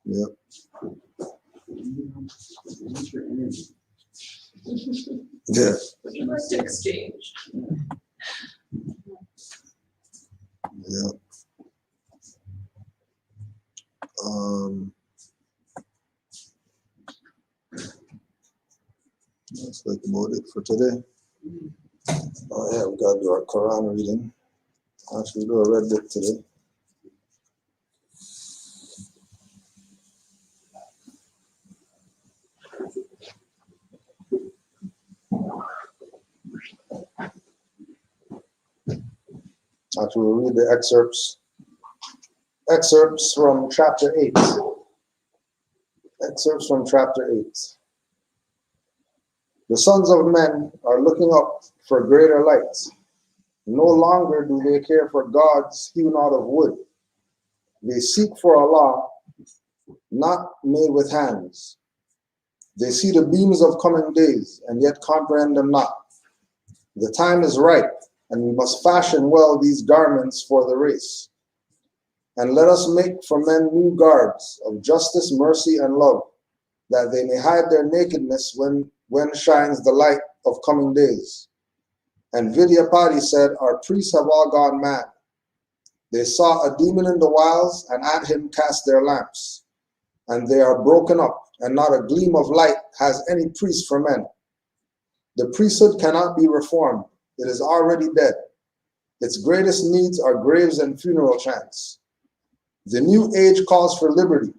Yep. Yeah. Would you like to exchange? Yeah. That's like about it for today. Oh yeah, we gotta do our Quran reading. Actually, do a red book today. Actually, we'll read the excerpts from chapter 8. Excerpts from chapter 8. The sons of men are looking up for greater light. No longer do they care for gods hewn out of wood. They seek for Allah, not made with hands. They see the beams of coming days, and yet comprehend them not. The time is ripe, and we must fashion well these garments for the race. And let us make for men new garbs of justice, mercy, and love, that they may hide their nakedness when shines the light of coming days. And Vidyapati said, our priests have all gone mad. They saw a demon in the wilds, and at him cast their lamps. And they are broken up, and not a gleam of light has any priest for men. The priesthood cannot be reformed, It is already dead. Its greatest needs are graves and funeral chants. The new age calls for liberty,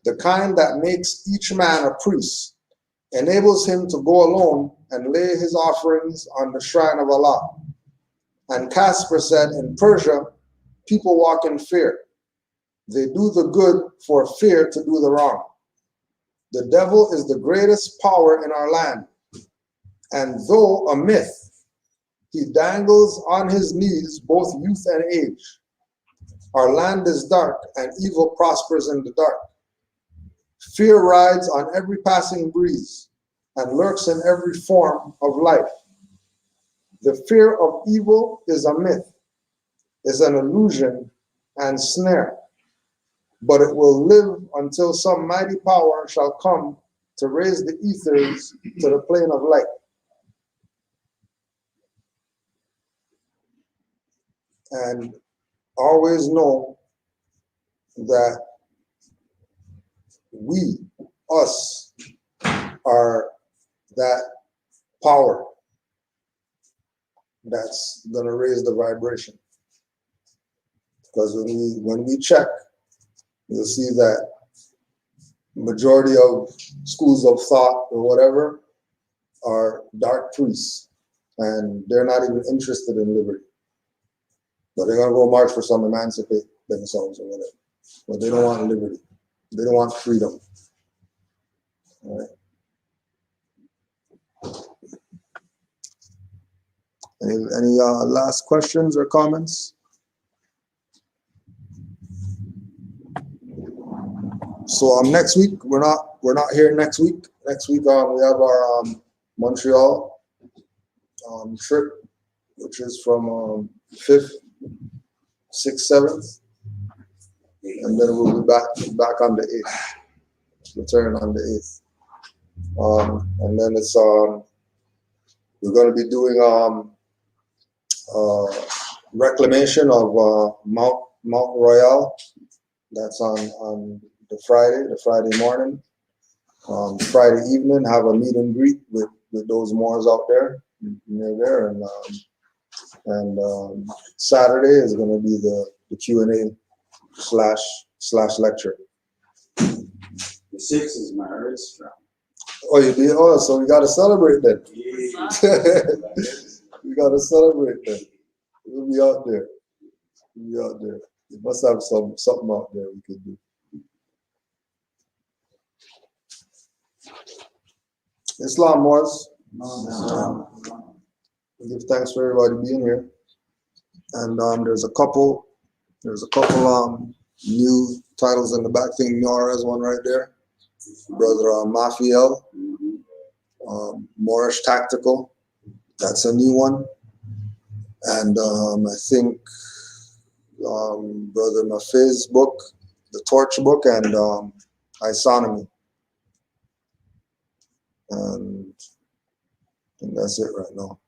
the kind that makes each man a priest, enables him to go alone and lay his offerings on the shrine of Allah. And Casper said, in Persia, people walk in fear. They do the good for fear to do the wrong. The devil is the greatest power in our land, and though a myth, he dangles on his knees both youth and age. Our land is dark, and evil prospers in the dark. Fear rides on every passing breeze and lurks in every form of life. The fear of evil is a myth, is an illusion and snare, but it will live until some mighty power shall come to raise the ethers to the plane of light. And always know that we, us, are that power that's going to raise the vibration. Because when we check, you'll see that majority of schools of thought or whatever are dark priests, and they're not even interested in liberty. But they're going to go march for some emancipate themselves or whatever. But they don't want liberty. They don't want freedom. All right. Any last questions or comments? So next week we're not here next week. Next week we have our Montreal trip, which is from 5th, 6th, 7th, and then we'll be back on the 8th. Return on the 8th, and then it's we're going to be doing reclamation of Mount Royal. That's on the Friday morning. Friday evening, have a meet and greet with those Moors out there near there, and Saturday is going to be the Q&A slash lecture. The 6th is my Earth strong. Oh, you be? Oh, so we got to celebrate then. Yeah. We got to celebrate then. We'll be out there. We'll be out there. We must have something out there we could do. Islam Moors. Give thanks for everybody being here. And there's a couple new titles in the back. I think Nora has one right there. Brother Mafiel, Moorish Tactical. That's a new one. And I think Brother Mafiz's book, The Torch Book, and Isonomy. And I think that's it right now.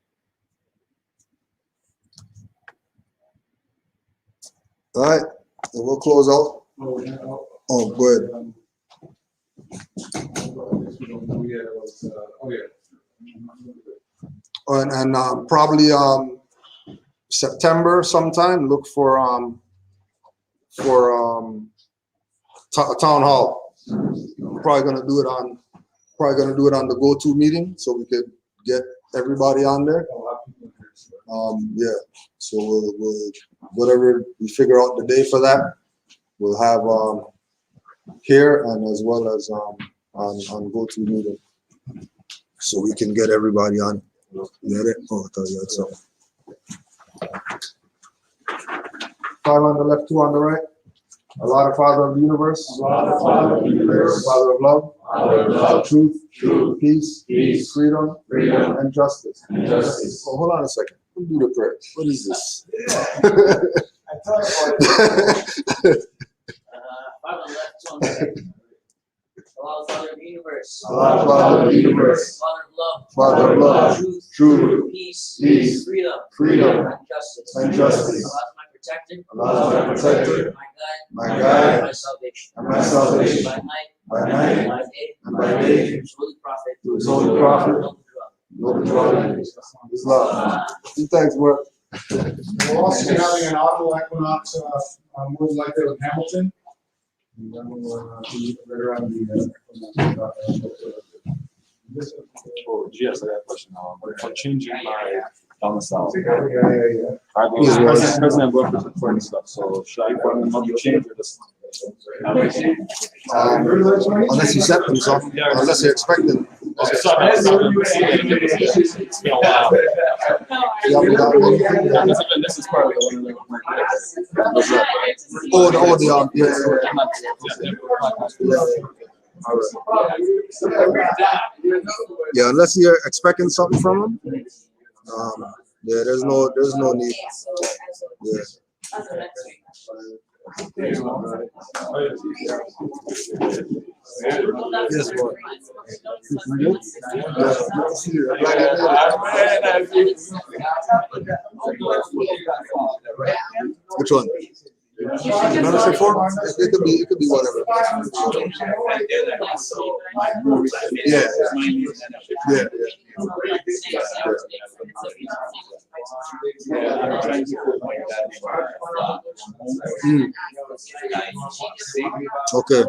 All right, so we'll close out. Oh, good. And probably September sometime. Look for town hall. Probably gonna do it on the go-to meeting, so we could get everybody on there. Yeah. So we'll whatever we figure out the day for that, we'll have here and as well as on go-to meeting, so we can get everybody on. You get it? Oh, I thought you had something. 5 on the left, 2 on the right. Allah, the Father of the universe. Allah, the Father of the universe. Father of love. Father of love. Truth. Peace. Freedom. And justice. Oh, hold on a second. Who do the prayer? What is this? I thought about it. Father of left, 2 on the right. Allah, Father of the universe. Allah, Father of the universe. Father of love. Truth. Peace. Freedom. And justice. Allah is my protector. My guide. My salvation. My salvation. By night. And by day. Through His holy prophet. Through His holy prophet. It's love. Thanks, bro. We're also having an autumnal equinox, more than likely in Hamilton. And then we'll be right around the. Oh, yes, I got a question now. For changing my domicile. Yeah. I was president working for and stuff, so should I want to change or just? Unless you set them, so unless you're expecting. Okay, so it's been a while. Yeah, without anything, yeah. This is part of the Yeah, unless you're expecting something from them. Yeah, there's no need. Yeah. Yes, boy. Which one? Membership form? It could be whatever. Yeah. Yeah. Okay.